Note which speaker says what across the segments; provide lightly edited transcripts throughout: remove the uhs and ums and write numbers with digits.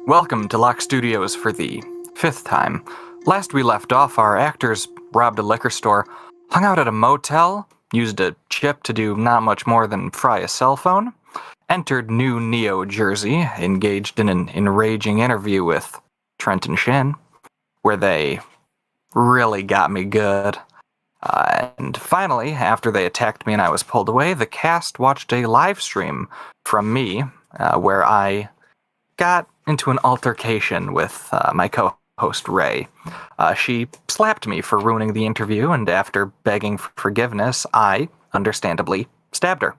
Speaker 1: Welcome to Lock Studios for the 5th time. Last we left off, our actors robbed a liquor store, hung out at a motel, used a chip to do not much more than fry a cell phone, entered New Neo Jersey, engaged in an enraging interview with Trenten and Shinn, where they really got me good. And finally, after they attacked me and I was pulled away, the cast watched a live stream from me, where I got into an altercation with my co-host Ray. She slapped me for ruining the interview, and after begging for forgiveness, I, understandably, stabbed her,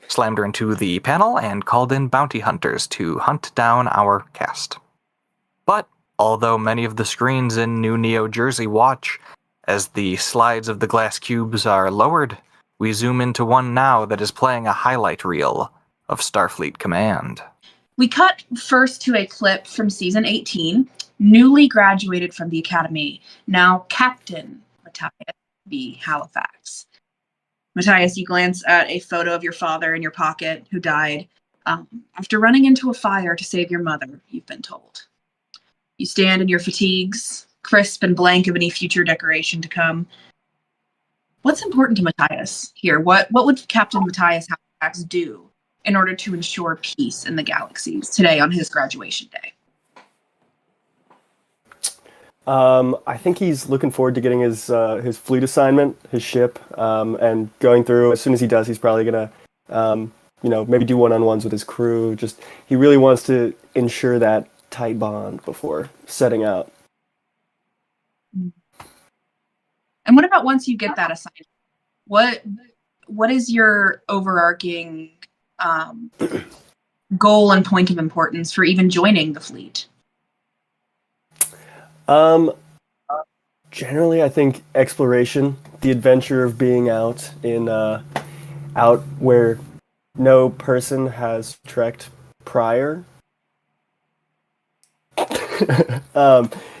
Speaker 1: slammed her into the panel, and called in bounty hunters to hunt down our cast. But although many of the screens in New Neo Jersey watch as the slides of the glass cubes are lowered, we zoom into one now that is playing a highlight reel of Starfleet Command.
Speaker 2: We cut first to a clip from season 18, newly graduated from the academy, now Captain Matthias B. Halifax. Matthias, you glance at a photo of your father in your pocket who died after running into a fire to save your mother, you've been told. You stand in your fatigues, crisp and blank of any future decoration to come. What's important to Matthias here? What would Captain Matthias Halifax do in order to ensure peace in the galaxies today on his graduation day?
Speaker 3: I think he's looking forward to getting his fleet assignment, his ship, and going through. As soon as he does, he's probably gonna, maybe do one-on-ones with his crew. Just he really wants to ensure that tight bond before setting out.
Speaker 2: And what about once you get that assignment? What is your overarching goal and point of importance for even joining the fleet?
Speaker 3: Generally, I think exploration, the adventure of being out where no person has trekked prior.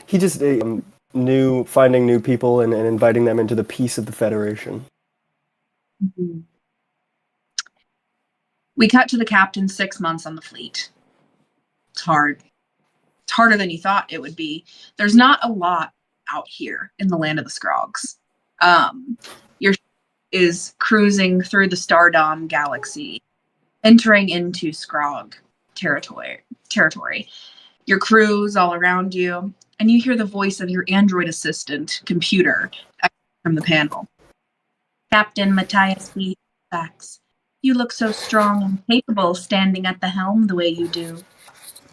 Speaker 3: He just finding new people and inviting them into the peace of the Federation.
Speaker 2: Mm-hmm. We cut to the captain 6 months on the fleet. It's hard. It's harder than you thought it would be. There's not a lot out here in the land of the Scrogs. Your ship is cruising through the Stardom galaxy, entering into Scrog territory. Your crew's all around you, and you hear the voice of your android assistant computer from the panel. Captain Matthias B. Halifax, you look so strong and capable standing at the helm the way you do.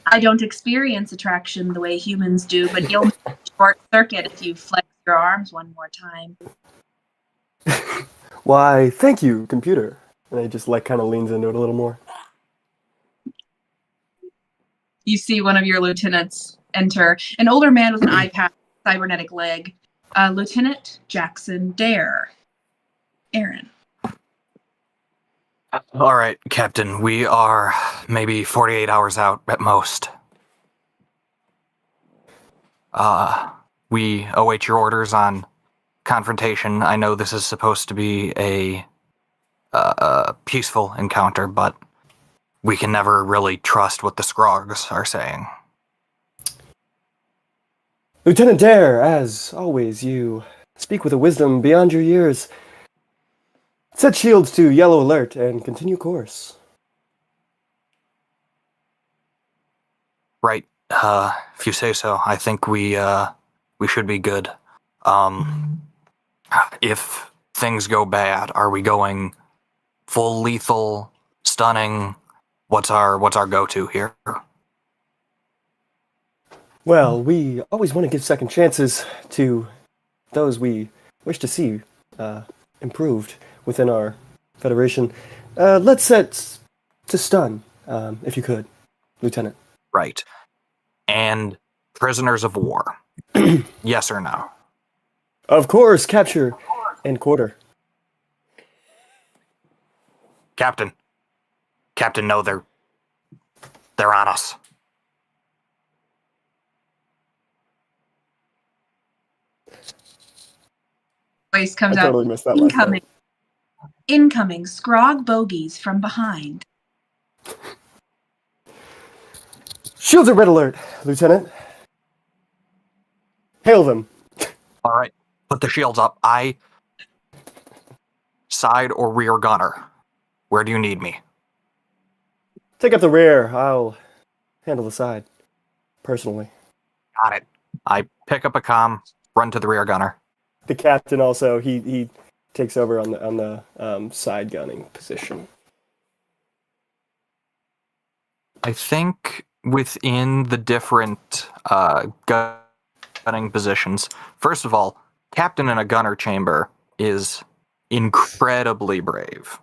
Speaker 2: I don't experience attraction the way humans do, but you'll short circuit if you flex your arms one more time.
Speaker 3: Why, thank you, computer. And he just kind of leans into it a little more.
Speaker 2: You see one of your lieutenants enter, an older man with an eye patch, cybernetic leg, Lieutenant Jackson Dare. Aaron.
Speaker 1: All right, Captain, we are maybe 48 hours out at most. We await your orders on confrontation. I know this is supposed to be a peaceful encounter, but we can never really trust what the Scrogs are saying.
Speaker 3: Lieutenant Dare, as always, you speak with a wisdom beyond your years. Set shields to yellow alert and continue course.
Speaker 1: Right. If you say so, I think we should be good. If things go bad, are we going full lethal, stunning? What's our go-to here?
Speaker 3: Well, we always want to give second chances to those we wish to see improved within our Federation. Let's set to stun, if you could, Lieutenant.
Speaker 1: Right. And prisoners of war. Yes or no?
Speaker 3: Of course, capture and quarter.
Speaker 1: Captain, no, they're on us.
Speaker 2: Voice comes
Speaker 3: I
Speaker 2: out.
Speaker 3: Totally missed that last part.
Speaker 2: Incoming Scrog bogies from behind.
Speaker 3: Shields at red alert, Lieutenant. Hail them.
Speaker 1: All right, put the shields up. Side or rear gunner? Where do you need me?
Speaker 3: Take up the rear. I'll handle the side, personally.
Speaker 1: Got it. I pick up a comm, run to the rear gunner.
Speaker 3: The captain also, he takes over on the side gunning position.
Speaker 1: I think within the different gunning positions, first of all, captain in a gunner chamber is incredibly brave.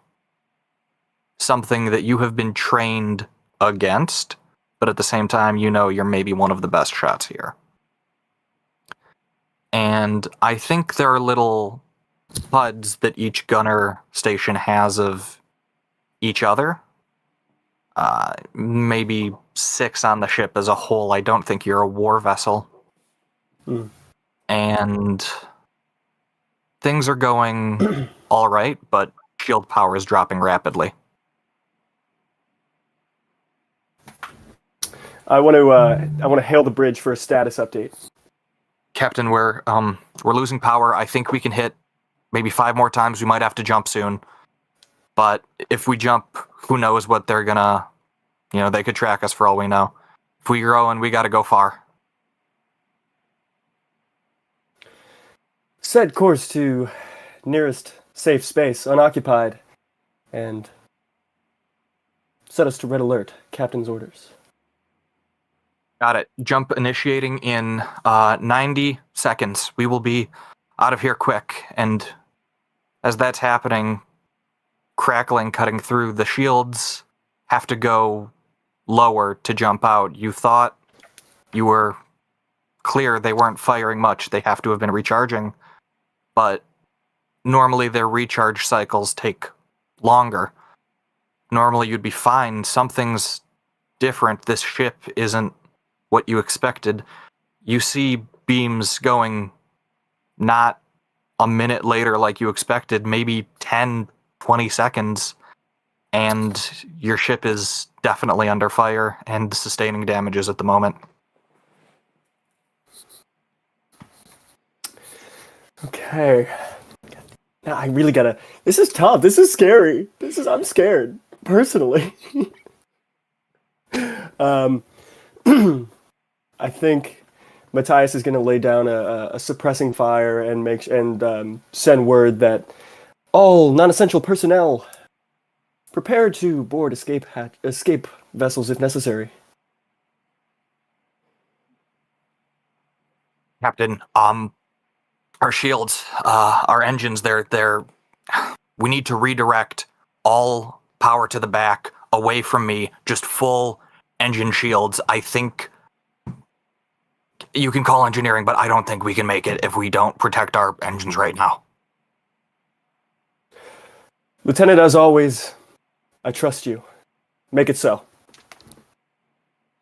Speaker 1: Something that you have been trained against, but at the same time, you know you're maybe one of the best shots here. And I think there are little HUDs that each gunner station has of each other. Maybe 6 on the ship as a whole. I don't think you're a war vessel. And things are going all right, but shield power is dropping rapidly.
Speaker 3: I want to hail the bridge for a status update.
Speaker 1: Captain, we're losing power. I think we can hit maybe 5 more times. We might have to jump soon. But if we jump, who knows what they're gonna... they could track us for all we know. If we grow and we gotta go far.
Speaker 3: Set course to nearest safe space, unoccupied, and set us to red alert. Captain's orders.
Speaker 1: Got it. Jump initiating in 90 seconds. We will be out of here quick. And as that's happening, crackling, cutting through, the shields have to go lower to jump out. You thought you were clear they weren't firing much. They have to have been recharging. But normally their recharge cycles take longer. Normally you'd be fine. Something's different. This ship isn't what you expected. You see beams going not a minute later like you expected, maybe 10, 20 seconds, and your ship is definitely under fire and sustaining damages at the moment.
Speaker 3: Okay. Now I really gotta... This is tough. This is scary. I'm scared, personally. I think Matthias is going to lay down a suppressing fire and send word that all non-essential personnel prepare to board escape vessels if necessary.
Speaker 1: Captain, our shields, our engines, we need to redirect all power to the back, away from me, just full engine shields. I think you can call engineering, but I don't think we can make it if we don't protect our engines right now.
Speaker 3: Lieutenant, as always, I trust you. Make it so.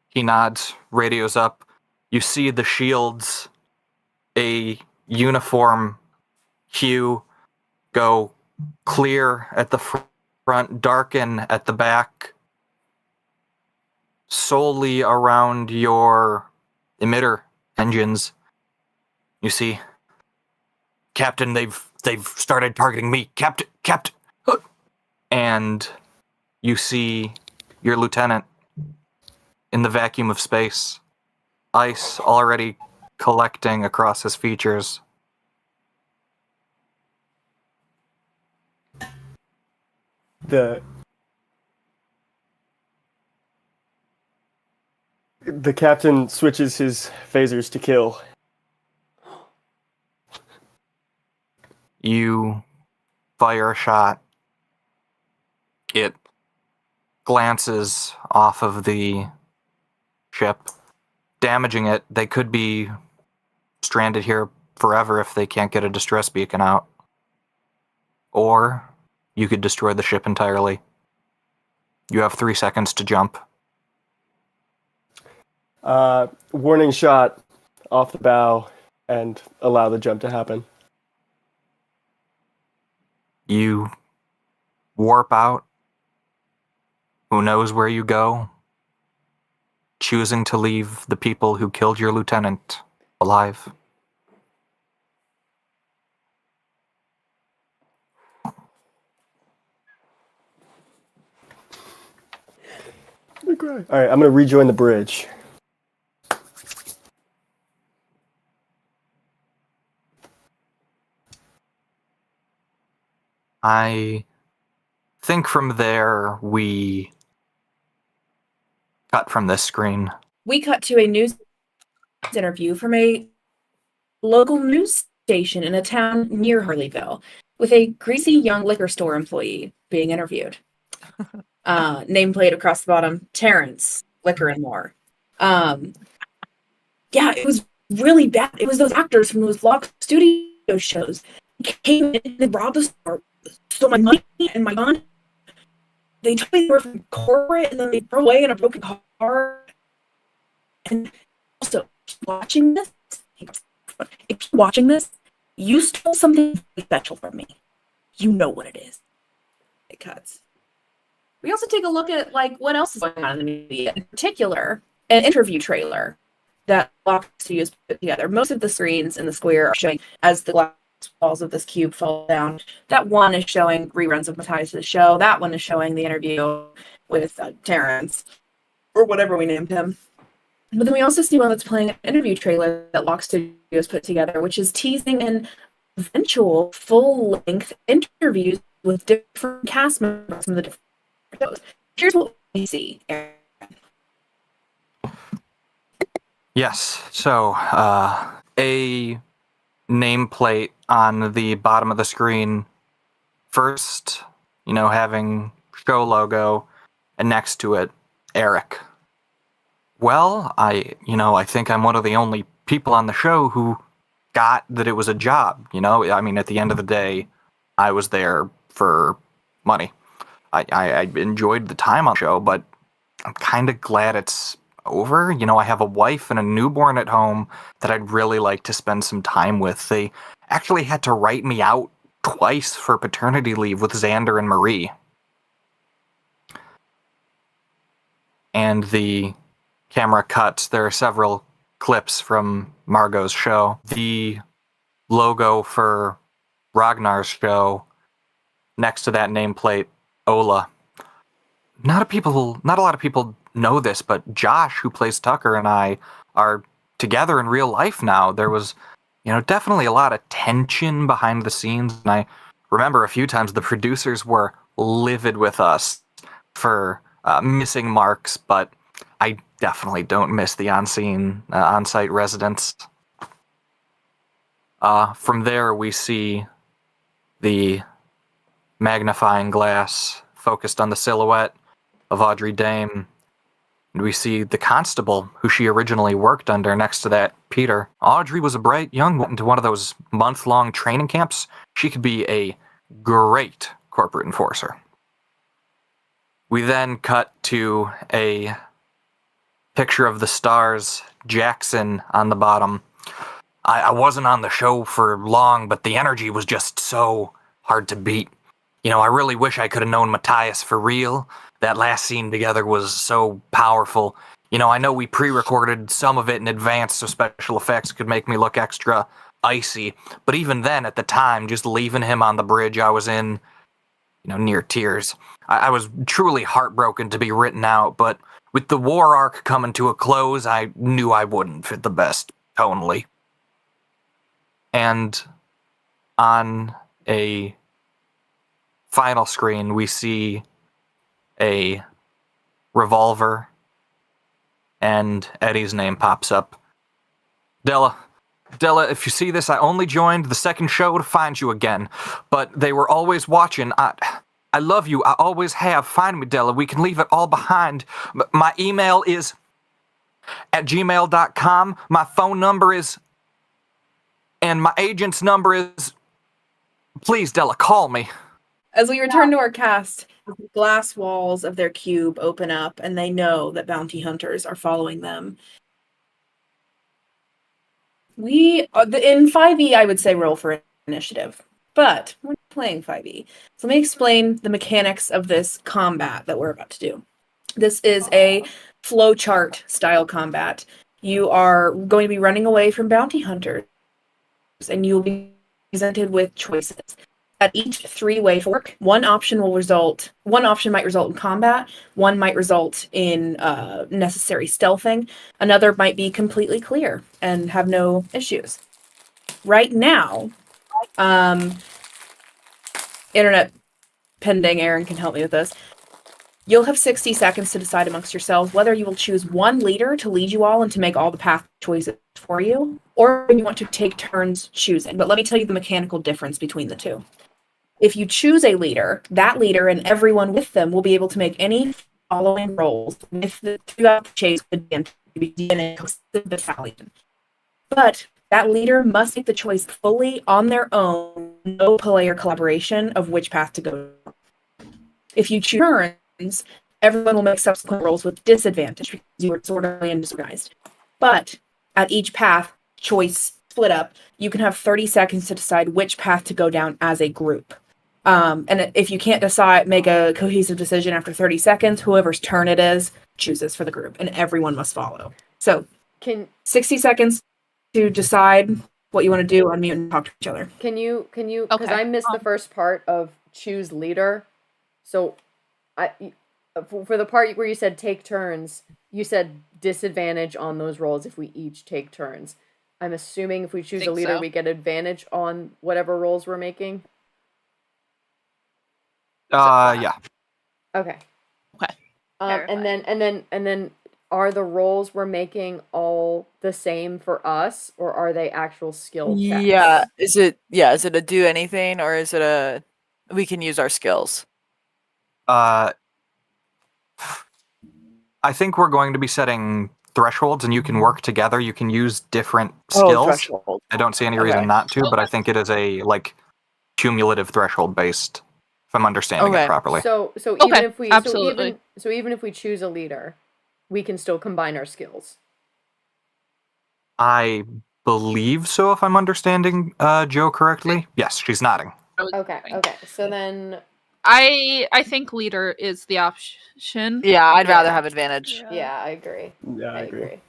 Speaker 1: He nods, radios up. You see the shields, a uniform hue, go clear at the front, darken at the back, solely around your emitter engines. You see, Captain, they've started targeting me. Captain. And you see your lieutenant in the vacuum of space, ice already collecting across his features.
Speaker 3: The captain switches his phasers to kill.
Speaker 1: You fire a shot. It glances off of the ship, damaging it. They could be stranded here forever if they can't get a distress beacon out. Or you could destroy the ship entirely. You have 3 seconds to jump.
Speaker 3: Warning shot off the bow and allow the jump to happen.
Speaker 1: You warp out. Who knows where you go? choosing to leave the people who killed your lieutenant alive?
Speaker 3: All right, I'm going to rejoin the bridge.
Speaker 1: I think from there we cut from this screen.
Speaker 4: We cut to a news interview from a local news station in a town near Hurleyville with a greasy young liquor store employee being interviewed. Nameplate across the bottom, Terrence, Liquor and More. Yeah, it was really bad. It was those actors from those vlog studio shows. They came in, they robbed the store, stole my money and my gun. They told me they were from corporate, and then they drove away in a broken car. And also, watching this, if you're watching this, you stole something special from me. You know what it is. It cuts. We also take a look at what else is going on in the media, in particular, an interview trailer that Lock Studios put together. Most of the screens in the square are showing as the glass walls of this cube fall down. That one is showing reruns of Matthias' show. That one is showing the interview with Terrence, or whatever we named him. But then we also see one that's playing an interview trailer that Lock Studios put together, which is teasing an eventual full-length interviews with different cast members from the different shows. Here's what we see.
Speaker 1: Yes, so a nameplate on the bottom of the screen. First, having show logo, and next to it, Eric. Well, I think I'm one of the only people on the show who got that it was a job, I mean, at the end of the day, I was there for money. I enjoyed the time on the show, but I'm kind of glad it's over. I have a wife and a newborn at home that I'd really like to spend some time with. They actually had to write me out twice for paternity leave with Xander and Marie. And the camera cuts. There are several clips from Margo's show. The logo for Rognar's show, next to that nameplate, Ola. Not a lot of people know this, but Josh, who plays Tucker, and I are together in real life now. There was, definitely a lot of tension behind the scenes, and I remember a few times the producers were livid with us for missing marks, but I definitely don't miss the on-site residents. From there, we see the magnifying glass focused on the silhouette of Audrey Dame. And we see the constable who she originally worked under next to that, Peter. Audrey was a bright young woman to one of those month-long training camps. She could be a great corporate enforcer. We then cut to a picture of the stars, Jackson on the bottom. I wasn't on the show for long, but the energy was just so hard to beat. I really wish I could have known Matthias for real. That last scene together was so powerful. I know we pre-recorded some of it in advance so special effects could make me look extra icy, but even then, at the time, just leaving him on the bridge, I was in, near tears. I was truly heartbroken to be written out, but with the war arc coming to a close, I knew I wouldn't fit the best tonally. And on a final screen, we see a revolver, and Eddie's name pops up. Della, if you see this, I only joined the second show to find you again, but they were always watching. I love you. I always have. Find me, Della. We can leave it all behind. My email is at gmail.com. My phone number is, and my agent's number is, please, Della, call me.
Speaker 4: As we return to our cast, the glass walls of their cube open up, and they know that bounty hunters are following them. We, in 5e, I would say roll for initiative, but we're playing 5e. So let me explain the mechanics of this combat that we're about to do. This is a flowchart style combat. You are going to be running away from bounty hunters, and you'll be presented with choices. At each three-way fork, one option might result in combat, one might result in necessary stealthing, another might be completely clear and have no issues. Right now, internet pending, Aaron can help me with this. You'll have 60 seconds to decide amongst yourselves whether you will choose one leader to lead you all and to make all the path choices for you, or you want to take turns choosing. But let me tell you the mechanical difference between the two. If you choose a leader, that leader and everyone with them will be able to make any following roles throughout the chase with the battalion. But that leader must make the choice fully on their own, no player collaboration of which path to go. If you choose turns, everyone will make subsequent rolls with disadvantage because you are disorderly and disorganized. But at each path choice split up, you can have 30 seconds to decide which path to go down as a group. And if you can't decide, make a cohesive decision after 30 seconds, whoever's turn it is chooses for the group, and everyone must follow. So, 60 seconds to decide what you want to do, unmute and talk to each other.
Speaker 5: Can you, because I missed the first part of choose leader. So, for the part where you said take turns, you said disadvantage on those rolls if we each take turns. I'm assuming if we choose a leader, we get advantage on whatever rolls we're making.
Speaker 1: Yeah.
Speaker 5: Okay.
Speaker 6: Okay.
Speaker 5: And then are the rolls we're making all the same for us, or are they actual skill checks?
Speaker 6: Yeah. Is it a do anything, or is it a we can use our skills?
Speaker 1: I think we're going to be setting thresholds, and you can work together. You can use different skills.
Speaker 6: Threshold.
Speaker 1: I don't see any reason not to, but I think it is a cumulative threshold based. If I'm understanding it properly.
Speaker 5: So even if we even if we choose a leader, we can still combine our skills.
Speaker 1: I believe so, if I'm understanding Joe correctly. Yes, she's nodding.
Speaker 5: Okay. So then
Speaker 7: I think leader is the option.
Speaker 6: Yeah, I'd rather have advantage.
Speaker 5: Yeah, I agree.
Speaker 3: Yeah, I agree.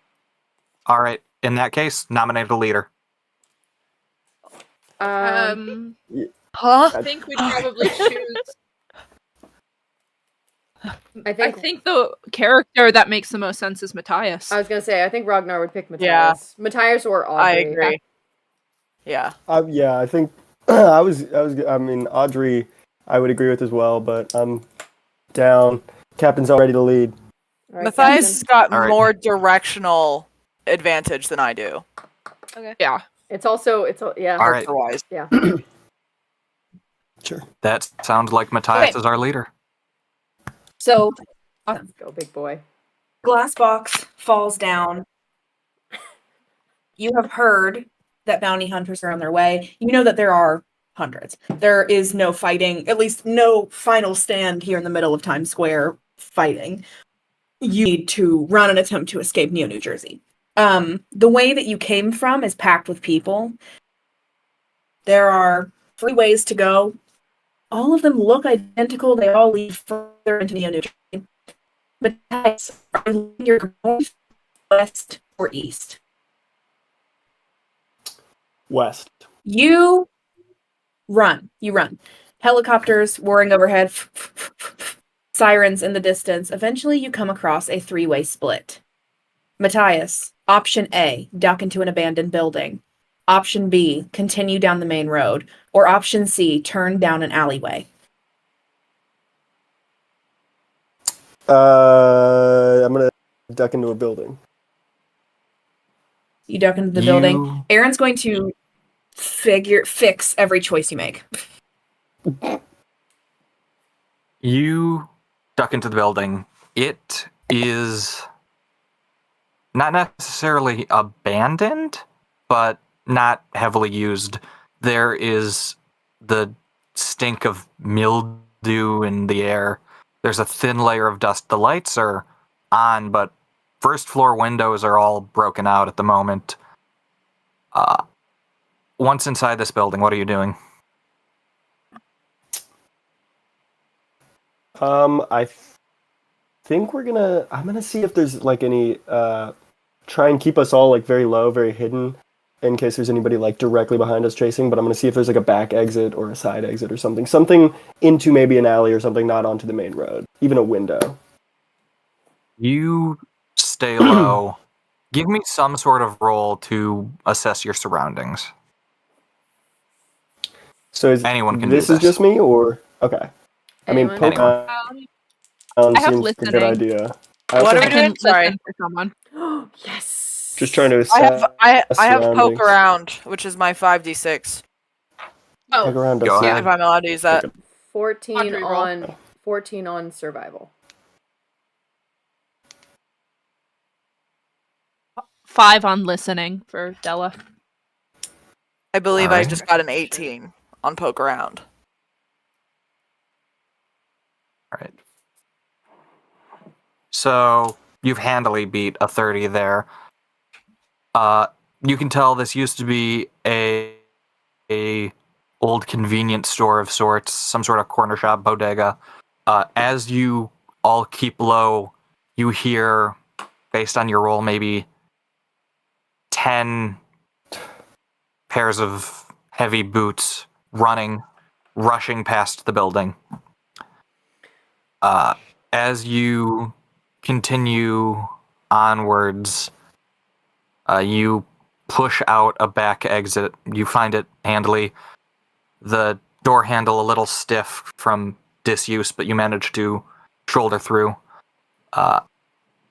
Speaker 1: All right. In that case, nominate a leader.
Speaker 6: Huh?
Speaker 7: I think we'd probably choose.
Speaker 5: I
Speaker 7: think the character that makes the most sense is Matthias.
Speaker 5: I was gonna say I think Rognar would pick Matthias. Yeah. Matthias or Audrey.
Speaker 6: I agree. Yeah.
Speaker 3: I think I mean, Audrey, I would agree with as well, but I'm down. Captain's all ready to lead.
Speaker 5: Right,
Speaker 6: Matthias has got
Speaker 1: All right.
Speaker 6: more directional advantage than I do.
Speaker 7: Okay. Yeah.
Speaker 5: It's all
Speaker 1: right.
Speaker 6: Otherwise.
Speaker 5: Yeah.
Speaker 3: Sure.
Speaker 1: That sounds like Matthias is our leader.
Speaker 4: So,
Speaker 5: Let's go, big boy.
Speaker 4: glass box falls down. You have heard that bounty hunters are on their way. You know that there are hundreds. There is no fighting, at least no final stand here in the middle of Times Square fighting. You need to run an attempt to escape New Jersey. The way that you came from is packed with people. There are 3 ways to go. All of them look identical. They all lead further into New Jersey. But are you north, west, or east?
Speaker 3: West.
Speaker 4: You run. Helicopters whirring overhead, sirens in the distance. Eventually, you come across a 3-way split. Matthias, option A, duck into an abandoned building. Option B, continue down the main road. Or option C, turn down an alleyway.
Speaker 3: I'm going to duck into a building.
Speaker 4: You duck into the building. Aaron's going to fix every choice you make.
Speaker 1: You duck into the building. It is not necessarily abandoned, but not heavily used. There is the stink of mildew in the air. There's a thin layer of dust. The lights are on, but first floor windows are all broken out at the moment. Once inside this building, what are you doing?
Speaker 3: I think I'm gonna see if there's like any try and keep us all like very low, very hidden in case there's anybody like directly behind us chasing, but I'm gonna see if there's like a back exit or a side exit or something. Something into maybe an alley or something, not onto the main road. Even a window.
Speaker 1: You stay low. Give me some sort of roll to assess your surroundings.
Speaker 3: So is
Speaker 1: Anyone can
Speaker 3: this
Speaker 1: do
Speaker 3: is
Speaker 1: this.
Speaker 3: just me or okay. I mean
Speaker 5: Anyone?
Speaker 3: poke
Speaker 7: I have
Speaker 3: seems like a good
Speaker 7: listening.
Speaker 3: idea.
Speaker 6: What are
Speaker 7: I
Speaker 6: we
Speaker 7: can
Speaker 6: doing? Sorry.
Speaker 7: listen for someone.
Speaker 5: Yes.
Speaker 3: Just trying to
Speaker 6: I
Speaker 3: assess
Speaker 6: have poke
Speaker 3: surroundings.
Speaker 6: around, which is my 5d6.
Speaker 3: Poke
Speaker 7: Oh,
Speaker 3: around to
Speaker 1: Go
Speaker 3: see
Speaker 1: ahead.
Speaker 6: If I'm allowed to use that.
Speaker 5: 14
Speaker 7: Reroll.
Speaker 5: on survival.
Speaker 7: 5 on listening for Della.
Speaker 6: I believe I
Speaker 1: Alright.
Speaker 6: just got an 18 on poke around.
Speaker 1: Alright. So you've handily beat a 30 there. You can tell this used to be a old convenience store of sorts, some sort of corner shop, bodega. As you all keep low, you hear, based on your roll, maybe 10 pairs of heavy boots rushing past the building. As you continue onwards, you push out a back exit. You find it handily. The door handle a little stiff from disuse, but you manage to shoulder through.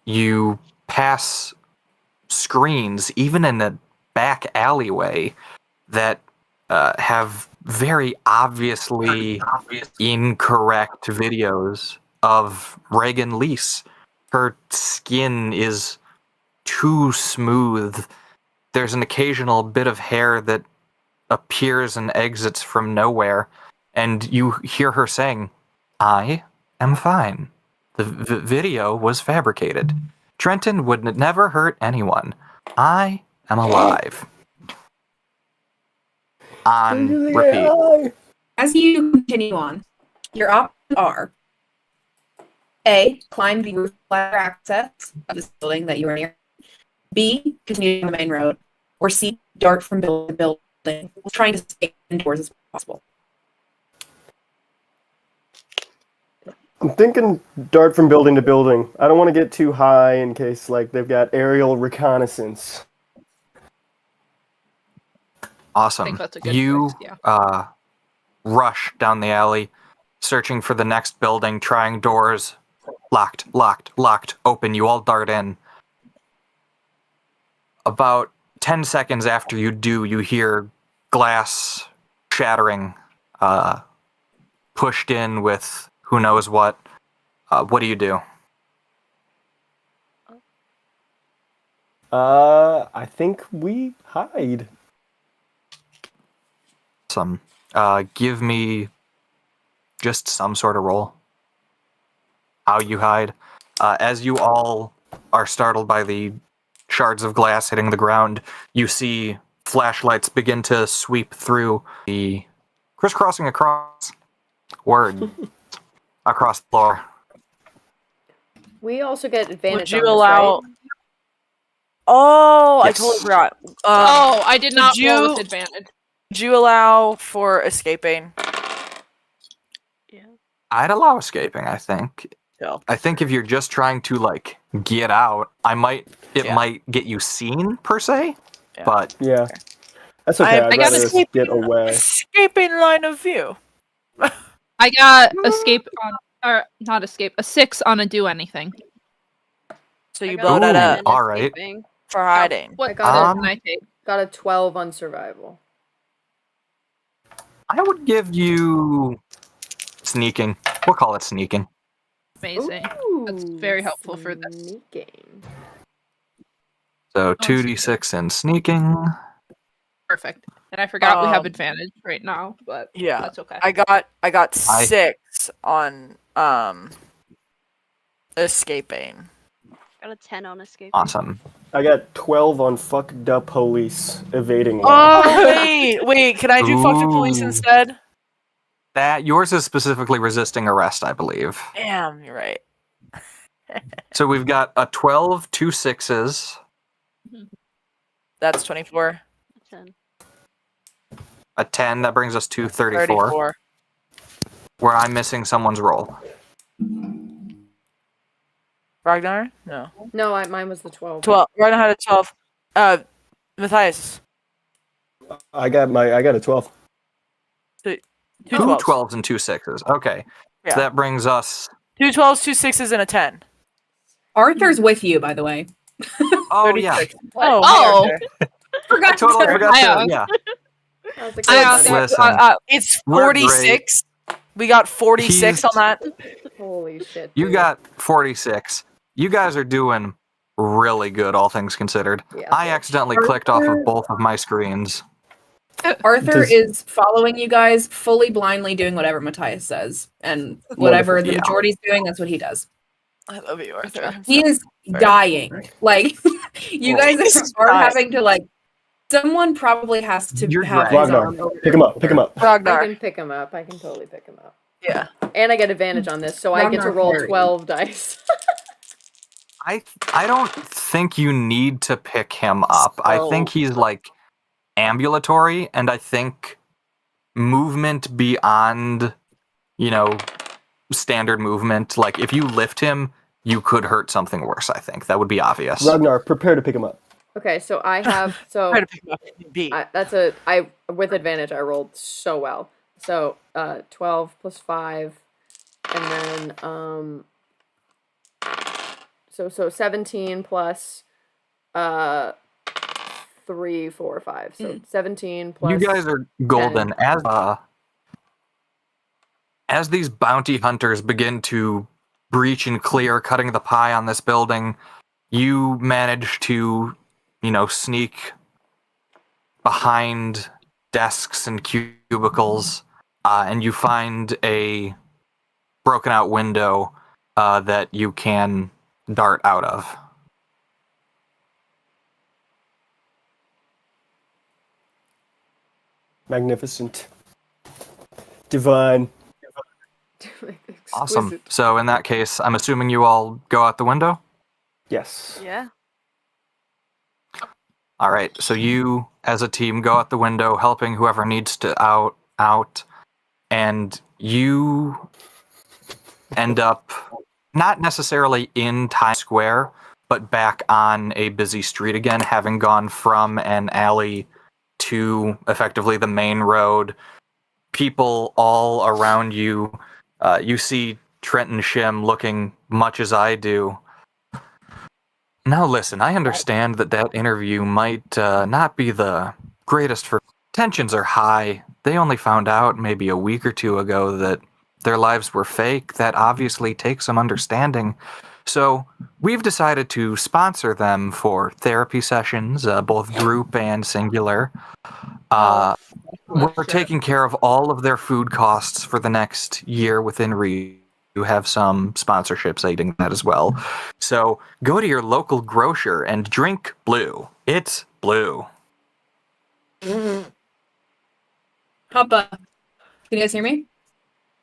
Speaker 1: You pass screens, even in the back alleyway, that have very obviously incorrect videos of Raegan Lease. Her skin is too smooth. There's an occasional bit of hair that appears and exits from nowhere, and you hear her saying, "I am fine. The video was fabricated. Trenten would never hurt anyone. I am alive." On repeat.
Speaker 4: As you continue on, your options are A, climb the roof ladder access of this building that you are near. B, continue on the main road. Or C, dart from building to building, trying to stay indoors as possible.
Speaker 3: I'm thinking dart from building to building. I don't want to get too high in case like they've got aerial reconnaissance.
Speaker 1: Awesome.
Speaker 7: I think that's a good
Speaker 1: You
Speaker 7: choice, yeah.
Speaker 1: rush down the alley, searching for the next building, trying doors. Locked, locked, locked, open. You all dart in. About 10 seconds after you do, you hear glass shattering, pushed in with who knows what. What do you do?
Speaker 3: I think we hide.
Speaker 1: Some. Give me just some sort of roll. How you hide. As you all are startled by the shards of glass hitting the ground, you see flashlights begin to sweep through the crisscrossing across across the floor.
Speaker 5: We also get advantage.
Speaker 6: Would you
Speaker 5: on this,
Speaker 6: allow?
Speaker 5: right?
Speaker 6: Oh, I
Speaker 1: Yes.
Speaker 6: totally forgot.
Speaker 7: Oh, I did not
Speaker 6: would
Speaker 7: roll
Speaker 6: you-
Speaker 7: with advantage.
Speaker 6: Would you allow for escaping?
Speaker 1: I'd allow escaping, I think.
Speaker 6: Yeah.
Speaker 1: I think if you're just trying to like get out, it might get you seen per se.
Speaker 6: Yeah.
Speaker 1: But
Speaker 3: Yeah. That's okay.
Speaker 6: I
Speaker 3: I'd
Speaker 7: got
Speaker 3: rather us
Speaker 6: escaping-
Speaker 3: get away.
Speaker 6: Escaping line of view.
Speaker 7: I got escape on, or not escape, a 6 on a do anything.
Speaker 6: So you
Speaker 1: got
Speaker 6: blow that
Speaker 1: Ooh,
Speaker 6: up
Speaker 1: all right.
Speaker 6: for hiding.
Speaker 7: What
Speaker 5: I got
Speaker 7: can I take?
Speaker 5: Got a 12 on survival.
Speaker 1: I would give you sneaking. We'll call it sneaking.
Speaker 7: Amazing. That's very helpful for this.
Speaker 5: Sneaking.
Speaker 1: So 2d6 in sneaking.
Speaker 7: Perfect. And I forgot we have
Speaker 6: Um,
Speaker 7: advantage right now, but
Speaker 6: Yeah.
Speaker 7: that's okay.
Speaker 6: I got 6 on escaping.
Speaker 8: Got a 10 on escape.
Speaker 1: Awesome.
Speaker 3: I got 12 on fuck the police evading.
Speaker 6: Oh wait, can I do fuck the police
Speaker 1: Ooh.
Speaker 6: instead?
Speaker 1: That yours is specifically resisting arrest, I believe.
Speaker 6: Damn, you're right.
Speaker 1: So we've got a 12, 2 6s,
Speaker 6: That's 24.
Speaker 8: 10.
Speaker 1: a 10. That brings us to 34.
Speaker 6: 34.
Speaker 1: Where I'm missing someone's roll.
Speaker 6: Rognar? No.
Speaker 5: No, mine was the 12.
Speaker 6: 12. Rognar had a 12. Matthias.
Speaker 3: I got a 12.
Speaker 6: Two
Speaker 1: Two
Speaker 6: 12s.
Speaker 1: 12s and 2 6s. Okay.
Speaker 6: Yeah.
Speaker 1: So that brings us.
Speaker 6: 2 12s, 2 6s, and a 10.
Speaker 4: Arthur's with you, by the way.
Speaker 1: Oh, yeah.
Speaker 6: 36. Oh.
Speaker 7: Oh.
Speaker 6: hey, Arthur.
Speaker 1: I totally forgot
Speaker 7: I,
Speaker 1: that. Yeah.
Speaker 5: How's it
Speaker 7: I,
Speaker 5: going, buddy?
Speaker 1: Listen.
Speaker 6: It's
Speaker 1: We're
Speaker 6: 46. We got 46
Speaker 1: He's-
Speaker 6: on that.
Speaker 5: Holy shit.
Speaker 1: You
Speaker 5: dude.
Speaker 1: got 46. You guys are doing really good, all things considered.
Speaker 5: Yeah,
Speaker 1: I
Speaker 5: bitch.
Speaker 1: accidentally clicked off of both of my screens.
Speaker 4: Arthur
Speaker 3: Does-
Speaker 4: is following you guys, fully blindly doing whatever Matthias says, and whatever
Speaker 3: Wonderful.
Speaker 4: the
Speaker 1: Yeah.
Speaker 4: majority's doing, that's what he does.
Speaker 6: I love you, Arthur. I'm
Speaker 4: He
Speaker 6: so-
Speaker 4: is
Speaker 6: sorry.
Speaker 4: dying. Like you
Speaker 1: Oh,
Speaker 4: guys
Speaker 6: Jesus
Speaker 4: are
Speaker 6: Christ.
Speaker 4: having to like. Someone probably has to
Speaker 1: You're
Speaker 4: have
Speaker 1: right.
Speaker 4: his
Speaker 3: Ragnar,
Speaker 4: arm over
Speaker 3: pick him up. Pick him up.
Speaker 5: I
Speaker 6: Rognar.
Speaker 5: can pick him up. I can totally pick him up.
Speaker 6: Yeah.
Speaker 5: And I get advantage on this, so I get to
Speaker 4: Ragnar
Speaker 5: roll
Speaker 4: carry.
Speaker 5: 12 dice.
Speaker 1: I don't think you need to pick him up. I think he's like ambulatory, and I think movement beyond, standard movement. Like if you lift him, you could hurt something worse. I think that would be obvious.
Speaker 3: Ragnar, prepare to pick him up.
Speaker 5: Okay, so I have
Speaker 6: Try to pick him up. B.
Speaker 5: I with advantage I rolled so well. So 12 plus 5 and then so 17 plus 3, 4, 5. So 17 plus
Speaker 1: You guys are golden. As these bounty hunters begin to breach and clear, cutting the pie on this building, you manage to, sneak behind desks and cubicles, and you find a broken out window that you can dart out of.
Speaker 3: Magnificent. Divine.
Speaker 1: Awesome.
Speaker 5: Exquisite.
Speaker 1: So in that case, I'm assuming you all go out the window?
Speaker 3: Yes.
Speaker 8: Yeah.
Speaker 1: All right. So you, as a team, go out the window, helping whoever needs to out, and you end up not necessarily in Times Square, but back on a busy street again, having gone from an alley to effectively the main road. People all around you. You see Trenten Shim looking much as I do. Now listen, I understand that interview might not be the greatest for... Tensions are high. They only found out maybe a week or two ago that their lives were fake. That obviously takes some understanding. So we've decided to sponsor them for therapy sessions, both group and singular. We're taking care of all of their food costs for the next year within reach. You have some sponsorships aiding that as well. So go to your local grocer and drink blue. It's blue.
Speaker 4: Hoppa. Can you guys hear me?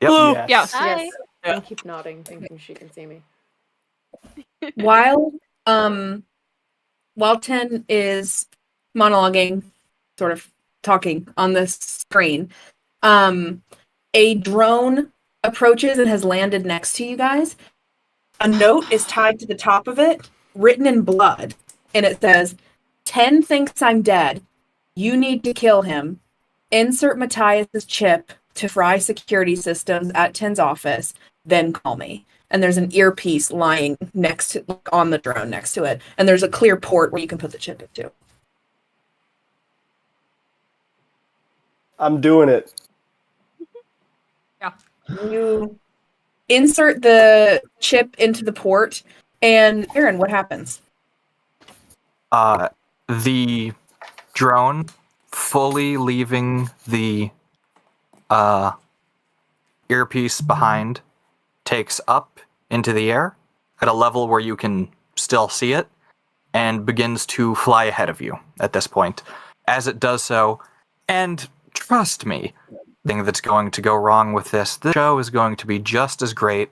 Speaker 1: Yep.
Speaker 6: Blue.
Speaker 3: Yes.
Speaker 7: Yes.
Speaker 8: Hi.
Speaker 6: Yeah.
Speaker 5: And keep nodding, thinking she can see me.
Speaker 4: While Ten is monologuing, sort of talking on this screen, a drone approaches and has landed next to you guys. A note is tied to the top of it, written in blood, and it says, 10 thinks I'm dead. You need to kill him. Insert Matthias's chip to fry security systems at 10's office, then call me. And there's an earpiece lying next to, on the drone next to it. And there's a clear port where you can put the chip into.
Speaker 3: I'm doing it.
Speaker 4: You insert the chip into the port, and Aaron, what happens?
Speaker 1: The drone fully leaving the earpiece behind takes up into the air at a level where you can still see it and begins to fly ahead of you at this point. As it does so, and trust me, thing that's going to go wrong with this show is going to be just as great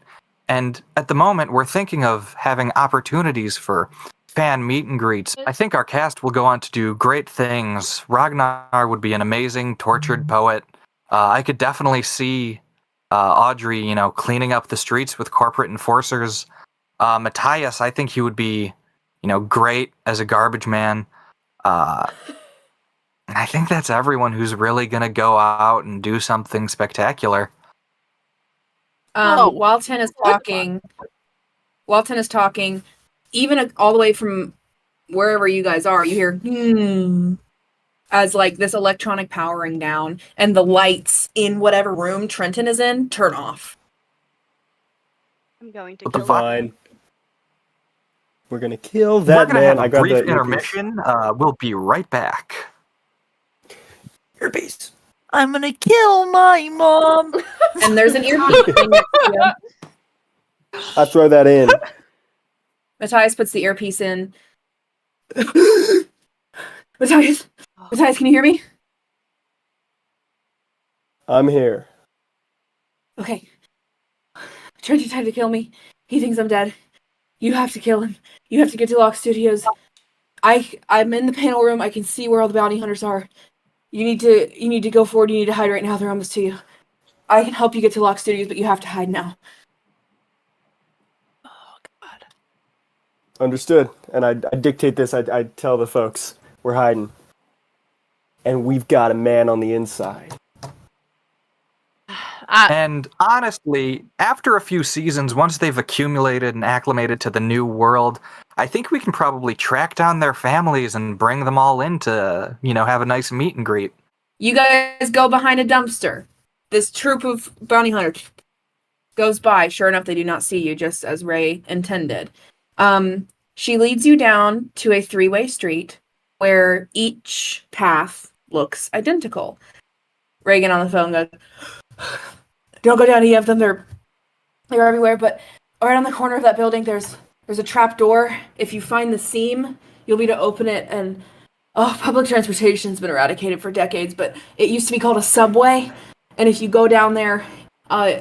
Speaker 1: And at the moment, we're thinking of having opportunities for fan meet and greets. I think our cast will go on to do great things. Rognar would be an amazing tortured poet. I could definitely see Audrey, cleaning up the streets with corporate enforcers. Matthias, I think he would be, great as a garbage man. And I think that's everyone who's really going to go out and do something spectacular.
Speaker 4: While Ten is talking, even all the way from wherever you guys are, you hear as like this electronic powering down, and the lights in whatever room Trenten is in turn off.
Speaker 8: I'm going to
Speaker 1: What the
Speaker 8: kill
Speaker 1: fuck?
Speaker 3: Fine. We're gonna kill
Speaker 1: We're
Speaker 3: that
Speaker 1: going to
Speaker 3: man.
Speaker 1: have
Speaker 3: I
Speaker 1: a
Speaker 3: grabbed
Speaker 1: brief
Speaker 3: the earpiece.
Speaker 1: intermission. We'll be right back.
Speaker 3: Earpiece.
Speaker 6: I'm gonna kill my mom.
Speaker 4: And there's an earpiece sitting next to you.
Speaker 3: I throw that in.
Speaker 4: Matthias puts the earpiece in. Matthias, can you hear me?
Speaker 3: I'm here.
Speaker 4: Okay. Trenten tried to kill me. He thinks I'm dead. You have to kill him. You have to get to Lock Studios. I'm in the panel room. I can see where all the bounty hunters are. You need to go forward. You need to hide right now. They're almost to you. I can help you get to Lock Studios, but you have to hide now.
Speaker 6: Oh God.
Speaker 3: Understood. And I dictate this. I tell the folks we're hiding, and we've got a man on the inside.
Speaker 1: And honestly, after a few seasons, once they've accumulated and acclimated to the new world, I think we can probably track down their families and bring them all in to, have a nice meet and greet.
Speaker 4: You guys go behind a dumpster. This troop of bounty hunters goes by. Sure enough, they do not see you, just as Ray intended. She leads you down to a 3-way street where each path looks identical. Raegan on the phone goes, "Don't go down any of them. They're everywhere. But right on the corner of that building, there's a trap door. If you find the seam, you'll be to open it. And public transportation's been eradicated for decades, but it used to be called a subway. And if you go down there,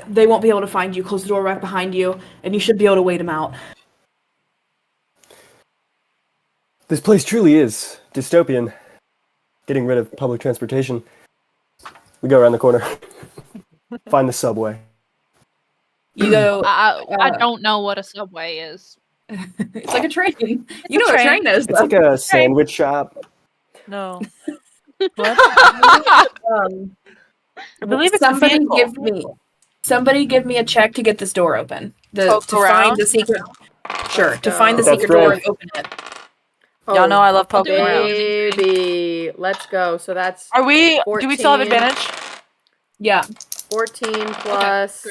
Speaker 4: they won't be able to find you. Close the door right behind you, and you should be able to wait them out."
Speaker 3: This place truly is dystopian. Getting rid of public transportation. We go around the corner. Find the subway.
Speaker 4: You go.
Speaker 7: I don't know what a subway is.
Speaker 4: It's like a train. You know what a train is.
Speaker 3: It's like a sandwich shop.
Speaker 6: No. What?
Speaker 4: I
Speaker 6: believe it's
Speaker 4: somebody give me a check to get this door open. To
Speaker 6: Poke around?
Speaker 4: find the secret. Sure, to
Speaker 5: go.
Speaker 4: find the
Speaker 3: That's
Speaker 4: secret door
Speaker 3: right.
Speaker 4: and open it.
Speaker 6: Y'all know I love poking
Speaker 7: do it.
Speaker 6: around.
Speaker 5: Baby, let's go. So that's
Speaker 6: Are we? Do we still have
Speaker 5: 14.
Speaker 6: advantage?
Speaker 4: Yeah.
Speaker 5: 14 plus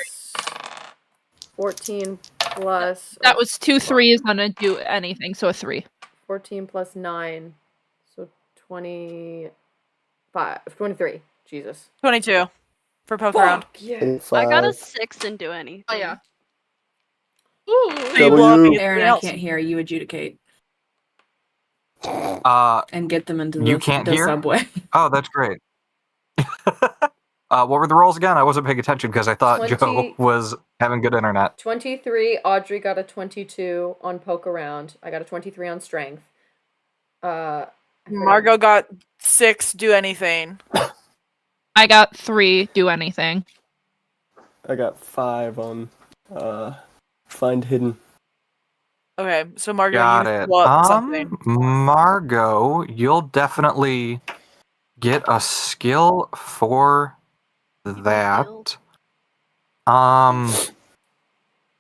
Speaker 5: 14 plus
Speaker 7: That was 2 3s gonna do anything, so a 3.
Speaker 5: 14 plus 9. So 23. Jesus.
Speaker 6: 22 for poke around.
Speaker 5: Yeah.
Speaker 8: I got a
Speaker 3: Five.
Speaker 8: 6 and do anything.
Speaker 7: Oh yeah.
Speaker 6: So you blow up
Speaker 3: W.
Speaker 6: anything
Speaker 4: Aaron, I
Speaker 6: else.
Speaker 4: can't hear. You adjudicate
Speaker 1: Uh,
Speaker 4: and get them into
Speaker 1: You can't
Speaker 4: the
Speaker 1: hear?
Speaker 4: subway.
Speaker 1: oh, that's great. What were the rolls again? I wasn't paying attention because I thought
Speaker 5: 20.
Speaker 1: Joe was having good internet.
Speaker 5: 23. Audrey got a 22 on poke around. I got a 23 on strength. I forgot-
Speaker 6: Margo got 6. Do anything.
Speaker 7: I got 3, do anything.
Speaker 3: I got 5 on find hidden.
Speaker 6: Okay, so Margo,
Speaker 1: Got
Speaker 6: you
Speaker 1: it.
Speaker 6: pull up something.
Speaker 1: Margo, you'll definitely get a skill for that.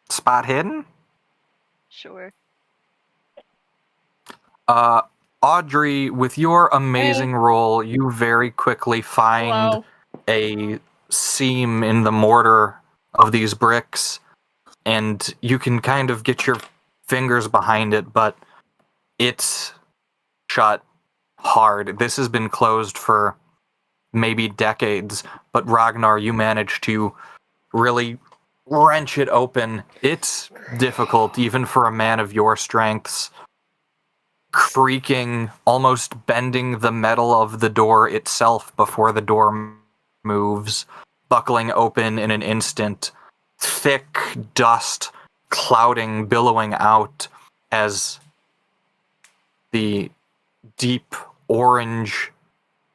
Speaker 1: Spot hidden?
Speaker 8: Sure.
Speaker 1: Audrey, with your amazing roll, you very quickly find
Speaker 7: Hello.
Speaker 1: a seam in the mortar of these bricks, and you can kind of get your fingers behind it, but it's shut hard. This has been closed for maybe decades, but Rognar, you managed to really wrench it open. It's difficult, even for a man of your strengths. Creaking, almost bending the metal of the door itself before the door moves, buckling open in an instant. Thick dust clouding, billowing out as the deep orange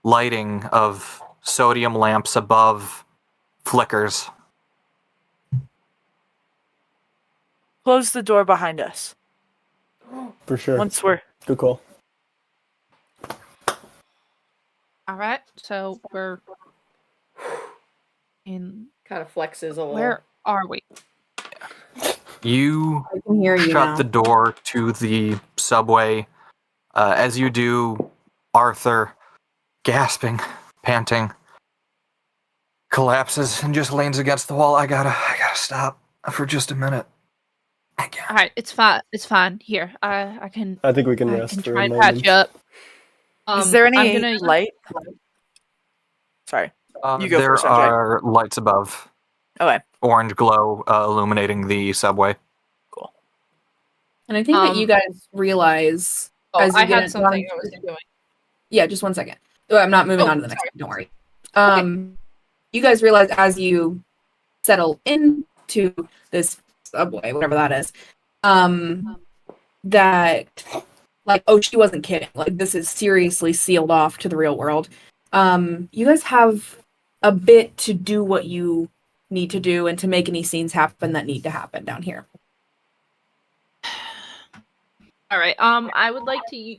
Speaker 1: lighting of sodium lamps above flickers.
Speaker 6: Close the door behind us.
Speaker 3: For sure.
Speaker 6: Once we're
Speaker 3: Good call.
Speaker 7: All right, so we're in.
Speaker 5: Kind of flexes a little.
Speaker 7: Where are we?
Speaker 1: You
Speaker 9: I can hear you
Speaker 1: shut
Speaker 9: now.
Speaker 1: the door to the subway. As you do, Arthur, gasping, panting, collapses and just leans against the wall. I gotta stop for just a minute. I can't.
Speaker 7: All right, it's fine. It's fine. Here, I can.
Speaker 3: I think we can
Speaker 7: I
Speaker 3: rest
Speaker 7: can
Speaker 3: for
Speaker 7: try
Speaker 3: a
Speaker 7: and
Speaker 3: moment.
Speaker 7: patch you up.
Speaker 6: is there any
Speaker 7: I'm gonna,
Speaker 6: light? Sorry. You go
Speaker 1: there
Speaker 6: first, MJ.
Speaker 1: are lights above.
Speaker 6: Okay.
Speaker 1: Orange glow illuminating the subway.
Speaker 9: And I think that you guys realize as you
Speaker 7: I
Speaker 9: get
Speaker 7: had something I was doing.
Speaker 9: Yeah, just one second. Oh, I'm not moving on to the next one. Don't worry. You guys realize as you settle into this subway, whatever that is, that like, oh, she wasn't kidding. Like, this is seriously sealed off to the real world. You guys have a bit to do what you need to do and to make any scenes happen that need to happen down here.
Speaker 7: All right. I would like to.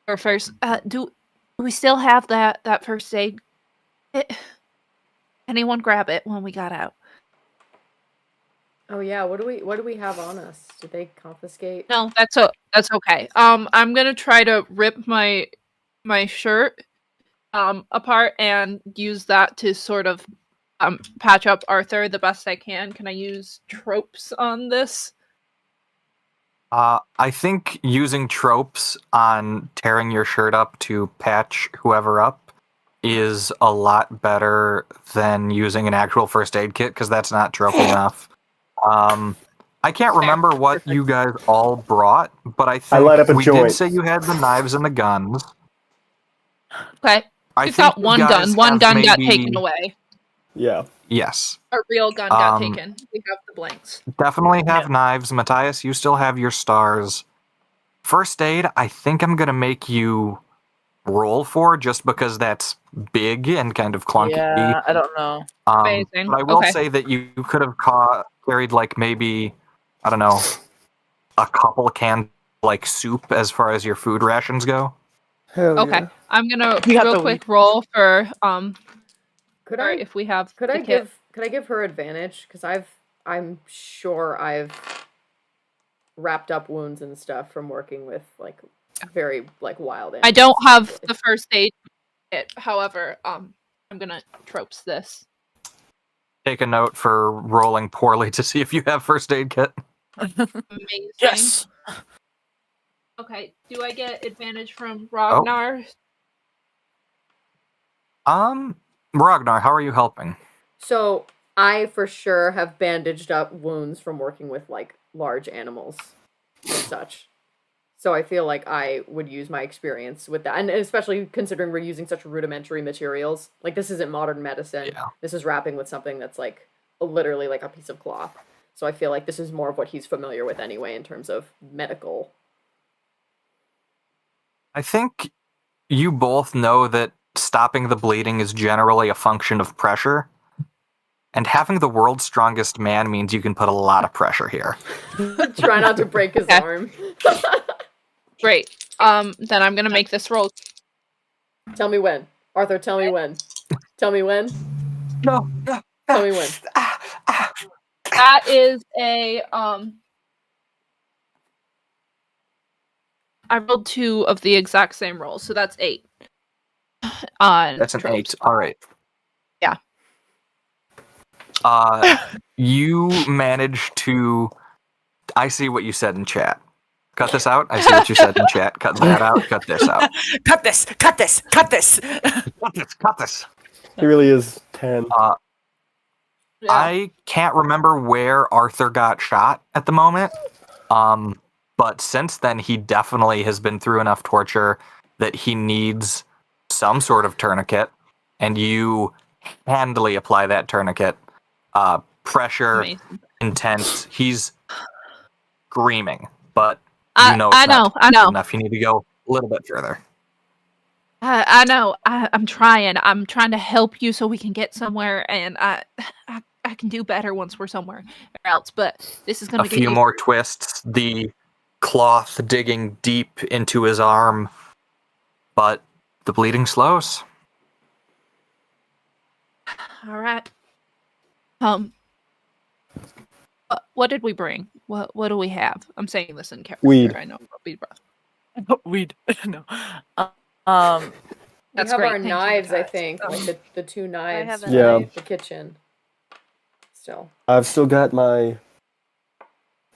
Speaker 7: Or first, do we still have that first aid? Anyone grab it when we got out?
Speaker 5: Oh yeah, what do we have on us? Did they confiscate?
Speaker 7: No, that's okay. I'm gonna try to rip my shirt apart and use that to sort of patch up Arthur the best I can. Can I use tropes on this?
Speaker 1: I think using tropes on tearing your shirt up to patch whoever up is a lot better than using an actual first aid kit, because that's not trope enough. I can't remember what you guys all brought, but I think
Speaker 3: light up a
Speaker 1: we
Speaker 3: joint.
Speaker 1: did say you had the knives and the guns.
Speaker 7: Okay.
Speaker 1: I
Speaker 7: We've
Speaker 1: think
Speaker 7: got
Speaker 1: you
Speaker 7: one
Speaker 1: guys
Speaker 7: gun. One
Speaker 1: have
Speaker 7: gun got
Speaker 1: maybe-
Speaker 7: taken away.
Speaker 3: Yeah.
Speaker 1: Yes.
Speaker 7: A real gun got
Speaker 1: Um,
Speaker 7: taken. We have the blanks.
Speaker 1: Definitely have knives. Matthias, you still have your stars. First aid, I think I'm going to make you roll for, just because that's big and kind of clunky.
Speaker 6: Yeah, I don't know.
Speaker 7: Amazing.
Speaker 1: But I will
Speaker 7: Okay.
Speaker 1: say that you could have carried, like, maybe, I don't know, a couple cans like soup as far as your food rations go.
Speaker 3: Hell
Speaker 7: Okay.
Speaker 3: yeah.
Speaker 7: I'm gonna
Speaker 6: We got
Speaker 7: real
Speaker 6: the
Speaker 7: quick roll for
Speaker 5: Could
Speaker 7: or
Speaker 5: I
Speaker 7: if we have
Speaker 5: could
Speaker 7: the
Speaker 5: I
Speaker 7: kit.
Speaker 5: give her advantage? Because I'm sure I've wrapped up wounds and stuff from working with like very like wild animals.
Speaker 7: I don't have the first aid kit. However, I'm gonna tropes this.
Speaker 1: Take a note for rolling poorly to see if you have first aid kit.
Speaker 7: Amazing.
Speaker 6: Yes.
Speaker 7: Okay. Do I get advantage from Rognar?
Speaker 1: Rognar, how are you helping?
Speaker 5: So I for sure have bandaged up wounds from working with like large animals and such. So I feel like I would use my experience with that, and especially considering we're using such rudimentary materials. Like, this isn't modern medicine.
Speaker 1: Yeah.
Speaker 5: This is wrapping with something that's like literally like a piece of cloth. So I feel like this is more of what he's familiar with anyway in terms of medical.
Speaker 1: I think you both know that stopping the bleeding is generally a function of pressure. And having the world's strongest man means you can put a lot of pressure here.
Speaker 5: Try not to break his
Speaker 7: Okay.
Speaker 5: arm.
Speaker 7: Great. Then I'm gonna make this roll.
Speaker 5: Tell me when. Arthur, tell me when. Tell me when.
Speaker 1: No.
Speaker 5: Tell me when.
Speaker 7: That is a I rolled 2 of the exact same rolls, so that's 8.
Speaker 1: That's an
Speaker 7: tropes.
Speaker 1: 8. All right.
Speaker 7: Yeah.
Speaker 1: You managed to. I see what you said in chat. Cut this out. I see what you said in chat. Cut that out. Cut this out.
Speaker 6: Cut this! Cut this! Cut this!
Speaker 1: Cut this. Cut this.
Speaker 3: He really is 10.
Speaker 7: Yeah.
Speaker 1: I can't remember where Arthur got shot at the moment. But since then, he definitely has been through enough torture that he needs some sort of tourniquet, and you handily apply that tourniquet. Pressure
Speaker 7: Amazing.
Speaker 1: intent. He's screaming, but
Speaker 7: I
Speaker 1: know it's not
Speaker 7: I know.
Speaker 1: enough. You need to go a little bit further.
Speaker 7: I know. I'm trying. I'm trying to help you so we can get somewhere, and I can do better once we're somewhere else. But this is
Speaker 1: A
Speaker 7: gonna get
Speaker 1: few
Speaker 7: you.
Speaker 1: more twists, the cloth digging deep into his arm, but the bleeding slows.
Speaker 7: All right. What did we bring? What do we have? I'm saying this in character.
Speaker 3: Weed.
Speaker 7: I know. Weed.
Speaker 6: Weed. No.
Speaker 5: We
Speaker 7: That's
Speaker 5: have
Speaker 7: great.
Speaker 5: our
Speaker 7: Thank you,
Speaker 5: knives, I
Speaker 7: Matthias.
Speaker 5: think. Like the two knives
Speaker 8: have a
Speaker 5: from
Speaker 3: Yeah.
Speaker 5: the kitchen. Still.
Speaker 3: I've still got my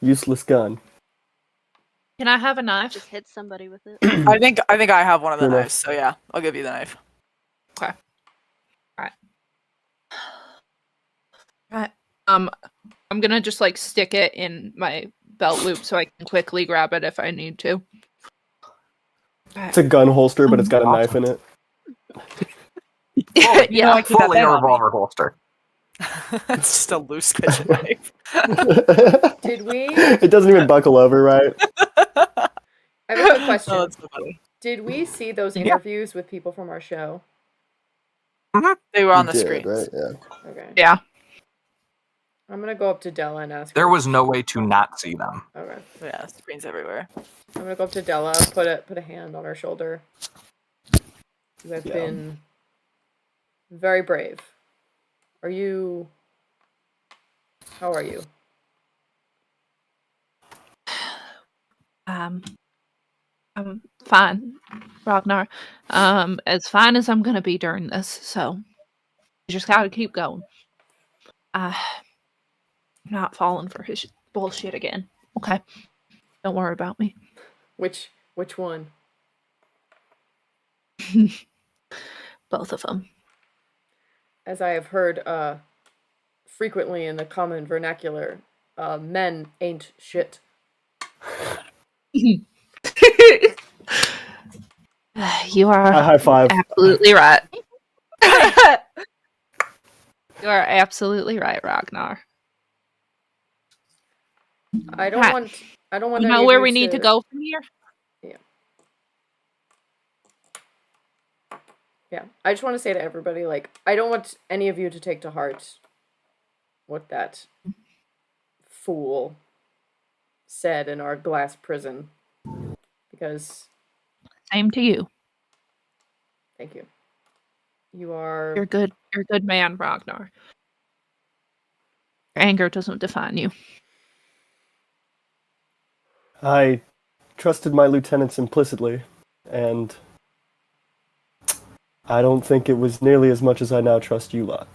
Speaker 3: useless gun.
Speaker 7: Can I have a knife?
Speaker 8: Just hit somebody with it.
Speaker 6: I think I have one of the
Speaker 3: Fair enough.
Speaker 6: knives, so yeah, I'll give you the knife.
Speaker 7: Okay. Right. I'm gonna just like stick it in my belt loop so I can quickly grab it if I need to.
Speaker 3: It's a gun holster, but it's got a knife in it.
Speaker 7: Yeah.
Speaker 6: I keep that
Speaker 1: Fully
Speaker 6: thing
Speaker 1: a
Speaker 6: on me.
Speaker 1: revolver holster.
Speaker 6: It's just a loose kitchen knife.
Speaker 5: Did we?
Speaker 3: It doesn't even buckle over, right?
Speaker 5: I have a quick question.
Speaker 6: Oh, that's so funny.
Speaker 5: Did we see those
Speaker 1: Yeah.
Speaker 5: interviews with people from our show?
Speaker 6: They were on
Speaker 3: You
Speaker 6: the
Speaker 3: did,
Speaker 6: screens.
Speaker 3: right? Yeah.
Speaker 5: Okay.
Speaker 7: Yeah.
Speaker 5: I'm gonna go up to Della and ask
Speaker 1: There
Speaker 5: her.
Speaker 1: was no way to not see them.
Speaker 5: Okay.
Speaker 6: Yeah, screens everywhere.
Speaker 5: I'm gonna go up to Della, put a hand on her shoulder. You have
Speaker 3: Yeah.
Speaker 5: been very brave. Are you? How are you?
Speaker 7: I'm fine, Rognar. As fine as I'm gonna be during this, so you just gotta keep going. I'm not falling for his bullshit again. Okay. Don't worry about me.
Speaker 5: Which one?
Speaker 7: Both of them.
Speaker 5: As I have heard frequently in the common vernacular, men ain't shit.
Speaker 7: You
Speaker 3: I
Speaker 7: are
Speaker 3: high five.
Speaker 7: absolutely right. You are absolutely right, Rognar.
Speaker 5: I don't
Speaker 7: Right.
Speaker 5: want. I don't want.
Speaker 7: You
Speaker 5: any
Speaker 7: know
Speaker 5: of
Speaker 7: where
Speaker 5: you
Speaker 7: we need to go from here?
Speaker 5: Yeah, I just want to say to everybody, like, I don't want any of you to take to heart what that fool said in our glass prison, because
Speaker 7: Same to you.
Speaker 5: thank you. You are.
Speaker 7: You're good. You're a good man, Rognar. Your anger doesn't define you.
Speaker 3: I trusted my lieutenants implicitly, and I don't think it was nearly as much as I now trust you lot.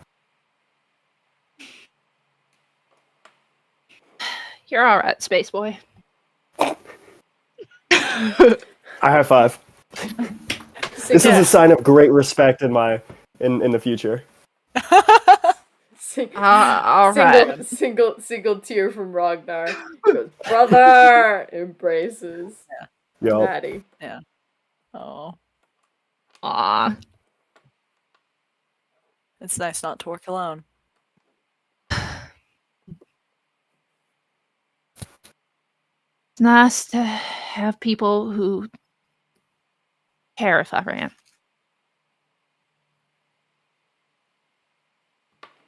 Speaker 7: You're all right, space boy.
Speaker 3: I high five. This is a sign of great respect in the future.
Speaker 7: All right.
Speaker 5: Single tear from Rognar. He goes, brother! Embraces
Speaker 3: Yo.
Speaker 5: Maddie.
Speaker 6: Oh,
Speaker 7: Aw.
Speaker 6: it's nice not to work alone.
Speaker 7: It's nice to have people who care if I ran.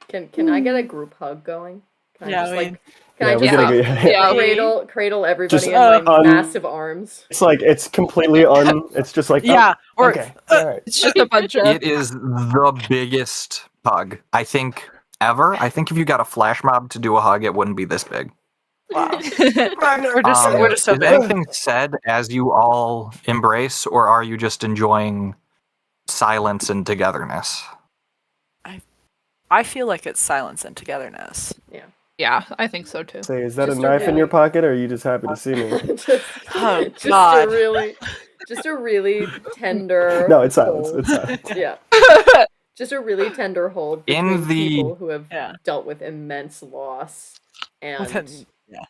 Speaker 5: Can I get a group hug going? Can
Speaker 6: Yeah,
Speaker 5: I just
Speaker 6: I mean-
Speaker 5: like
Speaker 3: Yeah,
Speaker 5: can
Speaker 3: we're
Speaker 5: I
Speaker 3: gonna
Speaker 5: just
Speaker 3: go.
Speaker 7: Yeah.
Speaker 5: cradle everybody
Speaker 3: Just,
Speaker 5: in my
Speaker 3: on-
Speaker 5: massive arms?
Speaker 3: It's like it's completely it's just like
Speaker 6: Yeah,
Speaker 3: oh,
Speaker 6: or
Speaker 3: okay, all right.
Speaker 7: It's just a bunch of.
Speaker 1: It is the biggest hug, I think, ever. I think if you got a flash mob to do a hug, it wouldn't be this big.
Speaker 6: wow. we're just so
Speaker 1: is
Speaker 6: big.
Speaker 1: anything said as you all embrace, or are you just enjoying silence and togetherness?
Speaker 6: I feel like it's silence and togetherness.
Speaker 7: Yeah, I think so too.
Speaker 3: Say, is that
Speaker 5: Just
Speaker 3: a
Speaker 5: a
Speaker 3: knife in
Speaker 5: really-
Speaker 3: your pocket, or are you just happy to see me?
Speaker 6: Oh,
Speaker 5: just
Speaker 6: God.
Speaker 5: a really tender.
Speaker 3: No, it's silence.
Speaker 5: hold.
Speaker 3: It's silence.
Speaker 5: Yeah, just a really tender hold
Speaker 1: In
Speaker 5: between
Speaker 1: the-
Speaker 5: people who have
Speaker 6: Yeah.
Speaker 5: dealt with immense loss and
Speaker 6: Within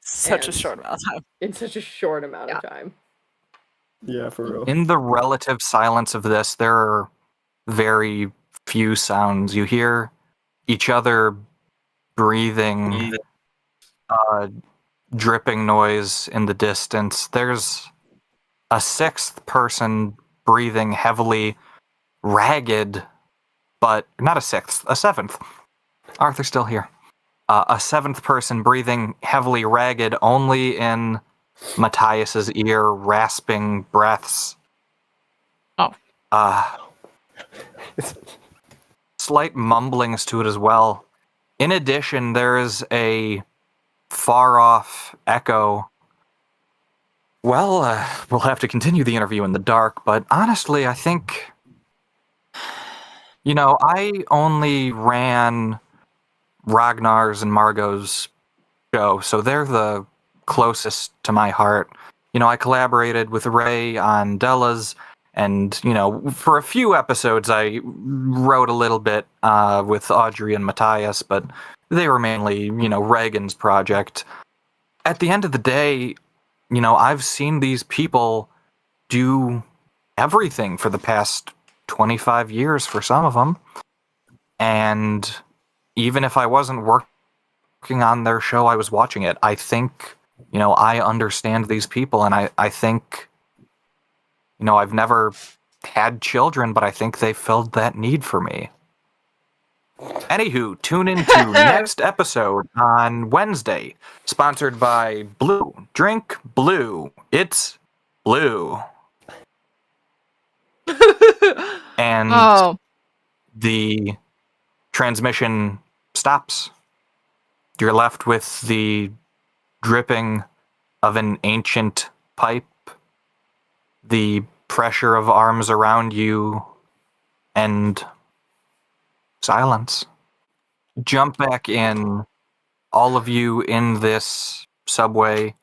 Speaker 6: such a
Speaker 5: and-
Speaker 6: short amount of time.
Speaker 5: in such a short amount of time.
Speaker 3: Yeah, for real.
Speaker 1: In the relative silence of this, there are very few sounds. You hear each other breathing dripping noise in the distance. There's a sixth person breathing heavily, ragged, but not a sixth, a seventh. Arthur's still here. A seventh person breathing heavily, ragged, only in Matthias's ear, rasping breaths.
Speaker 7: Oh.
Speaker 1: Slight mumblings to it as well. In addition, there is a far-off echo. Well, we'll have to continue the interview in the dark, but honestly, I think... I only ran Rognar's and Margo's show, so they're the closest to my heart. I collaborated with Ray on Della's, and, for a few episodes I wrote a little bit with Audrey and Matthias, but they were mainly, Raegan's project. At the end of the day, I've seen these people do everything for the past 25 years for some of them. And even if I wasn't working on their show, I was watching it. I think, I understand these people, and I think, I've never had children, but I think they filled that need for me. Anywho, tune into next episode on Wednesday, sponsored by Blue. Drink Blue. It's blue. And the transmission stops. You're left with the dripping of an ancient pipe, the pressure of arms around you, and silence. Jump back in, all of you in this subway.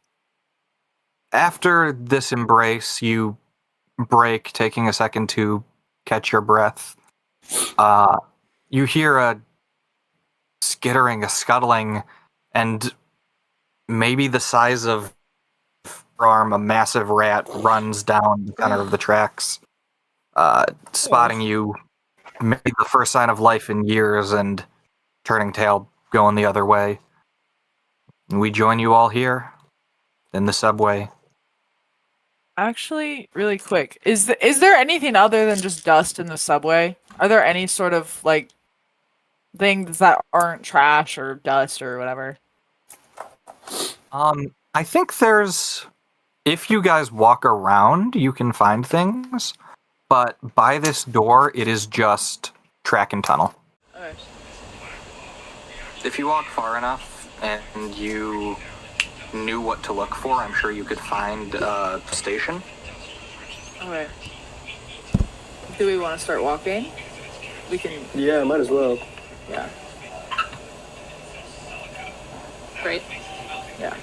Speaker 1: After this embrace, you break, taking a second to catch your breath. You hear a skittering, a scuttling, and maybe the size of your arm, a massive rat runs down the center of the tracks, spotting you, maybe the first sign of life in years, and turning tail, going the other way. And we join you all here in the subway.
Speaker 6: Actually, really quick, is there anything other than just dust in the subway? Are there any sort of things that aren't trash or dust or whatever?
Speaker 1: I think there's, if you guys walk around, you can find things, but by this door, it is just track and tunnel.
Speaker 6: Okay.
Speaker 1: If you walk far enough and you knew what to look for, I'm sure you could find a station.
Speaker 6: Okay. Do we want to start walking? We can...
Speaker 3: Yeah, might as well.
Speaker 6: Yeah.
Speaker 7: Great.
Speaker 6: Yeah.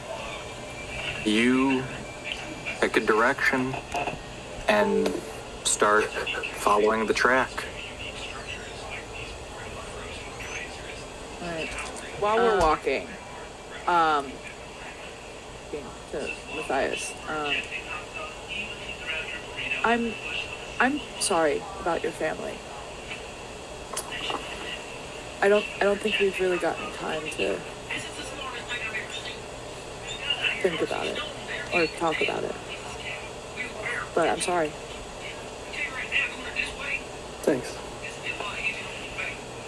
Speaker 1: You pick a direction and start following the track.
Speaker 6: Alright. While we're walking, to Matthias, I'm sorry about your family. I don't think we've really gotten time to think about it or talk about it. But I'm sorry.
Speaker 3: Thanks.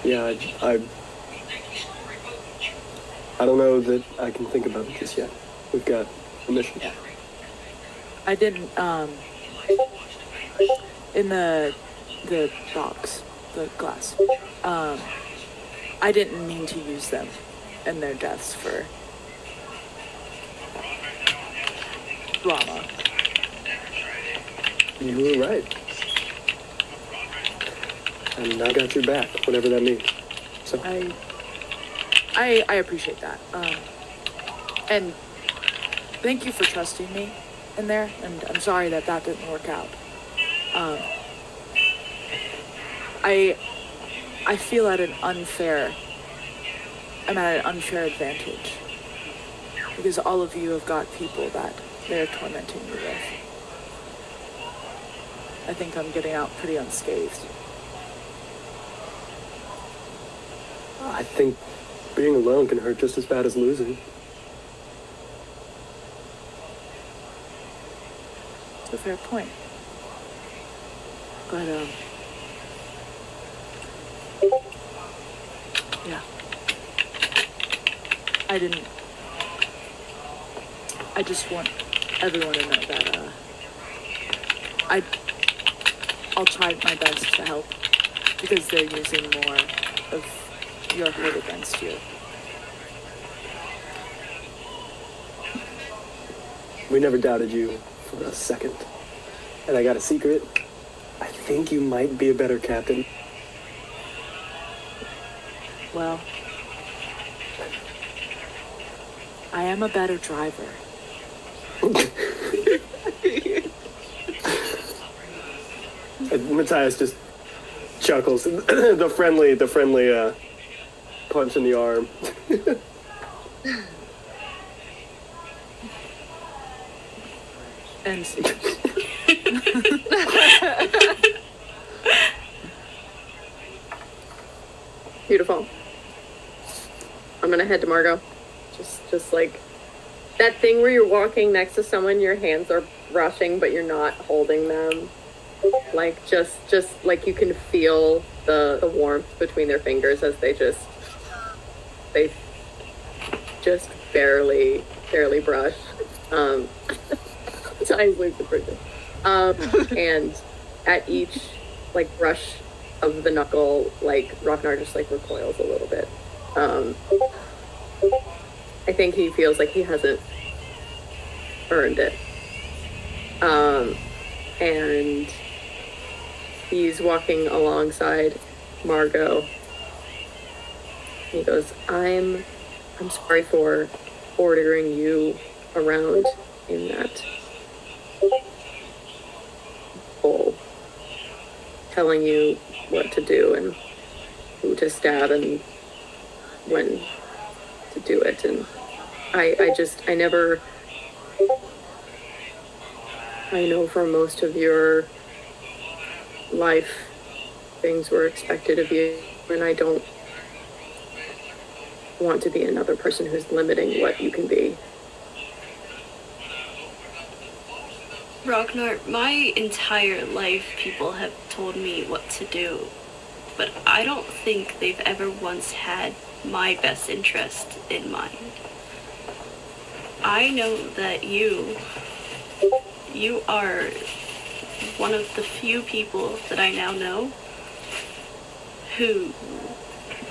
Speaker 3: Yeah, I don't know that I can think about it just yet. We've got a mission.
Speaker 6: Yeah. I didn't, in the box, the glass, I didn't mean to use them and their deaths for drama.
Speaker 3: You were right. And I got your back, whatever that means. So
Speaker 6: I appreciate that. And thank you for trusting me in there, and I'm sorry that didn't work out. I feel I'm at an unfair advantage because all of you have got people that they're tormenting me with. I think I'm getting out pretty unscathed.
Speaker 3: I think being alone can hurt just as bad as losing.
Speaker 6: a fair point. But, yeah. I just want everyone to know that, I'll try my best to help, because they're using more of your hate against you.
Speaker 3: We never doubted you for a second. And I got a secret. I think you might be a better captain.
Speaker 6: Well, I am a better driver.
Speaker 3: Matthias just chuckles. the friendly punch in the arm.
Speaker 6: And
Speaker 5: Beautiful. I'm gonna head to Margo. Just like that thing where you're walking next to someone, your hands are brushing, but you're not holding them. Like just like you can feel the warmth between their fingers as they just barely brush. Times leave the prison. And at each like brush of the knuckle, like Rognar just like recoils a little bit. I think he feels like he hasn't earned it. And he's walking alongside Margo. He goes, I'm sorry for ordering you around in that hole, telling you what to do and who to stab and when to do it. And I know for most of your life things were expected of you, and I don't want to be another person who's limiting what you can be.
Speaker 8: Rognar, my entire life people have told me what to do, but I don't think they've ever once had my best interest in mind. I know that you are one of the few people that I now know who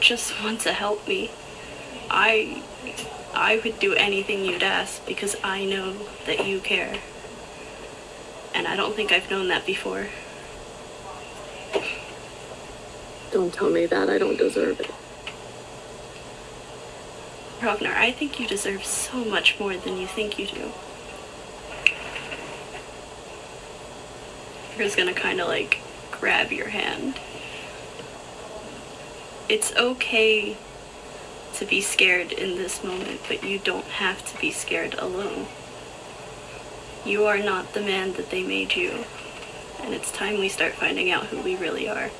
Speaker 8: just want to help me. I would do anything you'd ask because I know that you care. And I don't think I've known that before.
Speaker 5: Don't tell me that. I don't deserve it.
Speaker 8: Rognar, I think you deserve so much more than you think you do. Here's gonna kind of like grab your hand. It's okay to be scared in this moment, but you don't have to be scared alone. You are not the man that they made you, and it's time we start finding out who we really are.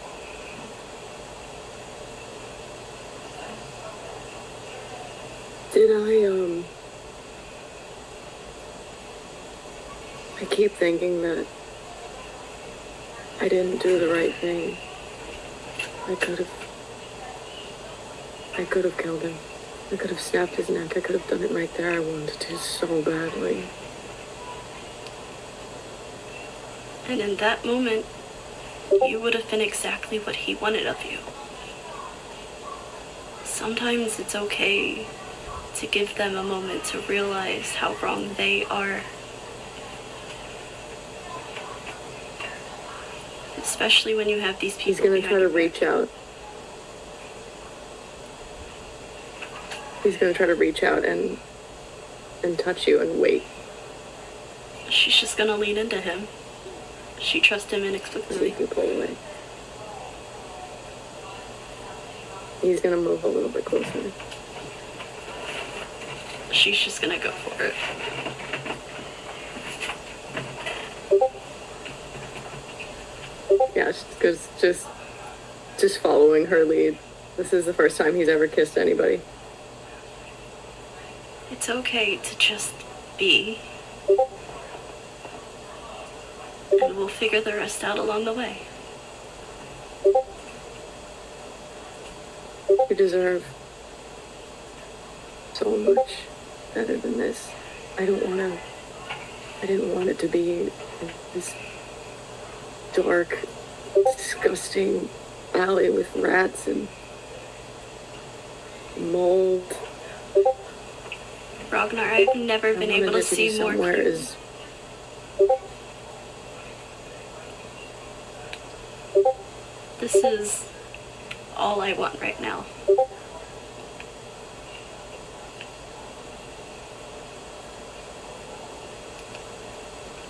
Speaker 5: I keep thinking that I didn't do the right thing. I could have killed him. I could have snapped his neck. I could have done it right there. I wanted to so badly.
Speaker 8: And in that moment, you would have been exactly what he wanted of you. Sometimes it's okay to give them a moment to realize how wrong they are. Especially when you have these people.
Speaker 5: He's gonna try to reach out. He's gonna try to reach out and touch you and wait.
Speaker 8: She's just gonna lean into him. She trusts him inexplicably.
Speaker 5: You can pull away. He's gonna move a little bit closer.
Speaker 8: She's just gonna go for it.
Speaker 5: Yeah, because just following her lead. This is the first time he's ever kissed anybody.
Speaker 8: It's okay to just be. And we'll figure the rest out along the way.
Speaker 10: You deserve so much better than this. I didn't want it to be this dark, disgusting alley with rats and mold.
Speaker 8: Rognar, I've never been able to see more. This is all I want right now.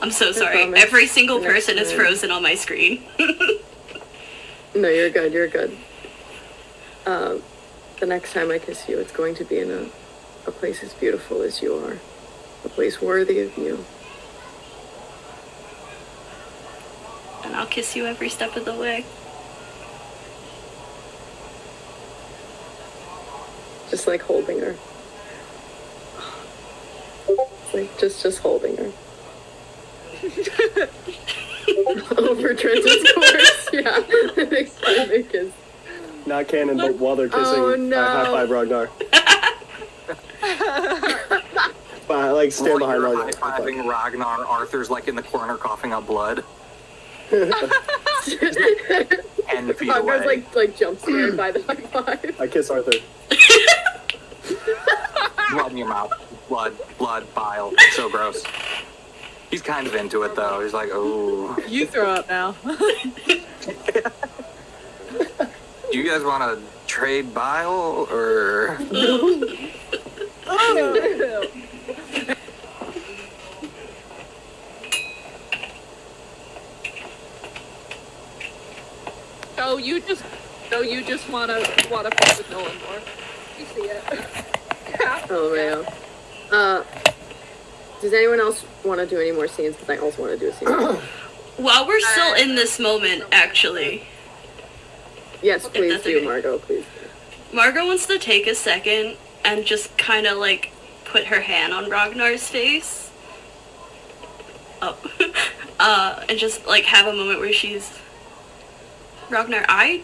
Speaker 8: I'm so sorry. Every single person is frozen on my screen.
Speaker 10: No, you're good, you're good. The next time I kiss you, it's going to be in a place as beautiful as you are. A place worthy of you.
Speaker 8: And I'll kiss you every step of the way.
Speaker 10: Just like holding her. It's like just holding her. Over Trenton's course, yeah. Excited kiss.
Speaker 3: Not canon, but while they're kissing,
Speaker 10: Oh, no.
Speaker 3: high five Rognar. Like stand behind
Speaker 1: You're
Speaker 3: Rognar.
Speaker 1: high-fiving Ragnar. Arthur's like in the corner coughing up blood. 10 feet away.
Speaker 10: Ragnar's like jump scared by the high five.
Speaker 3: I kiss Arthur.
Speaker 1: Blood in your mouth. Blood, bile. So gross. He's kind of into it though. He's like, oh.
Speaker 6: You throw up now.
Speaker 1: Do you guys want to trade bile or?
Speaker 7: You just wanna fuck with Nolan more. You see it.
Speaker 10: Oh man. Does anyone else want to do any more scenes? Because I also want to do a scene.
Speaker 8: While we're still in this moment, actually.
Speaker 10: Yes, please do, Margo, please.
Speaker 8: Margo wants to take a second and just kind of like put her hand on Ragnar's face. And just like have a moment where she's... Rognar, I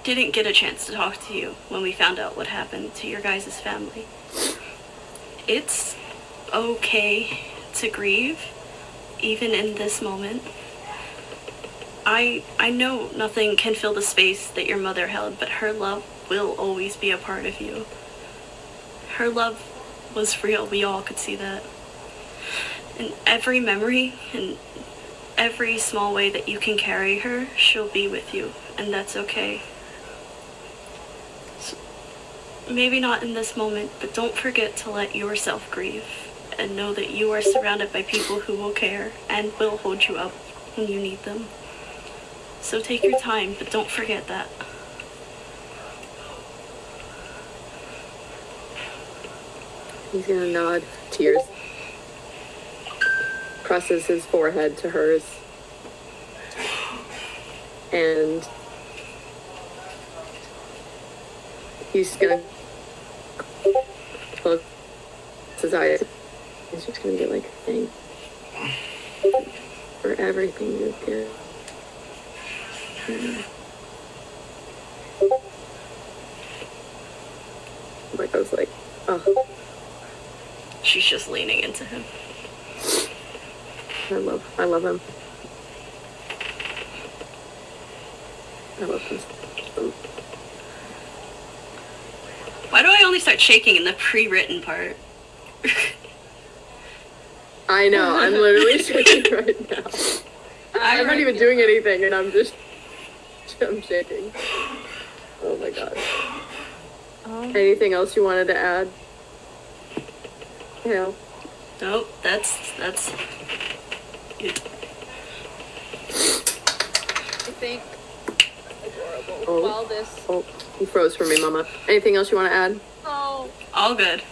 Speaker 8: didn't get a chance to talk to you when we found out what happened to your guys' family. It's okay to grieve, even in this moment. I know nothing can fill the space that your mother held, but her love will always be a part of you. Her love was real, we all could see that. And every memory and every small way that you can carry her, she'll be with you, and that's okay. So, maybe not in this moment, but don't forget to let yourself grieve, and know that you are surrounded by people who will care and will hold you up when you need them. So take your time, but don't forget that.
Speaker 10: He's gonna nod, tears. Presses his forehead to hers. And he's gonna close his eyes. He's just gonna get like, thank you for everything you did. Like I was like, oh.
Speaker 8: She's just leaning into him.
Speaker 10: I love him. I love him.
Speaker 8: Why do I only start shaking in the pre-written part?
Speaker 10: I know, I'm literally shaking right now. I'm not even doing anything and I'm shaking. Oh my god. Anything else you wanted to add? Yeah.
Speaker 8: Nope, that's it.
Speaker 7: I think adorable.
Speaker 10: Oh.
Speaker 7: While this
Speaker 10: Oh, you froze for me, Mama. Anything else you want to add?
Speaker 8: All good.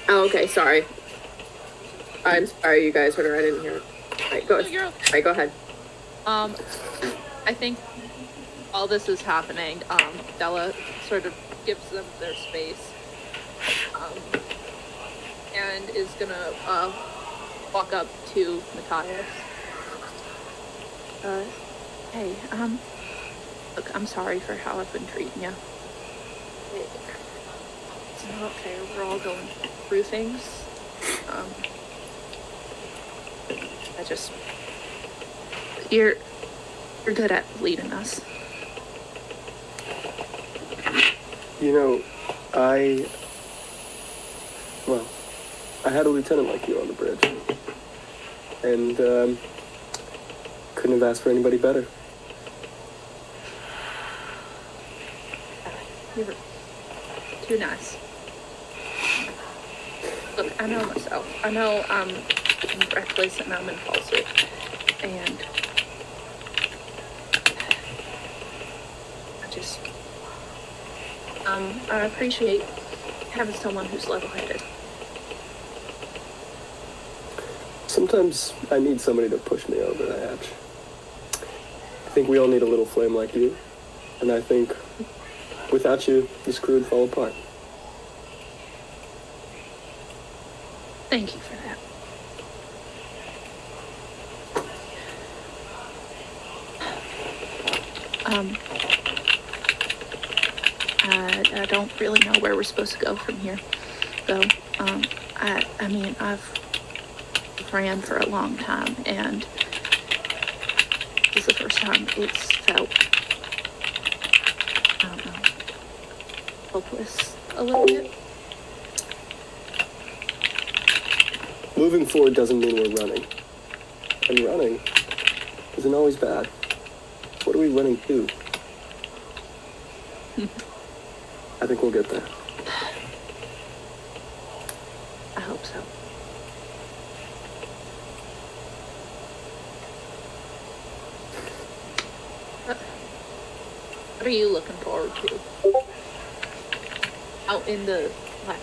Speaker 10: Oh, okay, sorry. I'm sorry you guys heard her, I didn't hear it. Alright, go ahead.
Speaker 7: I think while this is happening, Della sort of gives them their space, and is gonna walk up to Matthias.
Speaker 8: Hey, look, I'm sorry for how I've been treating you. It's not fair. We're all going through things. You're good at leading us.
Speaker 3: You know, I had a lieutenant like you on the bridge. And, couldn't have asked for anybody better.
Speaker 8: You're too nice. Look, I know myself. I know I'm reckless and I'm impulsive. And I appreciate having someone who's level-headed.
Speaker 3: Sometimes I need somebody to push me over the edge. I think we all need a little flame like you. And I think without you, this crew would fall apart.
Speaker 8: Thank you for that. I don't really know where we're supposed to go from here, though. I mean, I've ran for a long time, and this is the first time it's felt, I don't know, hopeless a little bit.
Speaker 3: Moving forward doesn't mean we're running. And running isn't always bad. What are we running to? I think we'll get there.
Speaker 8: I hope so. What are you looking forward to? Out in the, like,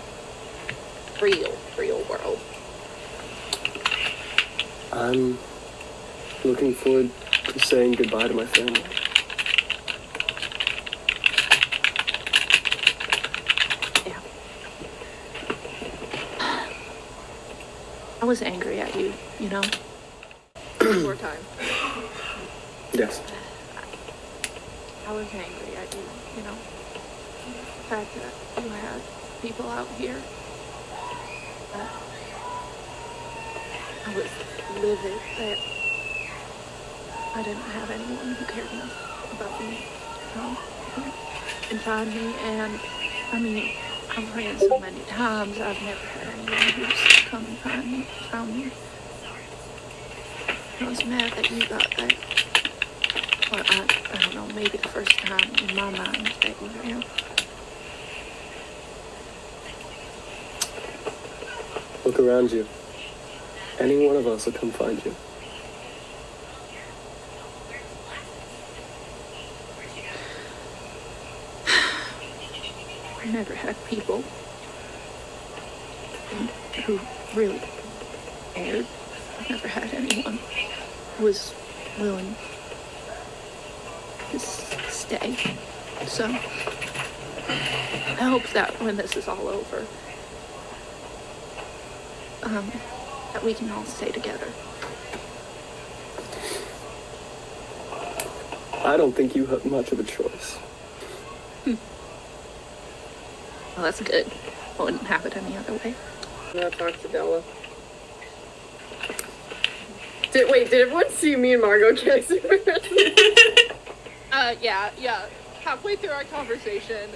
Speaker 8: real world.
Speaker 3: I'm looking forward to saying goodbye to my family.
Speaker 8: Yeah. I was angry at you, you know? One more time.
Speaker 3: Yes.
Speaker 8: I was angry at you, you know? The fact that you had people out here. I was livid that I didn't have anyone who cared enough about me and find me. And I mean, I've ran so many times. I've never had anyone who's come and found me. I was mad that you got that. Well, I don't know, maybe the first time in my mind that you ran.
Speaker 3: Look around you. Any one of us will come find you.
Speaker 8: I never had people who really cared. I never had anyone who was willing to stay. So I hope that when this is all over, that we can all stay together.
Speaker 3: I don't think you have much of a choice.
Speaker 8: Well, that's good. I wouldn't have it any other way.
Speaker 11: I'm gonna talk to Della. Did everyone see me and Margo kissing?
Speaker 7: Yeah. Halfway through our conversation,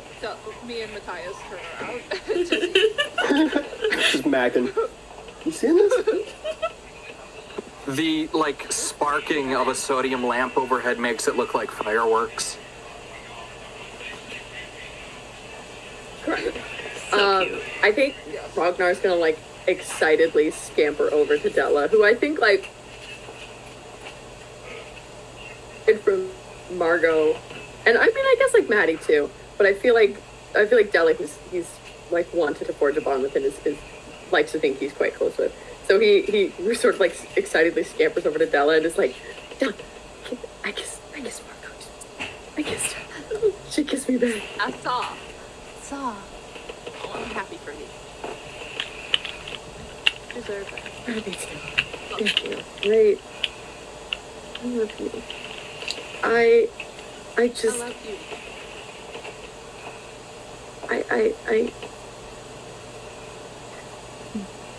Speaker 7: me and Matthias turn around.
Speaker 3: Just macking. You seeing this?
Speaker 1: The, sparking of a sodium lamp overhead makes it look like fireworks.
Speaker 11: I think Rognar's gonna, excitedly scamper over to Della, who I think, from Margo, and I mean, I guess, Maddie, too, but I feel like Della, he's wanted to forge a bond with and is likes to think he's quite close with. So he sort of excitedly scampers over to Della and is like, Della, I kissed Margo. I kissed her. She kissed me back.
Speaker 8: I saw. Oh, I'm happy for you. Deserve that.
Speaker 11: Me too.
Speaker 10: Thank you. I love you. I just...
Speaker 8: I love you.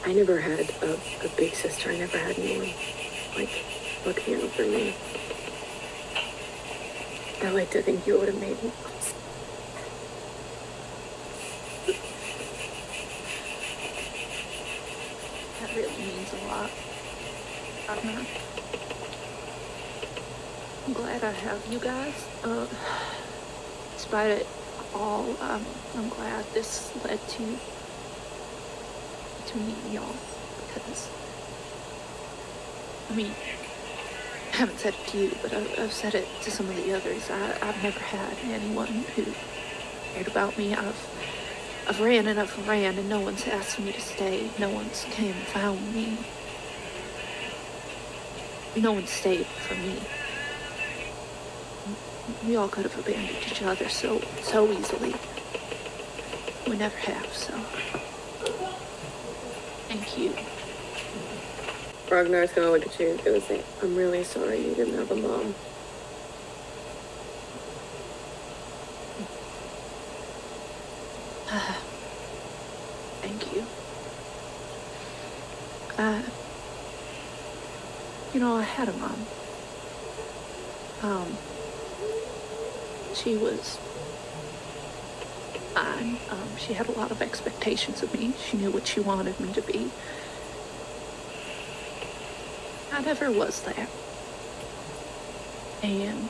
Speaker 10: I never had a big sister. I never had anyone, like, looking out for me. I like to think you would have made me.
Speaker 8: That really means a lot. I'm glad I have you guys. Despite it all, I'm glad this led to meeting y'all, because, I mean, I haven't said it to you, but I've said it to some of the others. I've never had anyone who cared about me. I've ran and no one's asked me to stay. No one's came and found me. No one stayed for me. We all could have abandoned each other so easily. We never have, so thank you.
Speaker 10: Rognar's gonna look at you and gonna say, I'm really sorry you didn't have a mom.
Speaker 8: Thank you. I had a mom. She was fine. She had a lot of expectations of me. She knew what she wanted me to be. I never was that. And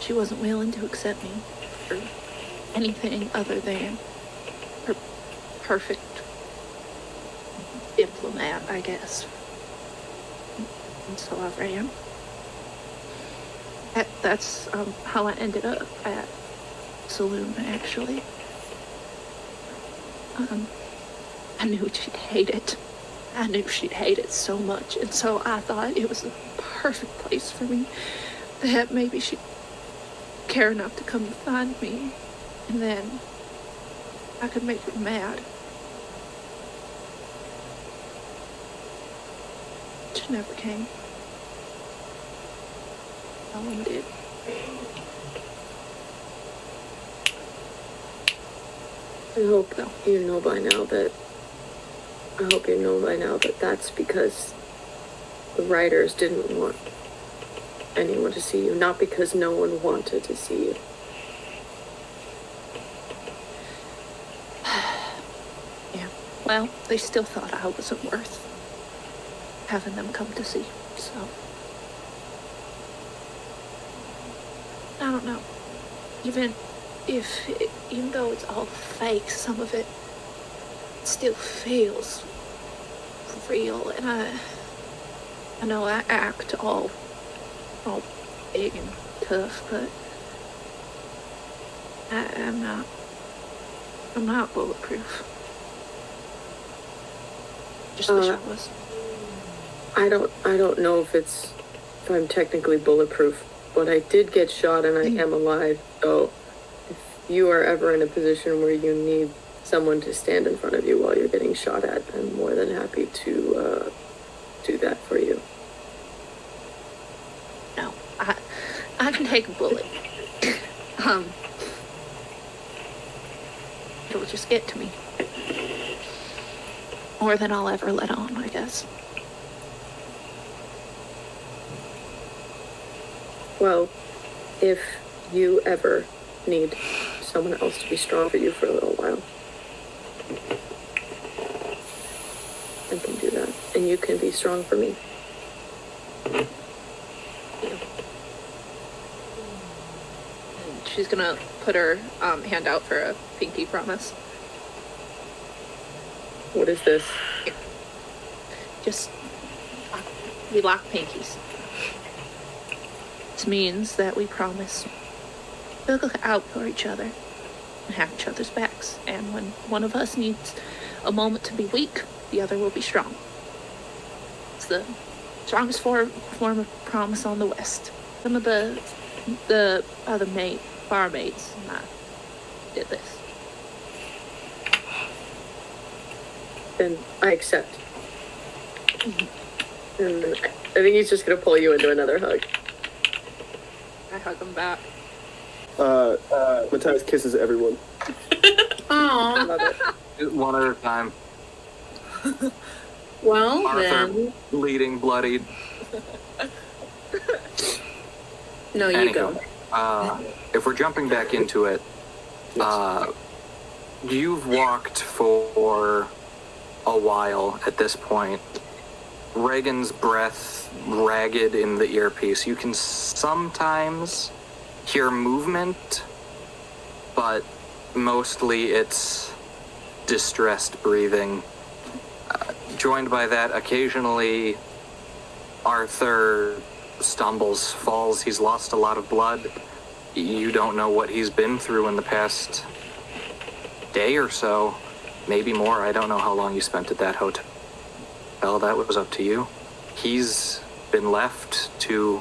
Speaker 8: she wasn't willing to accept me for anything other than her perfect diplomat, I guess. And so I ran. That's how I ended up at Saloon, actually. I knew she'd hate it. I knew she'd hate it so much, and so I thought it was a perfect place for me, that maybe she'd care enough to come find me, and then I could make her mad. She never came. No one did.
Speaker 10: I hope you know by now that that's because the writers didn't want anyone to see you, not because no one wanted to see you.
Speaker 8: Yeah, well, they still thought I wasn't worth having them come to see, so. I don't know. Even though it's all fake, some of it still feels real, and I know I act all big and tough, but I'm not bulletproof. Just wish I was.
Speaker 10: I don't know if I'm technically bulletproof, but I did get shot and I am alive, so if you are ever in a position where you need someone to stand in front of you while you're getting shot at, I'm more than happy to do that for you.
Speaker 8: No, I can take a bullet. It'll just get to me. More than I'll ever let on, I guess.
Speaker 10: Well, if you ever need someone else to be strong for you for a little while, I can do that. And you can be strong for me.
Speaker 8: She's gonna put her hand out for a pinky promise.
Speaker 10: What is this?
Speaker 8: Just, we lock pinkies. This means that we promise to look out for each other and have each other's backs. And when one of us needs a moment to be weak, the other will be strong. It's the strongest form of promise on the West. Some of the other barmaids and I did this.
Speaker 10: Then I accept.
Speaker 11: And I think he's just gonna pull you into another hug.
Speaker 7: I hug him back.
Speaker 3: Matthias kisses everyone.
Speaker 9: Aw.
Speaker 11: Love it.
Speaker 1: One at a time.
Speaker 9: Well,
Speaker 1: Arthur
Speaker 9: then.
Speaker 1: bleeding, bloodied.
Speaker 9: No, you go.
Speaker 1: If we're jumping back into it, you've walked for a while at this point. Raegan's breath ragged in the earpiece. You can sometimes hear movement, but mostly it's distressed breathing. Joined by that, occasionally Arthur stumbles, falls. He's lost a lot of blood. You don't know what he's been through in the past day or so, maybe more. I don't know how long you spent at that hotel. Well, that was up to you. He's been left to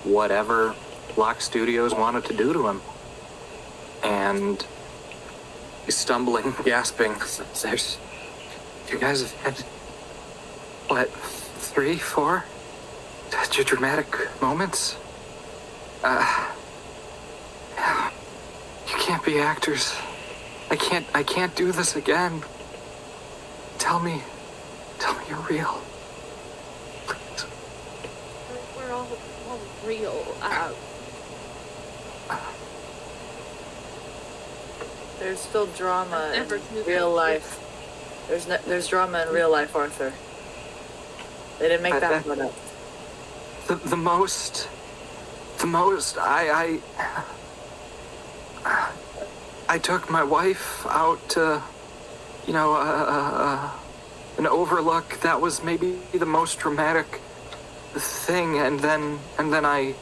Speaker 1: whatever Lock Studios wanted to do to him. And he's stumbling, gasping. You guys have had, what, 3, 4 such dramatic moments? You can't be actors. I can't do this again. Tell me you're real. Please.
Speaker 7: We're all real.
Speaker 12: There's still drama
Speaker 7: Never
Speaker 12: in
Speaker 7: knew
Speaker 12: real
Speaker 7: that.
Speaker 12: life. There's drama in real life, Arthur. They didn't make that one up.
Speaker 1: The most I took my wife out to, an overlook. That was maybe the most dramatic thing, and then I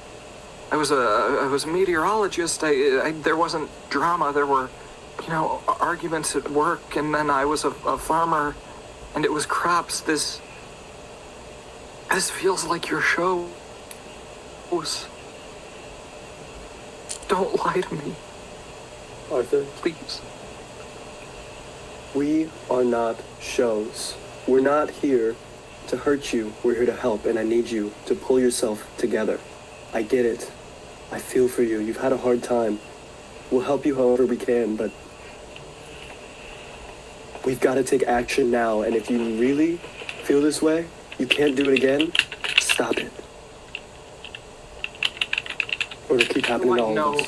Speaker 1: was a meteorologist. There wasn't drama. There were, arguments at work, and then I was a farmer, and it was crops. This feels like your show. Don't lie to me,
Speaker 3: Arthur,
Speaker 1: please.
Speaker 3: we are not shows. We're not here to hurt you. We're here to help, and I need you to pull yourself together. I get it. I feel for you. You've had a hard time. We'll help you however we can, but we've got to take action now, and if you really feel this way, you can't do it again, stop it. Or it'll keep happening to all
Speaker 1: No,
Speaker 3: of us.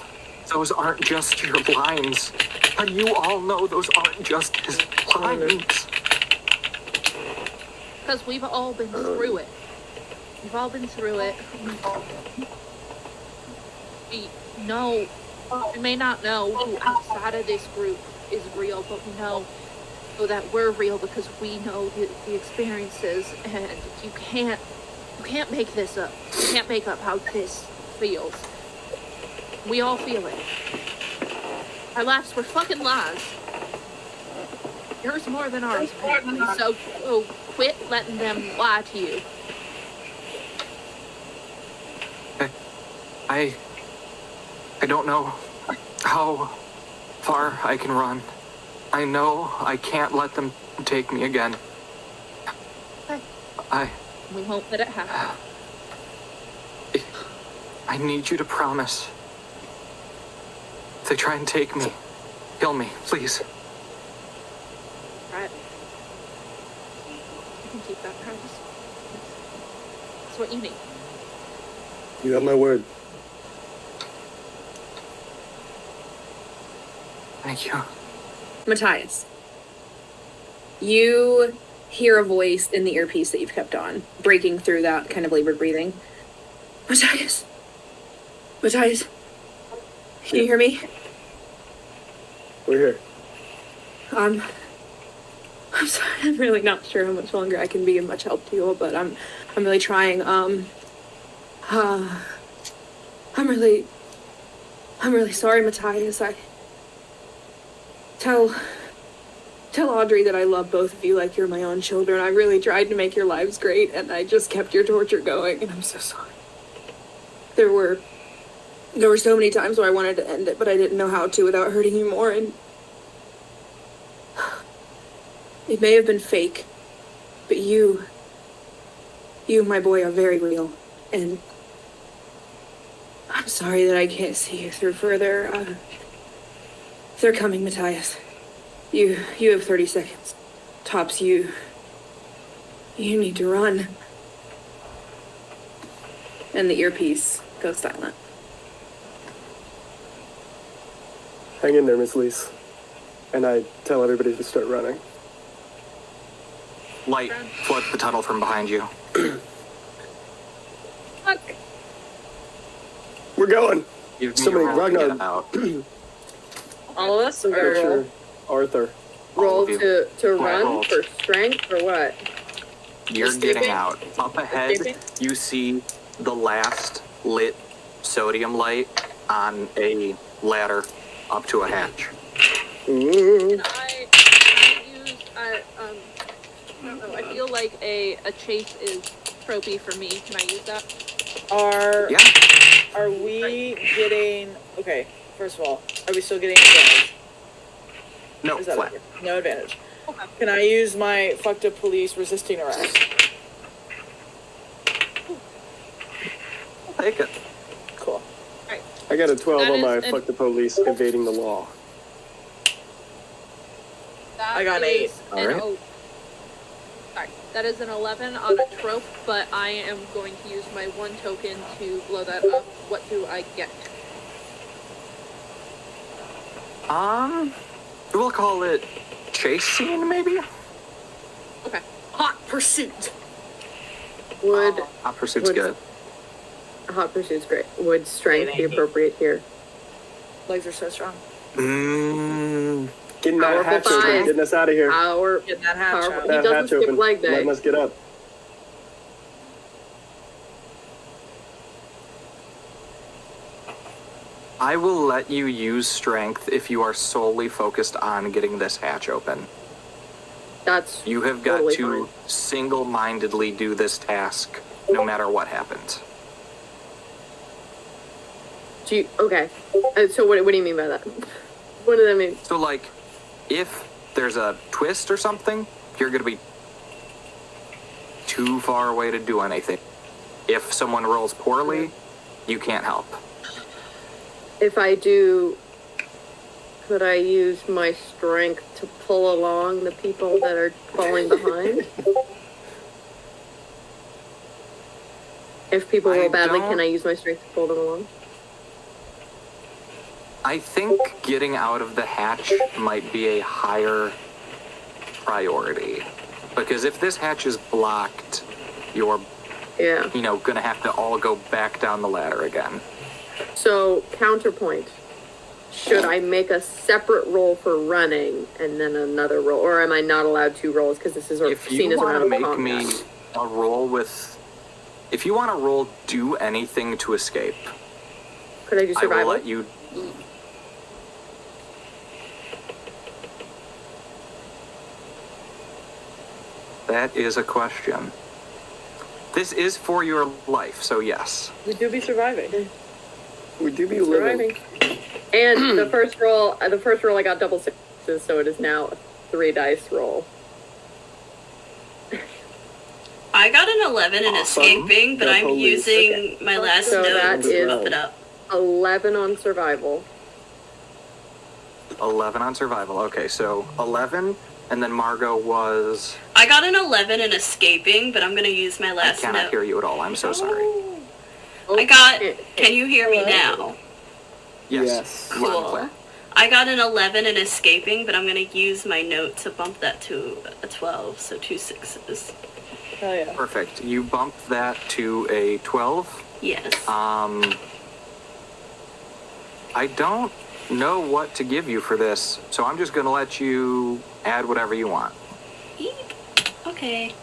Speaker 1: those aren't just your lines. But you all know those aren't just his lines.
Speaker 7: Because we've all been through it. We've all been through it. We know, we may not know who outside of this group is real, but we know that we're real because we know the experiences, and you can't make this up. You can't make up how this feels. We all feel it. Our lives were fucking lies. Yours more than ours, apparently. So quit letting them lie to you.
Speaker 1: I don't know how far I can run. I know I can't let them take me again.
Speaker 7: Okay. We won't let it happen.
Speaker 1: I need you to promise. If they try and take me, kill me, please.
Speaker 7: Right. You can keep that promise. That's what you need.
Speaker 3: You have my word.
Speaker 1: Thank you.
Speaker 9: Matthias, you hear a voice in the earpiece that you've kept on, breaking through that kind of labored breathing. Matthias, can you hear me?
Speaker 3: We're here.
Speaker 9: I'm sorry, I'm really not sure how much longer I can be of much help to you, but I'm really trying. I'm really sorry, Matthias. Tell Audrey that I love both of you like you're my own children. I really tried to make your lives great, and I just kept your torture going, and I'm so sorry. There were so many times where I wanted to end it, but I didn't know how to without hurting you more, and it may have been fake, but you
Speaker 10: You and my boy are very real, and I'm sorry that I can't see you through further. They're coming, Matthias. You have 30 seconds. Tops, you need to run. And the earpiece goes silent.
Speaker 3: Hang in there, Miss Lease. And I tell everybody to start running.
Speaker 1: Light floods the tunnel from behind you.
Speaker 10: Fuck.
Speaker 3: We're going.
Speaker 1: Give me
Speaker 3: Somebody,
Speaker 1: a roll to
Speaker 3: Rognar.
Speaker 1: get out.
Speaker 11: All of us?
Speaker 3: Richard, Arthur.
Speaker 1: All
Speaker 11: Roll
Speaker 1: of you.
Speaker 11: to run
Speaker 1: roll.
Speaker 11: for strength or what?
Speaker 1: You're
Speaker 11: Escaping?
Speaker 1: getting out. Up ahead,
Speaker 11: Escaping?
Speaker 1: you see the last lit sodium light on a ladder up to a hatch.
Speaker 3: Ooh.
Speaker 7: Can I use I don't know, I feel like a chase is tropey for me. Can I use that?
Speaker 12: Are we getting... Okay, first of all, are we still getting advantage?
Speaker 1: No,
Speaker 12: Is that
Speaker 1: flat.
Speaker 12: okay? No advantage.
Speaker 7: Okay.
Speaker 12: Can I use my fucked up police resisting arrest?
Speaker 1: Take it.
Speaker 12: Cool.
Speaker 3: I got a 12
Speaker 7: That
Speaker 3: on my
Speaker 7: is an-
Speaker 3: fuck the police evading the law.
Speaker 7: That
Speaker 12: I got an
Speaker 7: is
Speaker 12: 8.
Speaker 7: an
Speaker 1: Alright.
Speaker 7: o- Sorry, that is an 11 on a trope, but I am going to use my 1 token to blow that up. What do I get?
Speaker 1: We'll call it chase scene, maybe?
Speaker 7: Okay.
Speaker 11: Hot pursuit. Would
Speaker 1: Hot pursuit's
Speaker 11: Would-
Speaker 1: good.
Speaker 11: hot pursuit's great? Would strength be
Speaker 12: Maybe.
Speaker 11: appropriate here?
Speaker 12: Legs are so strong.
Speaker 3: Getting that
Speaker 11: Powerful
Speaker 3: hatch open,
Speaker 11: thighs.
Speaker 3: getting us out of here.
Speaker 11: Power.
Speaker 12: Getting that hatch
Speaker 11: Powerful.
Speaker 12: out.
Speaker 11: He
Speaker 3: That
Speaker 11: doesn't
Speaker 3: hatch
Speaker 11: skip
Speaker 3: open,
Speaker 11: leg day.
Speaker 3: letting us get up.
Speaker 1: I will let you use strength if you are solely focused on getting this hatch open.
Speaker 11: That's
Speaker 1: You have got
Speaker 11: totally
Speaker 1: to
Speaker 11: fine.
Speaker 1: single-mindedly do this task, no matter what happens.
Speaker 11: Do you, okay. So what do you mean by that? What does that mean?
Speaker 1: So, like, if there's a twist or something, you're gonna be too far away to do anything. If someone rolls poorly, you can't help.
Speaker 11: If I do, could I use my strength to pull along the people that are falling behind? If people roll badly, can I use my strength to pull them along?
Speaker 1: I think getting out of the hatch might be a higher priority. Because if this hatch is blocked, you're,
Speaker 11: Yeah.
Speaker 1: gonna have to all go back down the ladder again.
Speaker 11: So, counterpoint. Should I make a separate roll for running and then another roll? Or am I not allowed 2 rolls because this is
Speaker 1: If
Speaker 11: seen
Speaker 1: you
Speaker 11: as a
Speaker 1: want
Speaker 11: round
Speaker 1: to
Speaker 11: of
Speaker 1: make
Speaker 11: combat?
Speaker 1: me a roll with... If you want to roll do anything to escape,
Speaker 11: Could I do
Speaker 1: I will
Speaker 11: survival?
Speaker 1: let you... That is a question. This is for your life, so yes.
Speaker 12: We do be surviving.
Speaker 3: We do be living.
Speaker 11: Surviving. And the first roll I got double 6s, so it is now a 3 dice roll.
Speaker 8: I got an 11 in
Speaker 3: Awesome.
Speaker 8: escaping, but
Speaker 3: Got
Speaker 8: I'm
Speaker 3: police.
Speaker 8: using my last
Speaker 11: So
Speaker 8: note
Speaker 11: that
Speaker 8: to
Speaker 11: is-
Speaker 8: bump it up.
Speaker 11: 11 on survival.
Speaker 1: 11 on survival. Okay, so 11, and then Margo was...
Speaker 8: I got an 11 in escaping, but I'm gonna use my
Speaker 1: I
Speaker 8: last
Speaker 1: cannot
Speaker 8: note.
Speaker 1: hear you at all. I'm so sorry.
Speaker 8: I got. Can you hear me now?
Speaker 1: Yes. loud and
Speaker 8: Cool.
Speaker 1: clear.
Speaker 8: I got an 11 in escaping, but I'm gonna use my note to bump that to a 12, so 2 6s.
Speaker 12: Hell yeah.
Speaker 1: Perfect. You bump that to a 12.
Speaker 8: Yes.
Speaker 1: I don't know what to give you for this, so I'm just going to let you add whatever you want.
Speaker 8: Eep. Okay.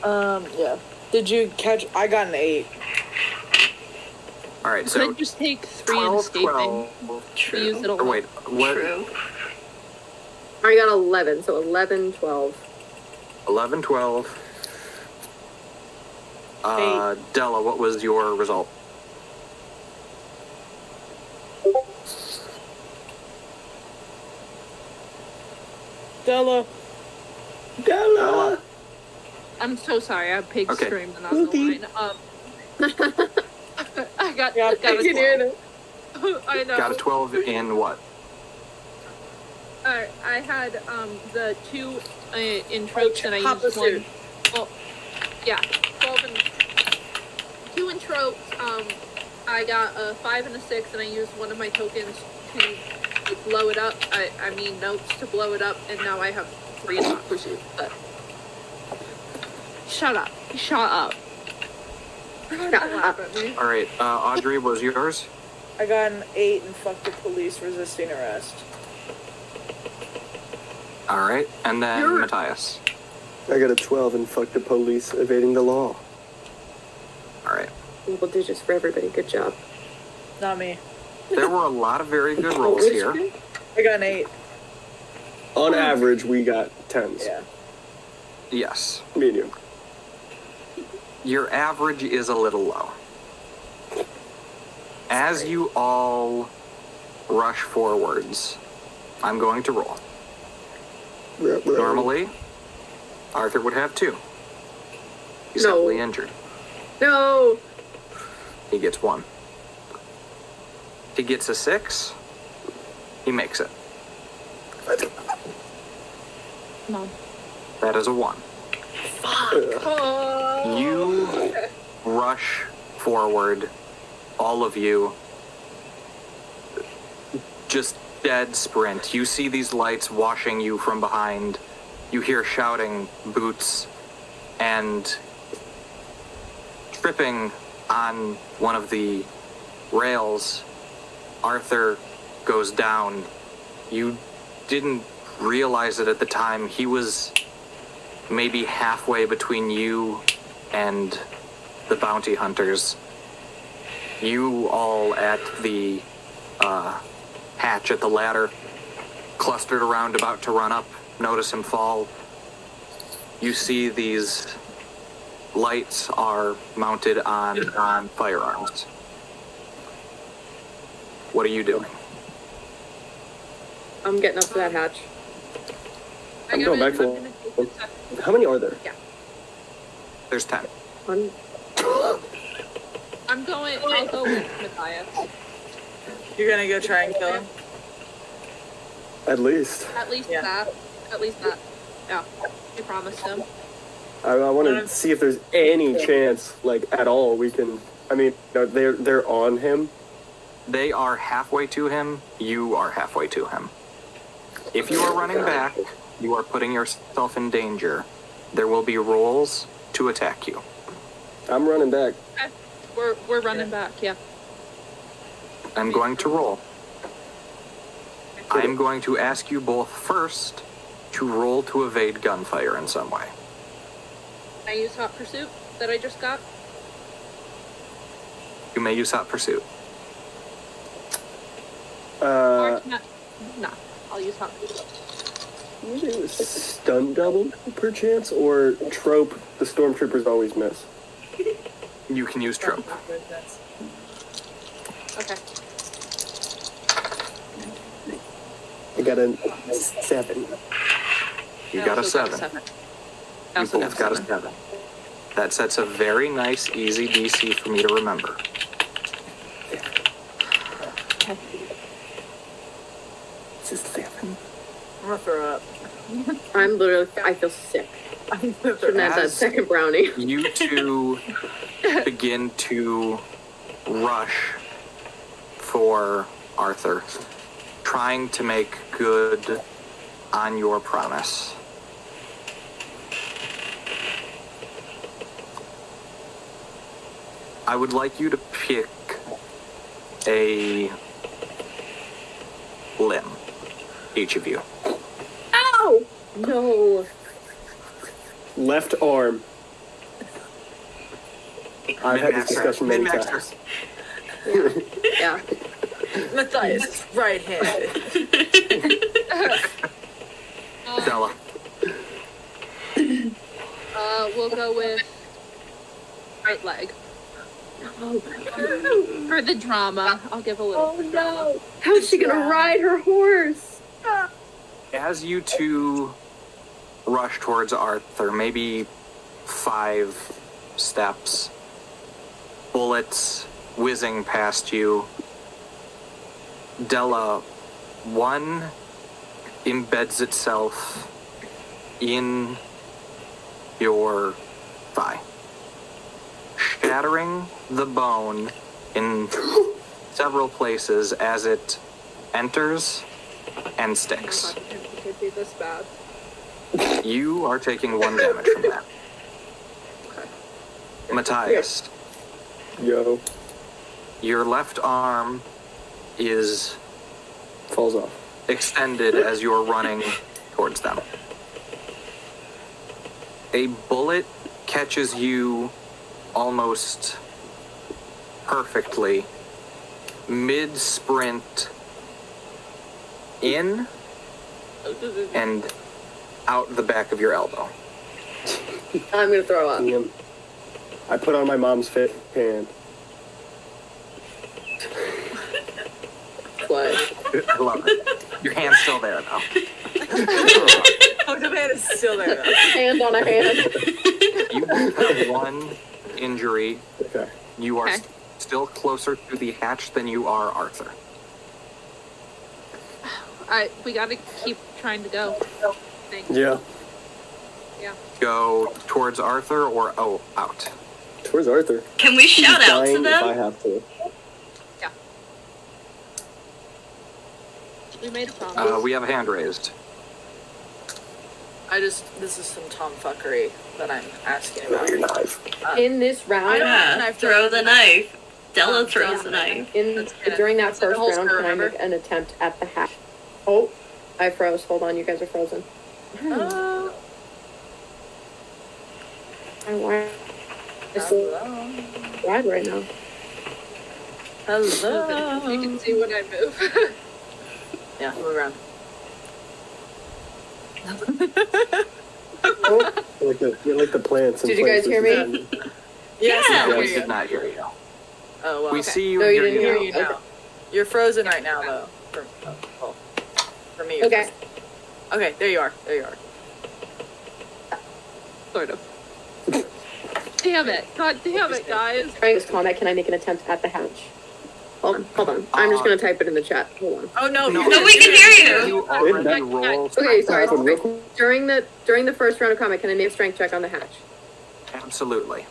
Speaker 12: Yeah. Did you catch... I got an 8.
Speaker 1: All right,
Speaker 7: Could
Speaker 1: so
Speaker 7: I just take 3 in
Speaker 1: 12,
Speaker 7: escaping?
Speaker 1: 12.
Speaker 8: True.
Speaker 7: Use it a
Speaker 1: Or
Speaker 7: lot.
Speaker 1: wait, what?
Speaker 8: True.
Speaker 11: I got 11, so 11, 12.
Speaker 1: 11, 12. Della, what was your result?
Speaker 12: Della.
Speaker 3: Della!
Speaker 7: I'm so sorry. I have pig
Speaker 13: Okay.
Speaker 7: screaming on the line. I got a 12. I know.
Speaker 13: Got a 12 in what?
Speaker 7: I had the 2 in tropes, and I used 1. Well, yeah, 12 and 2 in tropes. I got a 5 and a 6, and I used one of my tokens to blow it up. I mean notes to blow it up, and now I have 3 in hot pursuit. But shut up! Shut up!
Speaker 13: All right, Audrey, was yours?
Speaker 12: I got an 8 and fucked the police resisting arrest.
Speaker 13: All right, and then Matthias.
Speaker 3: I got a 12 and fucked the police evading the law.
Speaker 13: All right.
Speaker 10: Double digits for everybody. Good job.
Speaker 12: Not me.
Speaker 13: There were a lot of very good rolls here.
Speaker 12: I got an 8.
Speaker 3: On average, we got 10s.
Speaker 12: Yeah.
Speaker 13: Yes.
Speaker 3: Me and you.
Speaker 13: Your average is a little low. As you all rush forwards, I'm going to roll. Normally, Arthur would have 2. He's heavily injured.
Speaker 10: No.
Speaker 13: He gets 1. He gets a 6. He makes it.
Speaker 7: Come on.
Speaker 13: That is a 1. You rush forward, all of you, just dead sprint. You see these lights washing you from behind. You hear shouting, boots, and tripping on one of the rails. Arthur goes down. You didn't realize it at the time. He was maybe halfway between you and the bounty hunters. You all at the hatch at the ladder, clustered around about to run up, notice him fall. You see these lights are mounted on firearms. What are you doing?
Speaker 10: I'm getting up to that hatch.
Speaker 3: I'm going back for. How many are there?
Speaker 10: Yeah.
Speaker 13: There's 10.
Speaker 10: One.
Speaker 7: I'll go with Matthias.
Speaker 12: You're gonna go try and kill him?
Speaker 3: At least.
Speaker 7: At least that. Yeah. I promised him.
Speaker 3: I want to see if there's any chance, like, at all, we can. I mean, no, they're on him.
Speaker 13: They are halfway to him. You are halfway to him. If you are running back, you are putting yourself in danger. There will be rolls to attack you.
Speaker 3: I'm running back.
Speaker 7: Okay. We're running back, yeah.
Speaker 13: I'm going to roll. I'm going to ask you both first to roll to evade gunfire in some way.
Speaker 7: Can I use hot pursuit that I just got?
Speaker 13: You may use hot pursuit.
Speaker 7: Or can I... Nah, I'll use hot pursuit.
Speaker 3: Usually it was stun double, perchance, or trope the stormtroopers always miss.
Speaker 13: You can use trope.
Speaker 7: Okay.
Speaker 3: I got a 7.
Speaker 13: You got a 7. You both got a 7. That sets a very nice, easy DC for me to remember.
Speaker 7: Okay.
Speaker 3: This is 7.
Speaker 12: I'm gonna throw up.
Speaker 10: I feel sick. Shouldn't have that second brownie.
Speaker 13: You two begin to rush for Arthur, trying to make good on your promise. I would like you to pick a limb, each of you.
Speaker 10: Ow! No.
Speaker 3: Left arm. I've had this discussion many times.
Speaker 10: Yeah.
Speaker 12: Matthias, right-handed.
Speaker 13: Stella.
Speaker 7: We'll go with right leg.
Speaker 10: Oh,
Speaker 7: For the drama, I'll give a little.
Speaker 10: oh no! How's she gonna ride her horse?
Speaker 13: As you two rush towards Arthur, maybe 5 steps, bullets whizzing past you. Della, one embeds itself in your thigh, shattering the bone in several places as it enters and sticks.
Speaker 11: Could be this bad.
Speaker 13: You are taking 1 damage from that. Matthias,
Speaker 3: Yo.
Speaker 13: your left arm is
Speaker 3: Falls off.
Speaker 13: extended as you're running towards them. A bullet catches you almost perfectly mid-sprint in and out the back of your elbow.
Speaker 11: I'm gonna throw up.
Speaker 3: Damn. I put on my mom's fit hand.
Speaker 11: What?
Speaker 13: I love it. Your hand's still there, though.
Speaker 12: Oh, the man is still there, though.
Speaker 11: Hand on a hand.
Speaker 13: You both have 1 injury.
Speaker 3: Okay.
Speaker 13: You are
Speaker 7: Okay.
Speaker 13: still closer to the hatch than you are Arthur.
Speaker 7: We gotta keep trying to go. Thanks.
Speaker 3: Yeah.
Speaker 13: Go towards Arthur or out.
Speaker 3: Where's Arthur?
Speaker 8: Can we shout
Speaker 3: He's
Speaker 8: out to
Speaker 3: dying if I
Speaker 8: them?
Speaker 3: have to.
Speaker 7: We made a promise.
Speaker 13: We have a hand raised.
Speaker 12: This is some tomfuckery that I'm asking
Speaker 3: Throw
Speaker 12: about.
Speaker 3: your knife.
Speaker 9: In this round,
Speaker 8: Yeah, throw the knife. Della throws the knife.
Speaker 9: during that first
Speaker 12: holster,
Speaker 9: round, can I
Speaker 12: remember?
Speaker 9: make an attempt at the hatch? Oh, I froze. Hold on, you guys are frozen. I'm wide right now.
Speaker 12: Hello.
Speaker 7: You can see when I move.
Speaker 12: Yeah, move around.
Speaker 3: You're like the plants. in
Speaker 9: Did you guys hear
Speaker 3: places.
Speaker 9: me?
Speaker 12: Yes,
Speaker 8: Yeah.
Speaker 12: I
Speaker 13: No, we
Speaker 12: hear you.
Speaker 13: did not hear you.
Speaker 12: Oh, well,
Speaker 13: We
Speaker 12: okay.
Speaker 13: see you
Speaker 9: No,
Speaker 13: and
Speaker 9: you
Speaker 13: hear
Speaker 9: didn't
Speaker 13: you
Speaker 12: Hear
Speaker 13: now.
Speaker 12: you now. You're frozen right now, though. For me, you're
Speaker 9: Okay.
Speaker 12: frozen. Okay, there you are. There you are.
Speaker 7: Sort of. Damn it. God damn it, guys.
Speaker 9: During this combat, can I make an attempt at the hatch? Hold on. I'm just gonna type it in the chat. Hold on.
Speaker 12: Oh, no.
Speaker 8: No, we can hear you!
Speaker 13: You already rolled.
Speaker 9: Okay, sorry.
Speaker 3: Happen real quick.
Speaker 9: During the first round of combat, can I make a strength check on the hatch?
Speaker 13: Absolutely.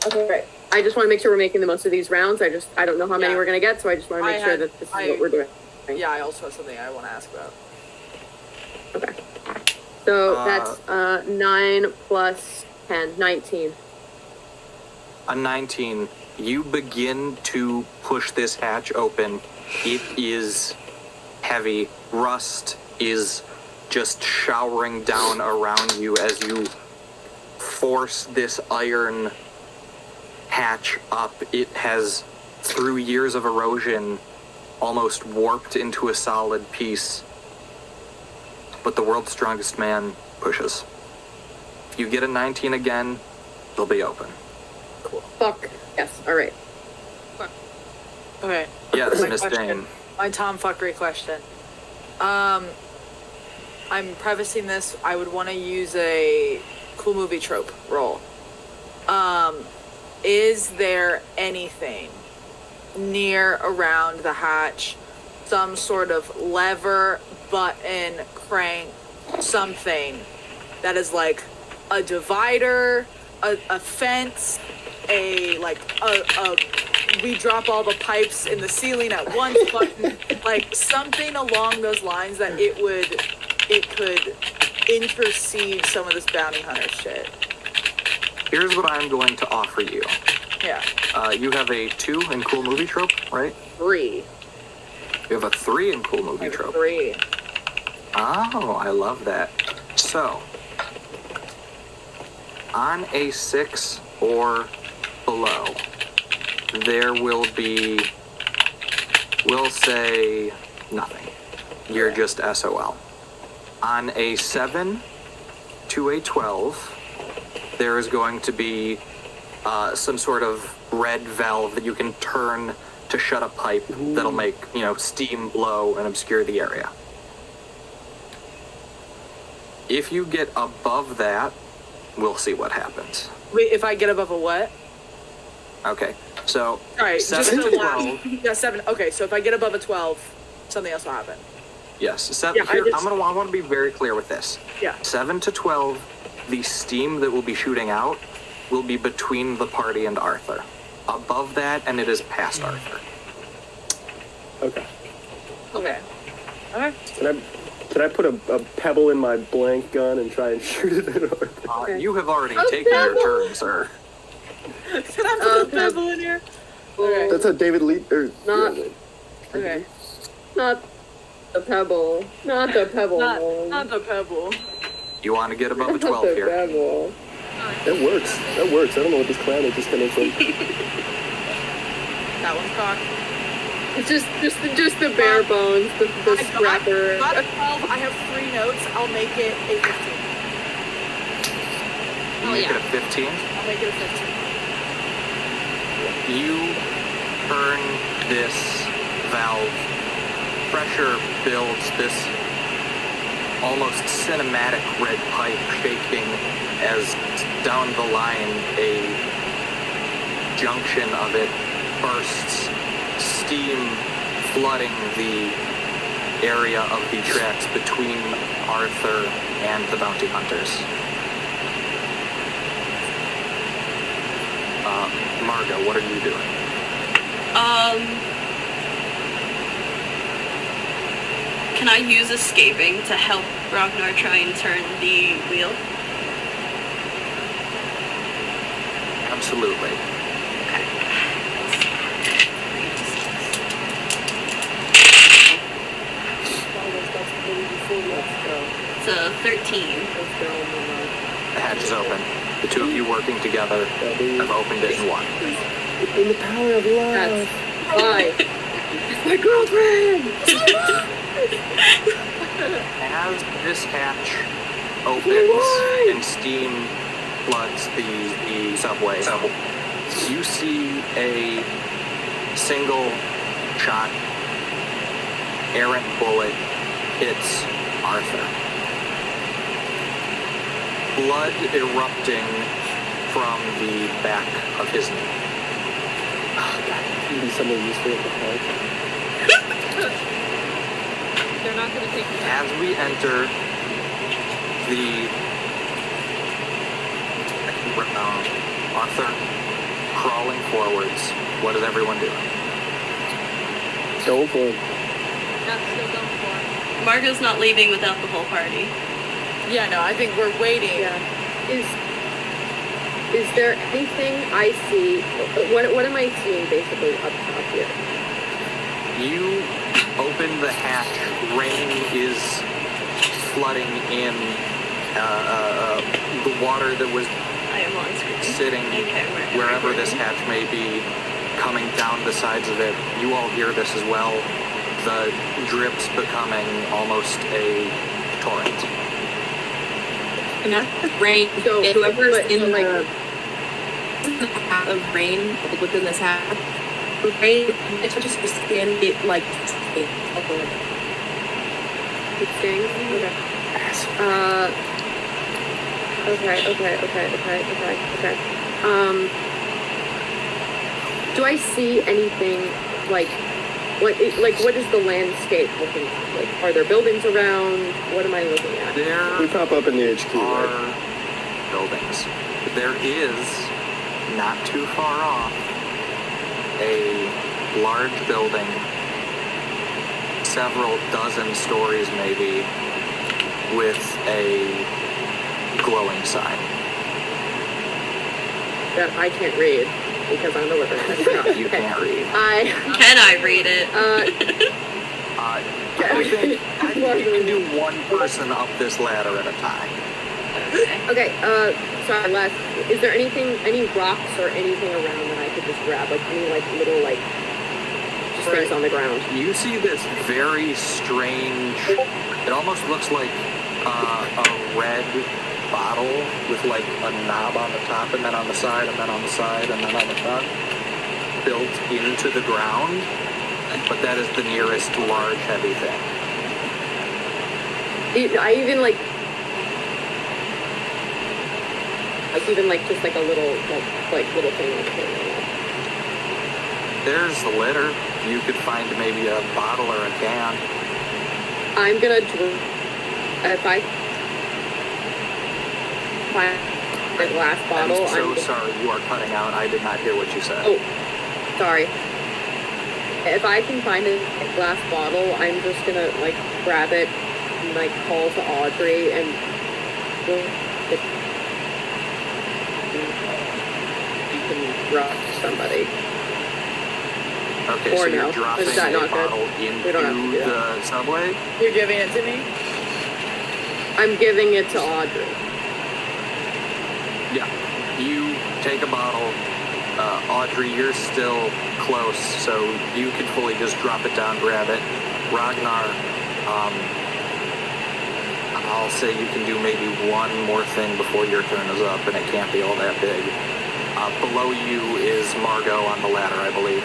Speaker 9: Okay, great. I just want to make sure we're making the most of these rounds. I don't know how many
Speaker 12: Yeah.
Speaker 9: we're gonna get, so I just want to make sure that this is what we're doing.
Speaker 12: Yeah, I also have something I want to ask about.
Speaker 9: Okay. So that's 9 plus 10, 19.
Speaker 13: A 19. You begin to push this hatch open. It is heavy. Rust is just showering down around you as you force this iron hatch up. It has, through years of erosion, almost warped into a solid piece. But the world's strongest man pushes. If you get a 19 again, it'll be open.
Speaker 9: Fuck. Yes. All right.
Speaker 12: Okay.
Speaker 13: Yes,
Speaker 12: My
Speaker 13: Miss
Speaker 12: question.
Speaker 13: Dane.
Speaker 12: My tomfuckery question. I'm prefacing this. I would want to use a cool movie trope roll. Is there anything near around the hatch, some sort of lever, button, crank, something that is like a divider, a fence, we drop all the pipes in the ceiling at once button, like something along those lines that it could intercede some of this bounty hunter shit.
Speaker 13: Here's what I'm going to offer you.
Speaker 12: Yeah.
Speaker 13: You have a 2 in cool movie trope, right?
Speaker 12: 3.
Speaker 13: You have a 3 in cool movie trope.
Speaker 12: 3.
Speaker 13: Oh, I love that. So, on a 6 or below, there will be, we'll say, nothing. You're just SOL. On a 7 to a 12, there is going to be some sort of red valve that you can turn to shut a pipe that'll make, steam blow and obscure the area. If you get above that, we'll see what happens.
Speaker 12: Wait, if I get above a what?
Speaker 13: Okay, so
Speaker 12: All right,
Speaker 13: 7
Speaker 12: just
Speaker 13: to
Speaker 12: the
Speaker 13: 12.
Speaker 12: Yeah, 7. Okay, so if I get above a 12, something else will happen.
Speaker 13: Yes,
Speaker 12: Yeah,
Speaker 13: I want to be very clear with this.
Speaker 12: Yeah.
Speaker 13: 7 to 12, the steam that will be shooting out will be between the party and Arthur. Above that, and it is past Arthur.
Speaker 3: Okay.
Speaker 12: Okay.
Speaker 3: Can I put a pebble in my blank gun and try and shoot it at Arthur?
Speaker 13: You have already taken your turn, sir.
Speaker 12: Can I put a pebble in here? Okay.
Speaker 3: That's a David Lee.
Speaker 10: Not.
Speaker 12: Okay.
Speaker 10: Not the pebble. Not the pebble.
Speaker 12: Not the pebble.
Speaker 13: You want to get above a
Speaker 10: Not
Speaker 13: 12
Speaker 10: the
Speaker 13: here?
Speaker 10: pebble.
Speaker 3: That works. That works. I don't know what this clown is just coming from.
Speaker 12: That one's cocked.
Speaker 10: It's just the bare bones, the scrapper.
Speaker 12: Not a 12. I have 3 notes. I'll make it a 15.
Speaker 13: You make it a 15?
Speaker 12: I'll make it a 15.
Speaker 13: You turn this valve. Pressure builds this almost cinematic red pipe shaking as down the line a junction of it bursts, steam flooding the area of the tracks between Arthur and the bounty hunters. Margo, what are you doing?
Speaker 8: Can I use escaping to help Rognar try and turn the wheel?
Speaker 13: Absolutely.
Speaker 8: It's a 13.
Speaker 13: The hatch is open. The two of you working together have opened it in one.
Speaker 3: In the power of love.
Speaker 10: That's why. It's my girlfriend!
Speaker 13: As this hatch opens and steam floods the subway, you see a single shot errant bullet hits Arthur. Blood erupting from the back of his knee.
Speaker 3: Oh, God, can be something useful at the park.
Speaker 7: They're not going to take me back.
Speaker 13: As we enter the Arthur crawling forwards, what is everyone doing?
Speaker 3: Go for it.
Speaker 7: That's still going for it.
Speaker 8: Margo's not leaving without the whole party.
Speaker 12: Yeah, no, I think we're waiting.
Speaker 10: Yeah. Is there anything I see? What am I seeing basically up top here?
Speaker 13: You open the hatch. Rain is flooding in. The water that was sitting wherever this hatch may be, coming down the sides of it. You all hear this as well. The drips becoming almost a torrent.
Speaker 9: And that's rain. So whoever's in the path of rain within this hatch, the rain, it touches your skin, it like it
Speaker 10: stings? Okay. Do I see anything like what is the landscape looking like? Like, are there buildings around? What am I looking at?
Speaker 3: We pop up in the HQ,
Speaker 13: are
Speaker 3: right?
Speaker 13: buildings. There is, not too far off, a large building, several dozen stories maybe, with a glowing sign.
Speaker 10: That I can't read because I'm the wizard.
Speaker 13: You can't read.
Speaker 8: Can I read it?
Speaker 13: I think you can do one person up this ladder at a time.
Speaker 10: Okay, sorry, last, is there any rocks or anything around that I could just grab? Like, any, little, just things on the ground?
Speaker 13: You see this very strange, it almost looks like a red bottle with, a knob on the top, and then on the side, and then on the side, and then on the top, built into the ground, but that is the nearest large, heavy thing.
Speaker 11: Like even like just like a little like little thing like that.
Speaker 13: There's the litter. You could find maybe a bottle or a can.
Speaker 11: I'm gonna if I find a glass bottle.
Speaker 13: I'm so sorry, you are cutting out. I did not hear what you said.
Speaker 11: Oh, sorry. If I can find a glass bottle, I'm just gonna like grab it and like call to Audrey and you can drop somebody.
Speaker 13: Okay,
Speaker 11: or
Speaker 13: so
Speaker 11: no.
Speaker 13: you're dropping
Speaker 11: Is that
Speaker 13: a
Speaker 11: not good?
Speaker 13: bottle
Speaker 11: We don't have to do
Speaker 13: into
Speaker 11: that.
Speaker 13: the subway?
Speaker 12: You're giving it to me?
Speaker 11: I'm giving it to Audrey.
Speaker 13: Yeah. You take a bottle. Audrey, you're still close, so you can fully just drop it down, grab it. Rognar, I'll say you can do maybe one more thing before your turn is up, and it can't be all that big. Below you is Margo on the ladder, I believe.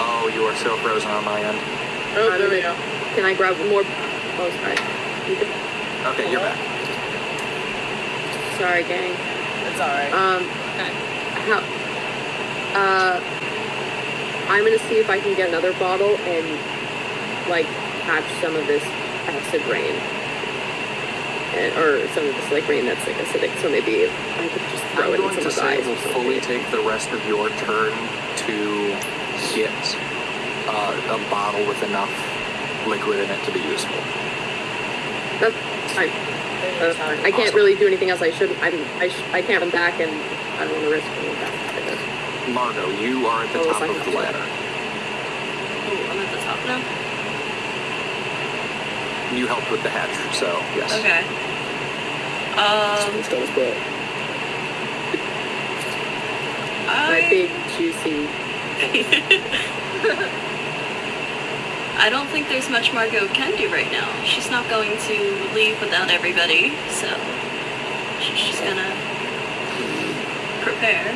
Speaker 13: Oh, you are so frozen on my end.
Speaker 12: Oh, there we go.
Speaker 11: Can I grab more? Oh, sorry.
Speaker 13: Okay, you're back.
Speaker 11: Sorry, gang.
Speaker 12: It's alright.
Speaker 11: I'm gonna see if I can get another bottle and like catch some of this acid rain, or some of this like rain that's like acidic. So maybe I could just throw it in
Speaker 13: I'm going to
Speaker 11: someone's
Speaker 13: say
Speaker 11: eyes.
Speaker 13: we'll fully take the rest of your turn to get a bottle with enough liquid in it to be useful.
Speaker 11: That's fine. I can't really do anything else. I can't come back, and I don't want to risk going back.
Speaker 13: Margo, you are at the top of the ladder.
Speaker 8: Oh, I'm at the top now?
Speaker 13: You helped with the hatch, so yes.
Speaker 8: Okay.
Speaker 11: My big juicy.
Speaker 8: I don't think there's much Margo can do right now. She's not going to leave without everybody, so she's just gonna prepare.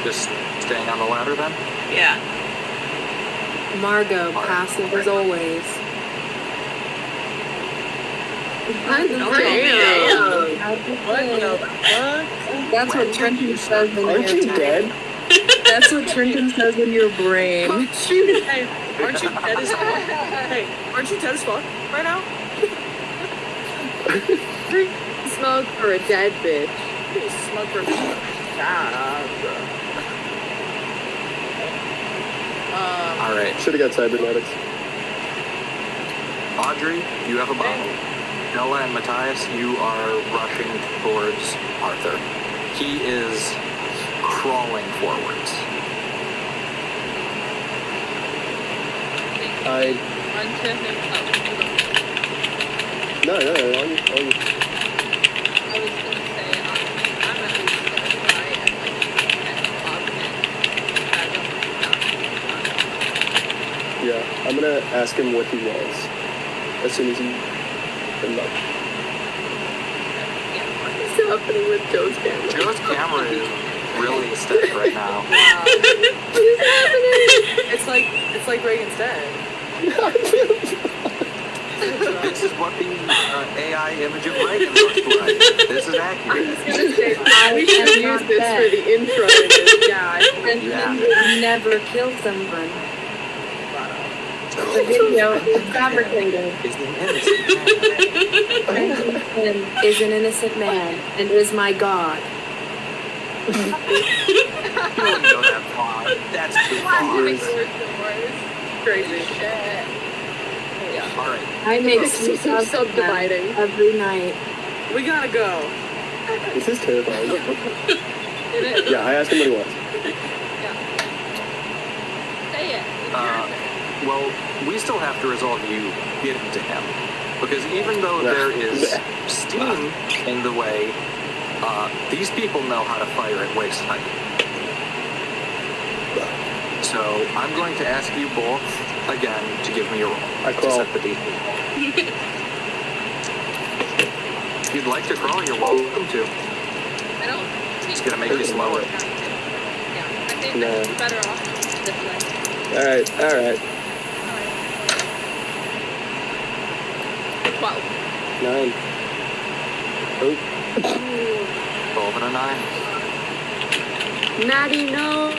Speaker 13: Just staying on the ladder then?
Speaker 8: Yeah.
Speaker 10: Margo, passive as always.
Speaker 11: What the fuck?
Speaker 10: That's what Trenten says in
Speaker 3: Aren't you dead?
Speaker 10: That's what Trenten says in your brain.
Speaker 12: Aren't you dead as fuck? Hey, aren't you dead as fuck right now?
Speaker 11: Smoke for a dead bitch.
Speaker 12: Smoke for
Speaker 13: Alright.
Speaker 3: Should have got cybernetics.
Speaker 13: Audrey, you have a bottle. Nola and Matthias, you are rushing towards Arthur. He is crawling forwards.
Speaker 7: Run to him.
Speaker 3: No,
Speaker 7: I was gonna say, I'm at least gonna try and like
Speaker 3: yeah, I'm gonna ask him what he was as soon as he comes up.
Speaker 11: What's happening with Joe's camera?
Speaker 13: Joe's camera is really aesthetic right now.
Speaker 11: What is happening?
Speaker 12: It's like Raegan's dead.
Speaker 13: This is what the AI image of Raegan looks like. This is accurate.
Speaker 11: We should use this for the intro.
Speaker 10: Trenten would never kill someone. The video is fabricated. Trenten is an innocent man and is my god.
Speaker 13: You wouldn't go that far. That's too far.
Speaker 12: Crazy.
Speaker 13: Alright.
Speaker 10: I make
Speaker 11: This
Speaker 10: sweet
Speaker 11: is subdividing.
Speaker 10: every night.
Speaker 12: We gotta go.
Speaker 3: This is terrifying. Yeah, I asked him what he was.
Speaker 7: say it.
Speaker 13: Well, we still have to resolve you getting to him. Because even though there is steam in the way, these people know how to fire at waist height. So I'm going to ask you both again to give me a roll to set the DC. If you'd like to crawl, you're welcome to.
Speaker 7: I don't
Speaker 13: It's gonna make you slower.
Speaker 7: Yeah. think
Speaker 3: No.
Speaker 7: you're better off this way.
Speaker 3: Alright.
Speaker 7: 12.
Speaker 3: 9. Oh.
Speaker 13: 12 and a 9.
Speaker 11: Maddie, no!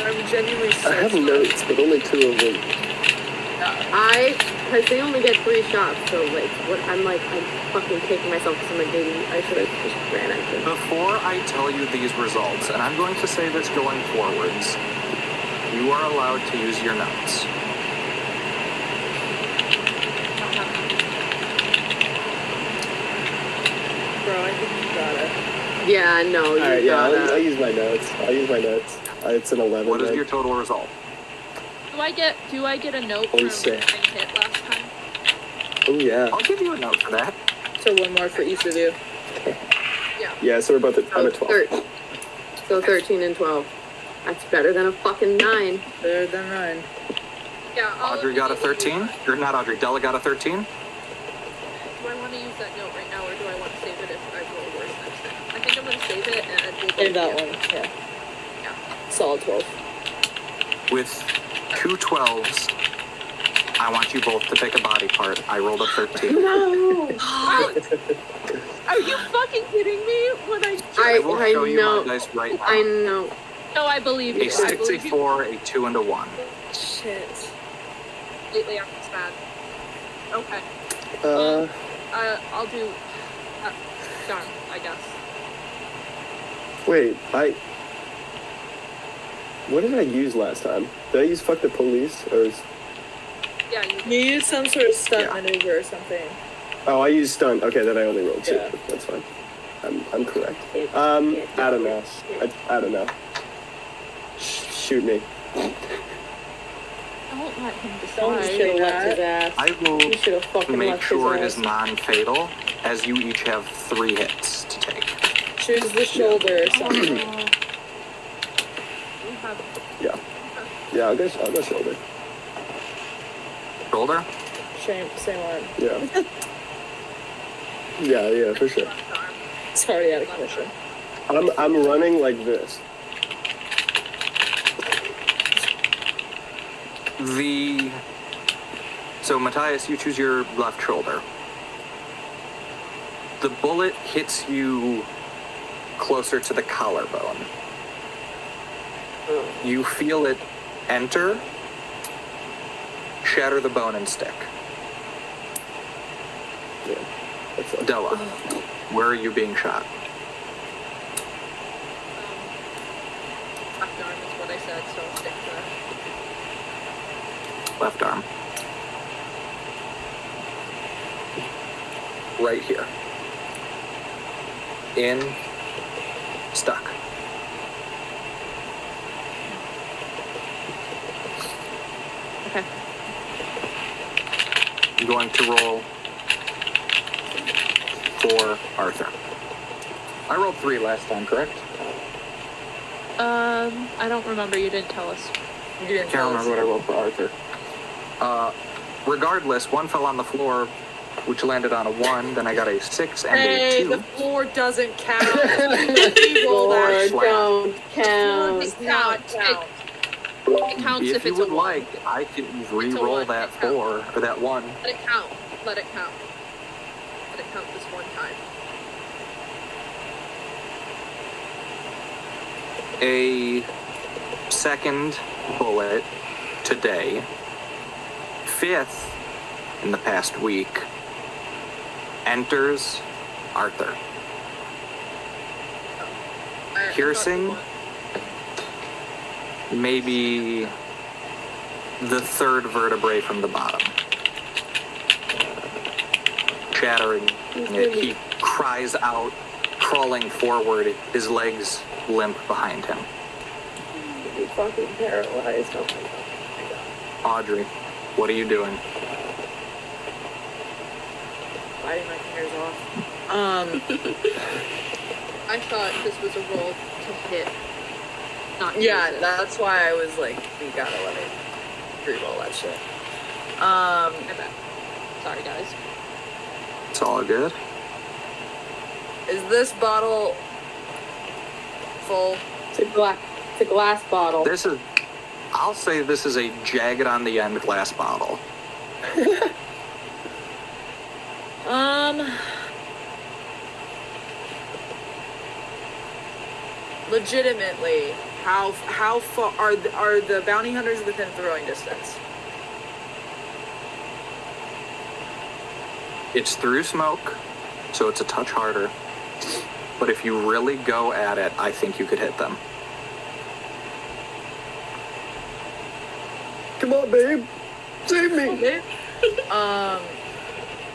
Speaker 12: I'm genuinely so
Speaker 3: I have
Speaker 12: sorry.
Speaker 3: notes, but only 2 of them.
Speaker 11: Because they only get 3 shots, so like, I'm fucking kicking myself because I'm like, maybe I should have just ran after.
Speaker 13: Before I tell you these results, and I'm going to say this going forwards, you are allowed to use your notes.
Speaker 12: Bro, I think you got it.
Speaker 11: Yeah, no, you
Speaker 3: Alright, yeah,
Speaker 11: got
Speaker 3: I'll
Speaker 11: it.
Speaker 3: use my notes. It's an 11.
Speaker 13: What is
Speaker 3: then.
Speaker 13: your total result?
Speaker 7: Do I get a note
Speaker 3: Holy
Speaker 7: from
Speaker 3: shit.
Speaker 7: getting hit last time?
Speaker 3: Oh, yeah.
Speaker 13: I'll give you a note for that.
Speaker 12: So 1 more for each of you.
Speaker 3: Yeah, so we're both at, I'm at 12.
Speaker 11: So 13 and 12. That's better than a fucking 9.
Speaker 12: Better than 9.
Speaker 7: Yeah.
Speaker 13: Audrey got a 13? Or not Audrey, Della got a 13?
Speaker 7: Do I want to use that note right now, or do I want to save it if I roll worse next time? I think I'm going to save it and we'll go
Speaker 12: Save that
Speaker 7: again.
Speaker 12: one, yeah. Solid 12.
Speaker 13: With 2 12s, I want you both to pick a body part. I rolled a 13.
Speaker 11: No!
Speaker 7: Are you fucking kidding me? When
Speaker 13: I will show you my dice right now.
Speaker 11: I know.
Speaker 7: No, I believe
Speaker 13: A
Speaker 7: you. I
Speaker 13: 6, a
Speaker 7: believe you.
Speaker 13: 4, a 2, and a 1.
Speaker 7: Shit. Lately, I'm just mad. Okay. I'll do. Darn, I guess.
Speaker 3: Wait, what did I use last time? Did I use fuck the police, or is...
Speaker 7: Yeah,
Speaker 12: You used some sort of stunt maneuver or something.
Speaker 3: Oh, I used stunt. Okay, then I only rolled 2.
Speaker 12: Yeah.
Speaker 3: That's fine. I'm correct. I don't know. I don't know. Shoot me.
Speaker 7: Don't let him
Speaker 12: Don't
Speaker 7: decide.
Speaker 12: should have left his ass.
Speaker 13: I
Speaker 12: You should have
Speaker 13: will
Speaker 12: fucking
Speaker 13: make
Speaker 12: left
Speaker 13: sure it
Speaker 12: his
Speaker 13: is
Speaker 12: ass.
Speaker 13: non-fatal, as you each have 3 hits to take.
Speaker 12: Choose the shoulder or something.
Speaker 3: Yeah, I'll go shoulder.
Speaker 13: Shoulder?
Speaker 12: Same arm.
Speaker 3: Yeah. yeah, for sure.
Speaker 12: It's already out of commission.
Speaker 3: I'm running like this.
Speaker 13: So Matthias, you choose your left shoulder. The bullet hits you closer to the collarbone. You feel it enter, shatter the bone and stick.
Speaker 3: Yeah, that's like...
Speaker 13: Della, where are you being shot?
Speaker 7: Left arm is what I said, so I'll stick to that.
Speaker 13: Left arm. Right here. In, stuck.
Speaker 7: Okay.
Speaker 13: I'm going to roll for Arthur. I rolled 3 last time, correct?
Speaker 7: I don't remember. You didn't tell us.
Speaker 12: You didn't
Speaker 13: Can't remember what I rolled for Arthur. Regardless, 1 fell on the floor, which landed on a 1. Then I got a 6 and
Speaker 12: Hey,
Speaker 13: a 2.
Speaker 12: the floor doesn't count. We roll that.
Speaker 11: Don't count.
Speaker 7: It counts. It counts if
Speaker 13: you
Speaker 7: it's a
Speaker 13: would
Speaker 7: 1.
Speaker 13: like, I can re-roll
Speaker 7: one,
Speaker 13: that
Speaker 7: it counts.
Speaker 13: 4 or that 1.
Speaker 7: Let it count. Let it count. Let it count this one time.
Speaker 13: A second bullet today, 5th in the past week, enters Arthur. Piercing, maybe the 3rd vertebrae from the bottom. Shattering it, he cries out, crawling forward, his legs limp behind him.
Speaker 11: You fucking paralyzed. Oh my god.
Speaker 13: Audrey, what are you doing?
Speaker 12: Biting my fingers off.
Speaker 7: I thought this was a roll to hit. Not
Speaker 12: Yeah,
Speaker 7: use it.
Speaker 12: that's why I was like, we gotta let me re-roll that shit.
Speaker 7: I bet. Sorry, guys.
Speaker 13: It's all good.
Speaker 12: Is this bottle full?
Speaker 11: It's a black. It's a glass bottle.
Speaker 13: I'll say this is a jagged on the end glass bottle.
Speaker 12: Legitimately, how far are the bounty hunters within throwing distance?
Speaker 13: It's through smoke, so it's a touch harder. But if you really go at it, I think you could hit them.
Speaker 3: Come on, babe. Save me.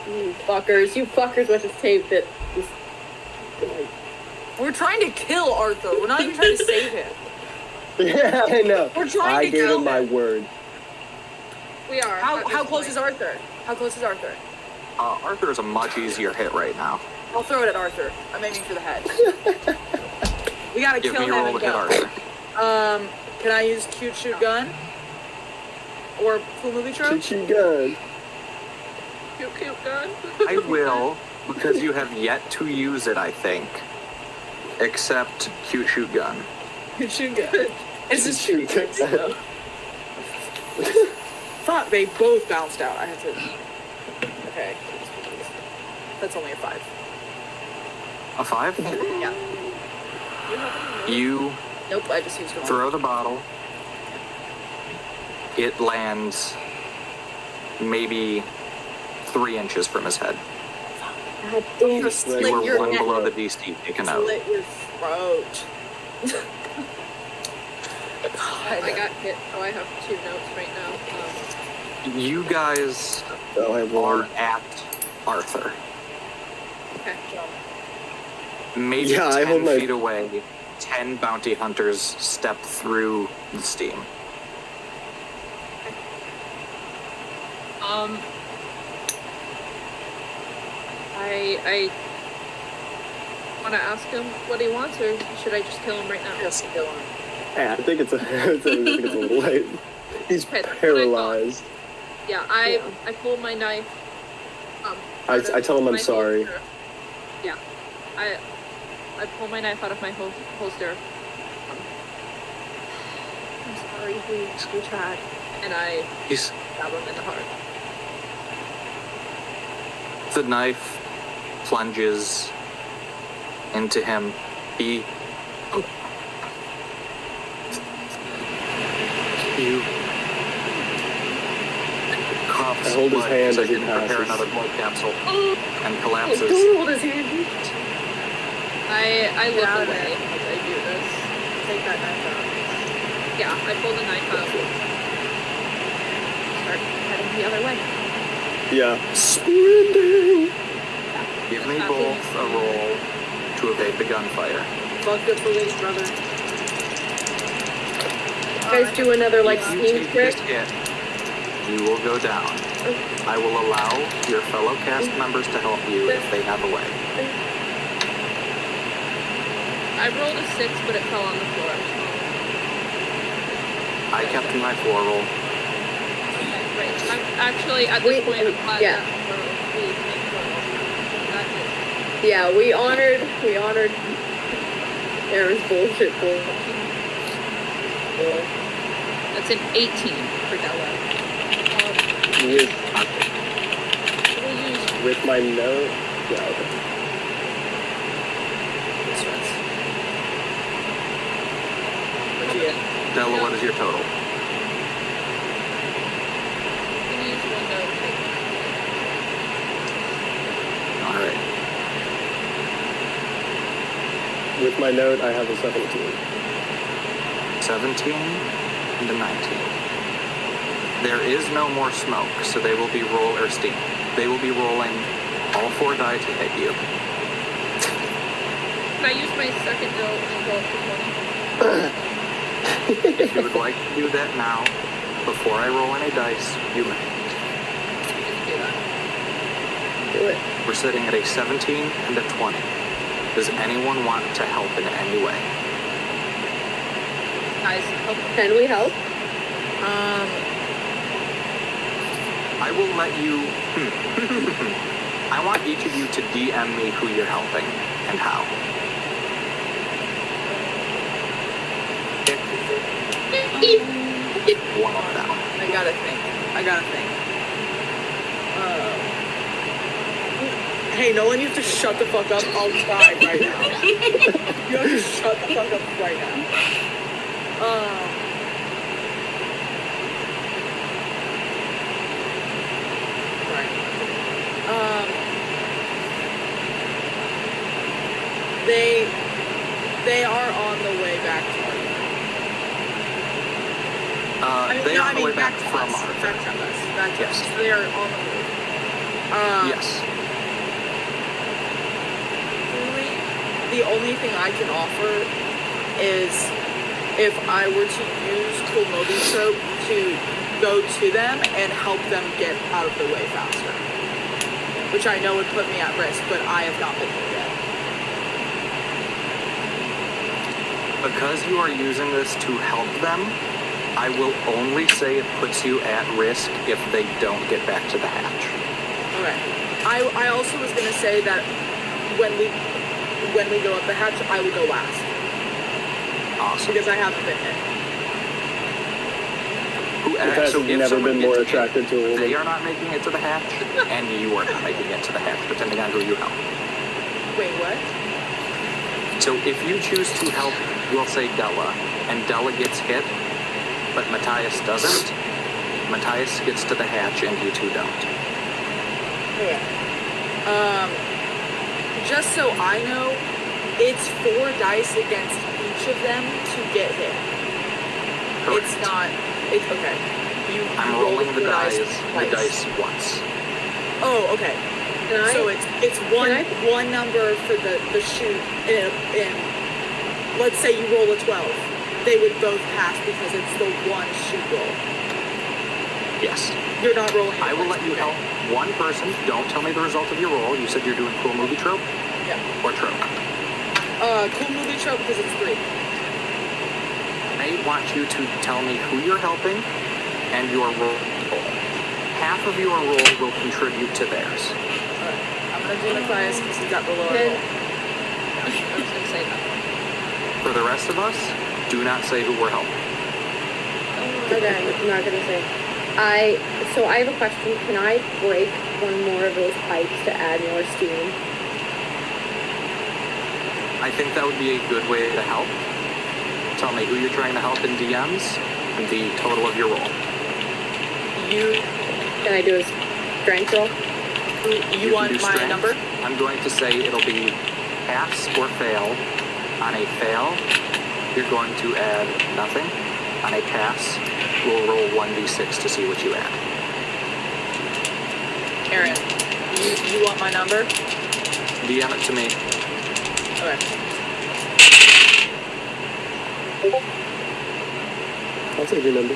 Speaker 11: You fuckers with this tape that is...
Speaker 12: We're trying to kill Arthur. We're not even trying to save him.
Speaker 3: Yeah, I know.
Speaker 12: We're trying
Speaker 3: I
Speaker 12: to
Speaker 3: gave
Speaker 12: kill
Speaker 3: him my
Speaker 12: him.
Speaker 3: word.
Speaker 7: We are.
Speaker 12: How close is Arthur? How close is Arthur?
Speaker 13: Arthur is a much easier hit right now.
Speaker 12: I'll throw it at Arthur. I'm aiming for the head. We gotta
Speaker 13: Give
Speaker 12: kill
Speaker 13: me a
Speaker 12: him
Speaker 13: roll
Speaker 12: and
Speaker 13: to hit
Speaker 12: go.
Speaker 13: Arthur.
Speaker 12: Can I use cute shoot gun? Or full movie trope?
Speaker 3: Shoot gun.
Speaker 7: Cute gun.
Speaker 13: I will, because you have yet to use it, I think. Except cute shoot gun.
Speaker 12: Cute shoot gun. It's just shoot gun. Fuck, they both bounced out. I had to... Okay. That's only a 5.
Speaker 13: A 5?
Speaker 12: Yeah.
Speaker 13: You
Speaker 12: Nope, I just used one.
Speaker 13: throw the bottle. It lands maybe 3 inches from his head.
Speaker 11: God damn.
Speaker 13: You
Speaker 11: Slit
Speaker 13: were
Speaker 11: your
Speaker 13: one
Speaker 11: neck.
Speaker 13: below the DC. Take a note.
Speaker 12: Slit your throat.
Speaker 7: I got hit. Oh, I have 2 notes right now.
Speaker 13: You guys
Speaker 3: Oh, I have
Speaker 13: are
Speaker 3: one.
Speaker 13: at Arthur.
Speaker 7: Okay.
Speaker 13: Maybe
Speaker 3: Yeah, I hold
Speaker 13: 10
Speaker 3: my-
Speaker 13: feet away, 10 bounty hunters step through the steam.
Speaker 7: I want to ask him what he wants, or should I just kill him right now?
Speaker 12: Yes, kill him.
Speaker 3: Yeah, I think it's a little late. He's
Speaker 7: Okay, that's what I thought.
Speaker 3: paralyzed.
Speaker 7: Yeah, I pull my knife.
Speaker 3: I
Speaker 7: out of
Speaker 3: tell him I'm
Speaker 7: my
Speaker 3: sorry.
Speaker 7: holster. Yeah, I pull my knife out of my holster. I'm sorry, we tried, and I stab him in the heart.
Speaker 13: The knife plunges into him. You coughs
Speaker 3: I hold his
Speaker 13: blood
Speaker 3: hand
Speaker 13: because I
Speaker 3: as he
Speaker 13: didn't prepare
Speaker 3: passes.
Speaker 13: another blood capsule and collapses.
Speaker 11: Don't hold his hand.
Speaker 7: I look
Speaker 12: out of
Speaker 7: away
Speaker 12: it.
Speaker 7: as I do this.
Speaker 12: Take that knife out.
Speaker 7: Yeah, I pull the knife out. Start heading the other way.
Speaker 3: Yeah. Sprinting!
Speaker 13: Give me both a roll to evade the gunfire.
Speaker 12: Fuck the police, brother.
Speaker 11: You guys do another like
Speaker 13: If you
Speaker 11: steam
Speaker 13: take
Speaker 11: trick.
Speaker 13: this hit, you will go down. I will allow your fellow cast members to help you if they have a way.
Speaker 7: I rolled a 6, but it fell on the floor.
Speaker 13: I kept my 4 roll.
Speaker 7: Okay, great. I'm actually at this point. I'm glad
Speaker 11: yeah.
Speaker 7: that we made that
Speaker 11: Yeah, we honored Aaron's bullshit bull.
Speaker 7: That's an 18 for Della. We'll use
Speaker 3: With my note. Yeah, okay.
Speaker 13: Della, what is your total?
Speaker 7: we'll use one note.
Speaker 13: Alright.
Speaker 3: With my note, I have a 17.
Speaker 13: 17 and a 19. There is no more smoke, so they will be steam. They will be rolling all 4 die to hit you.
Speaker 7: Can I use my second note and go up to 20?
Speaker 13: If you would like to do that now, before I roll any dice, you may.
Speaker 7: We can do that.
Speaker 11: Do it.
Speaker 13: We're sitting at a 17 and a 20. Does anyone want to help in any way?
Speaker 7: Guys, help.
Speaker 11: Can we help?
Speaker 13: I will let you... I want each of you to DM me who you're helping and how. Pick One of them.
Speaker 12: I gotta think. Hey, Nolan, you have to shut the fuck up. I'll cry right now. You have to shut the fuck up right now. Right. They are on the way back to
Speaker 13: They are on the way back from
Speaker 12: us.
Speaker 13: Arthur.
Speaker 12: Back to us.
Speaker 13: Yes.
Speaker 12: They are on the move.
Speaker 13: Yes.
Speaker 12: Truly, the only thing I can offer is if I were to use Cool Movie Trope to go to them and help them get out of the way faster. Which I know would put me at risk, but I have not been here yet.
Speaker 13: Because you are using this to help them, I will only say it puts you at risk if they don't get back to the hatch.
Speaker 12: Okay. I also was gonna say that when we go up the hatch, I will go last.
Speaker 13: Awesome.
Speaker 12: Because I haven't been hit.
Speaker 3: You've never been more attracted to a woman.
Speaker 13: They are not making it to the hatch, and you are not making it to the hatch, depending on who you help.
Speaker 12: Wait, what?
Speaker 13: So if you choose to help, we'll say Della, and Della gets hit, but Matthias doesn't, Matthias gets to the hatch and you two don't.
Speaker 12: Okay. Just so I know, it's 4 dice against each of them to get hit.
Speaker 13: Correct.
Speaker 12: It's not. It's okay.
Speaker 13: I'm
Speaker 12: roll
Speaker 13: rolling the dice
Speaker 12: twice.
Speaker 13: once.
Speaker 12: Oh, okay. So it's one number for the shoot, and let's say you roll a 12. They would both pass because it's the one shoot roll.
Speaker 13: Yes.
Speaker 12: You're not rolling.
Speaker 13: I will let you help one person. Don't tell me the result of your roll. You said you're doing Cool Movie Trope?
Speaker 12: Yeah.
Speaker 13: Or Trope?
Speaker 12: Cool Movie Trope because it's 3.
Speaker 13: I want you to tell me who you're helping and your roll. Half of your roll will contribute to theirs.
Speaker 12: Alright. I'm going to do Matthias because he's got the lower roll. I was going to say that.
Speaker 13: For the rest of us, do not say who we're helping.
Speaker 14: Okay, I'm not gonna say. So I have a question. Can I break one more of those pipes to add more steam?
Speaker 13: I think that would be a good way to help. Tell me who you're trying to help in DMs and the total of your roll.
Speaker 14: Can I do a strength roll?
Speaker 12: You want my
Speaker 13: strength.
Speaker 12: number?
Speaker 13: I'm going to say it'll be pass or fail. On a fail, you're going to add nothing. On a pass, we'll roll 1d6 to see what you add.
Speaker 12: Aaron, you want my number?
Speaker 13: DM it to me.
Speaker 12: Okay.
Speaker 3: I'll take your number.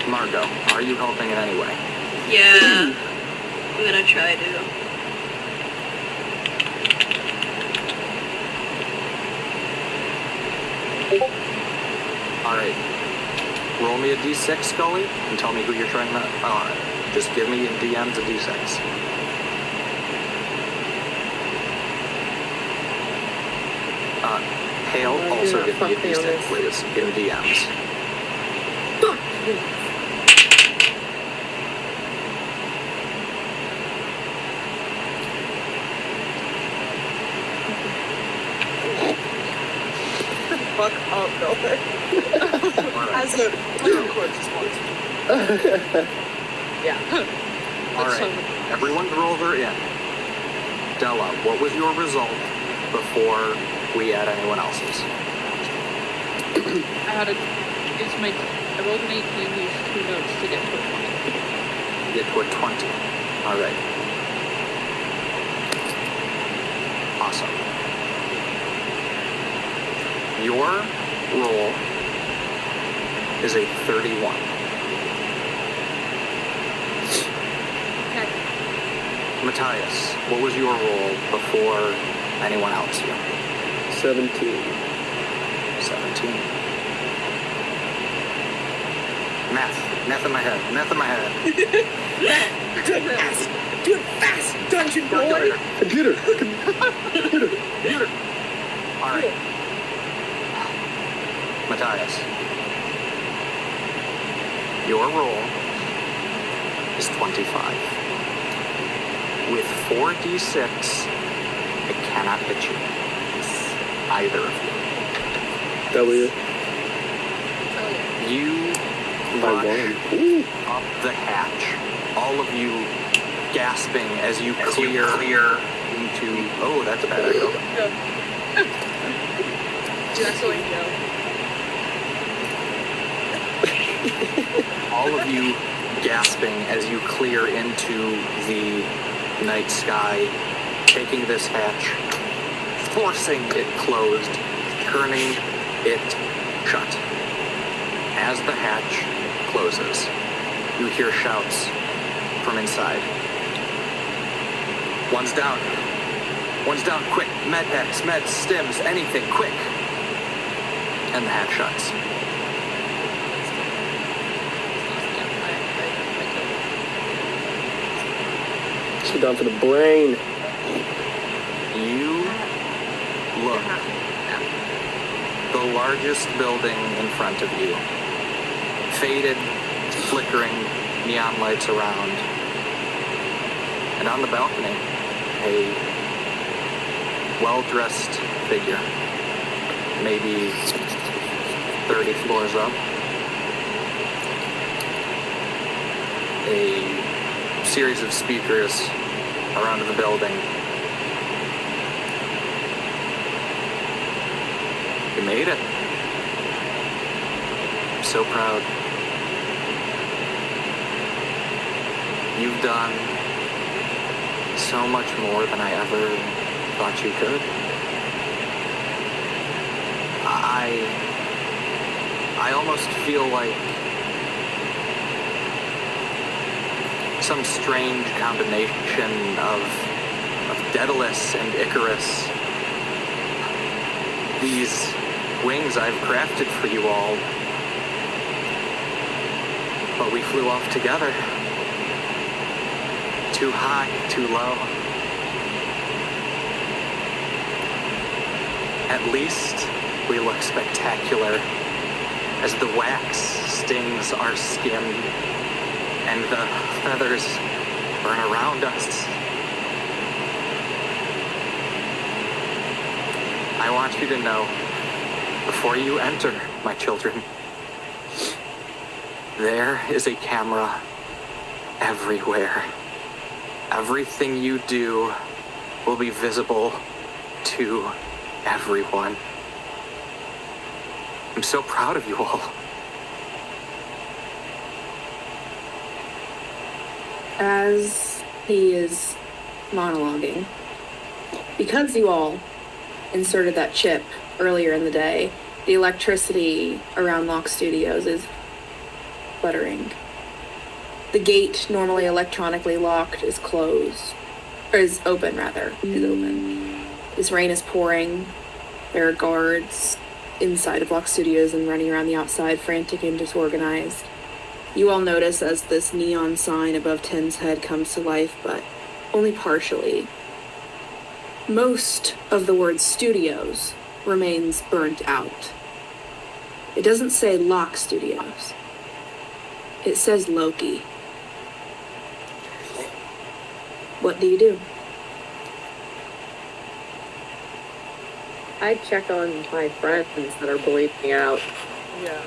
Speaker 13: Margo, are you helping in any way?
Speaker 8: Yeah. I'm gonna try to.
Speaker 13: Alright. Roll me a d6, Skullie, and tell me who you're trying to... just give me in DMs a d6. Hale, also give me a d6, please, in DMs.
Speaker 12: Fuck up, Nolan. As a corpse once. Yeah.
Speaker 13: Alright, everyone's rolls are in. Della, what was your result before we add anyone else's?
Speaker 7: I rolled an 18, used 2 notes to get to a 20.
Speaker 13: Get to a 20. Alright. Awesome. Your roll is a 31.
Speaker 7: Okay.
Speaker 13: Matthias, what was your roll before anyone else here?
Speaker 3: 17.
Speaker 13: 17. Math in my head.
Speaker 12: Do it fast! Do it fast! Dungeon boy!
Speaker 3: Computer!
Speaker 13: Alright. Matthias, your roll is 25. With 4d6, it cannot hit you. Either of you.
Speaker 3: W.
Speaker 13: You rush up the hatch. All of you gasping as you clear into... Oh, that's a bad echo. All of you gasping as you clear into the night sky, taking this hatch, forcing it closed, turning it shut. As the hatch closes, you hear shouts from inside. One's down. One's down, quick. Med packs, meds, stims, anything, quick. And the hatch shuts.
Speaker 3: Sit down for the brain.
Speaker 13: You look. The largest building in front of you. Faded, flickering neon lights around. And on the balcony, a well-dressed figure. Maybe 30 floors up. A series of speakers around the building. You made it. I'm so proud. You've done so much more than I ever thought you could. I almost feel like some strange combination of Daedalus and Icarus. These wings I've crafted for you all. But we flew off together. Too high, too low. At least we look spectacular as the wax stings our skin and the feathers burn around us. I want you to know, before you enter, my children, there is a camera everywhere. Everything you do will be visible to everyone. I'm so proud of you all.
Speaker 9: As he is monologuing, because you all inserted that chip earlier in the day, the electricity around Lock Studios is fluttering. The gate, normally electronically locked, is closed. Or is open, rather. Is open. This rain is pouring. There are guards inside of Lock Studios and running around the outside, frantic and disorganized. You all notice as this neon sign above Ten's head comes to life, but only partially. Most of the word studios remains burnt out. It doesn't say Lock Studios. It says Loki. What do you do?
Speaker 11: I check on my friends that are bleeding out.
Speaker 12: Yeah.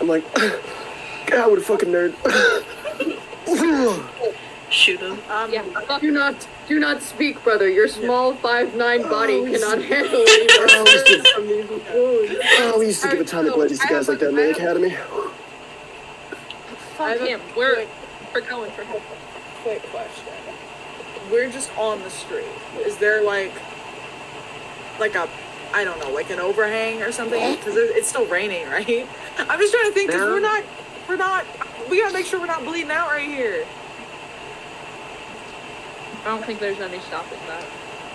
Speaker 3: I'm like, God, what a fucking nerd.
Speaker 11: Shoot him. Do not speak, brother. Your small 5'9" body cannot handle any from these wounds.
Speaker 3: Oh, we used to give atomic legends to guys like that in the academy.
Speaker 7: Fuck him. We're going for him.
Speaker 12: Quick question. We're just on the street. Is there like a, I don't know, like an overhang or something? Because it's still raining, right? I'm just trying to think, because we gotta make sure we're not bleeding out right here.
Speaker 7: I don't think there's any stopping that.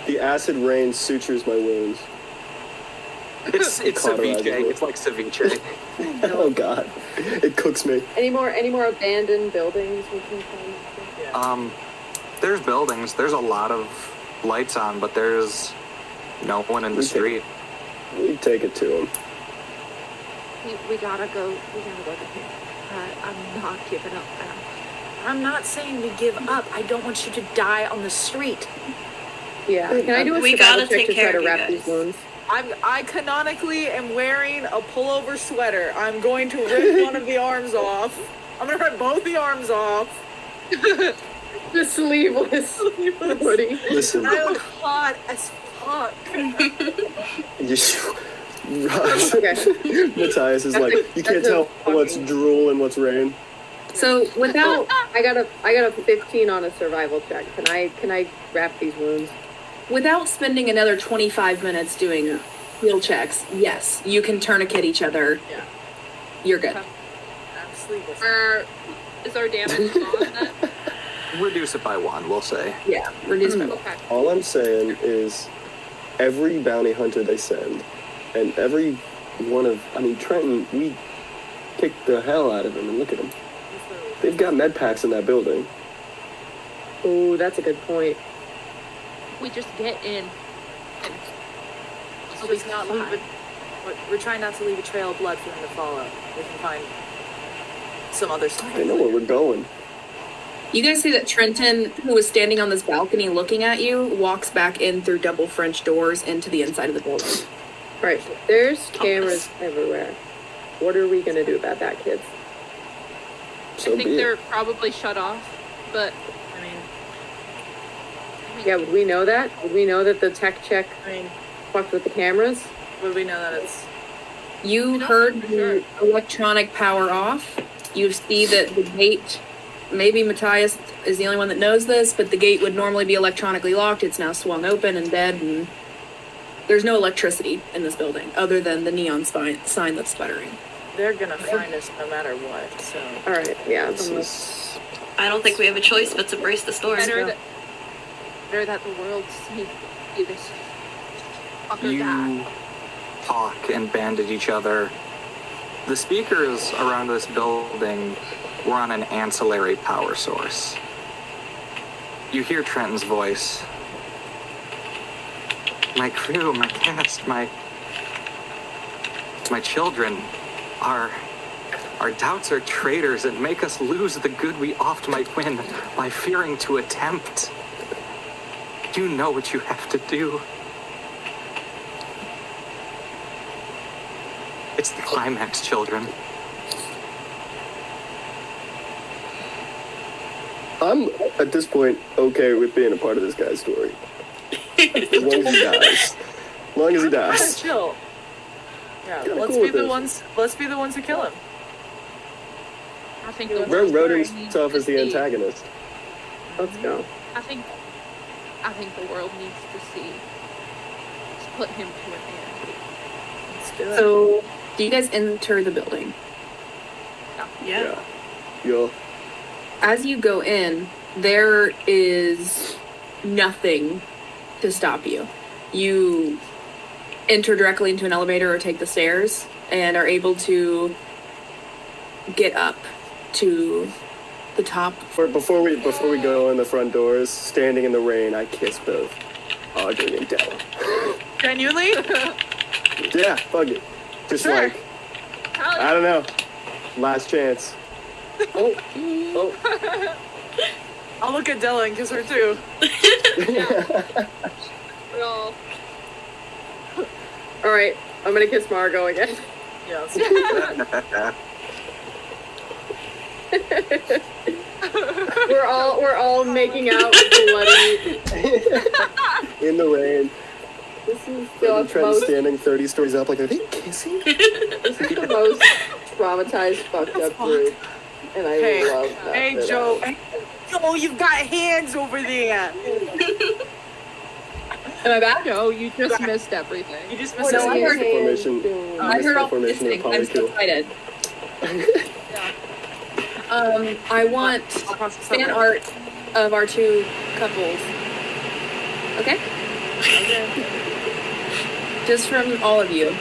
Speaker 3: The acid rain sutures my wounds.
Speaker 13: It's ceviche. It's like ceviche.
Speaker 3: Oh God, it cooks me.
Speaker 11: Any more abandoned buildings we can find?
Speaker 13: There's buildings. There's a lot of lights on, but there's no one in the street.
Speaker 3: We take it to him.
Speaker 14: We gotta go to him. I'm not giving up now.
Speaker 15: I'm not saying we give up. I don't want you to die on the street.
Speaker 11: Yeah. Can I do a
Speaker 8: We
Speaker 11: survival
Speaker 8: gotta
Speaker 11: check
Speaker 8: take
Speaker 11: to
Speaker 8: care
Speaker 11: try
Speaker 8: of
Speaker 11: to
Speaker 8: you
Speaker 11: wrap these
Speaker 8: guys.
Speaker 11: wounds?
Speaker 12: I canonically am wearing a pullover sweater. I'm going to rip one of the arms off. I'm gonna rip both the arms off.
Speaker 11: The sleeveless hoodie.
Speaker 3: Listen.
Speaker 12: I look hot as fuck.
Speaker 3: Okay. Matthias is like, you can't tell what's drool and what's rain.
Speaker 11: So without, I got a 15 on a survival check. Can I wrap these wounds?
Speaker 9: Without spending another 25 minutes doing heal checks, yes, you can tourniquet each other.
Speaker 12: Yeah.
Speaker 9: You're good.
Speaker 12: I'm sleeveless.
Speaker 14: Is our damage on that?
Speaker 13: Reduce it by 1, we'll say.
Speaker 9: Yeah, reduce by 1.
Speaker 14: Okay.
Speaker 3: All I'm saying is every bounty hunter they send, and every one of, Trenton, we kicked the hell out of him, and look at him. They've got med packs in that building.
Speaker 11: Oh, that's a good point.
Speaker 14: We just get in. And
Speaker 15: Let's not leave it. We're trying not to leave a trail of blood for them to follow. We can find some other stuff.
Speaker 3: They know where we're going.
Speaker 9: You guys see that Trenten, who was standing on this balcony looking at you, walks back in through double French doors into the inside of the building.
Speaker 11: Right. There's cameras everywhere. What are we gonna do about that, kids?
Speaker 3: So
Speaker 14: I think they're probably shut off, but
Speaker 15: I mean,
Speaker 11: yeah, would we know that? Would we know that the tech check fucked with the cameras?
Speaker 12: Would we know that it's...
Speaker 9: You heard the electronic power off. You see that the gate, maybe Matthias is the only one that knows this, but the gate would normally be electronically locked. It's now swung open and dead, and there's no electricity in this building other than the neon sign that's sputtering.
Speaker 12: They're gonna find us no matter what, so...
Speaker 11: Alright, yeah.
Speaker 8: I don't think we have a choice but to brace the storm.
Speaker 14: better that the world see this fucker die.
Speaker 13: You talk and bandage each other. The speakers around this building were on an ancillary power source. You hear Trenton's voice. My crew, my cast, my children, our doubts are traitors and make us lose the good we oft might win by fearing to attempt. You know what you have to do. It's the climax, children.
Speaker 3: I'm, at this point, okay with being a part of this guy's story. As long as he dies. As long as he dies.
Speaker 12: Chill. Yeah,
Speaker 3: Kinda
Speaker 12: let's
Speaker 3: cool
Speaker 12: be
Speaker 3: with
Speaker 12: the
Speaker 3: this.
Speaker 12: ones. Let's be the ones who kill him.
Speaker 14: I think the
Speaker 3: Rode
Speaker 14: world
Speaker 3: himself as the antagonist.
Speaker 11: Let's go.
Speaker 14: I think the world needs to see. Let's put him to an end.
Speaker 12: Let's do it.
Speaker 9: So, do you guys enter the building?
Speaker 8: Yeah.
Speaker 3: Yo.
Speaker 9: As you go in, there is nothing to stop you. You enter directly into an elevator or take the stairs and are able to get up to the top.
Speaker 3: Before we go in the front doors, standing in the rain, I kiss both Audrey and Della.
Speaker 12: Genuinely?
Speaker 3: Yeah, fuck it. Just
Speaker 12: Sure.
Speaker 3: like, I don't know. Last chance. Oh.
Speaker 12: I'll look at Della and kiss her too.
Speaker 14: We're all.
Speaker 11: Alright, I'm gonna kiss Margo again.
Speaker 12: Yes.
Speaker 11: We're all making out bloody.
Speaker 3: In the rain.
Speaker 11: This is the
Speaker 3: Trent
Speaker 11: most.
Speaker 3: standing 30 stories up like, are they kissing?
Speaker 11: This is the most traumatized, fucked up group, and I love that.
Speaker 12: Hey, Joe. Joe, you've got hands over there.
Speaker 9: Am I back?
Speaker 14: No, you just missed everything.
Speaker 12: You just
Speaker 9: Oh,
Speaker 12: missed
Speaker 9: no, I heard
Speaker 3: Formation.
Speaker 9: I heard all the
Speaker 3: formation of
Speaker 9: kissing. I'm so excited. I want fan art of our two couples. Okay? Just from all of you.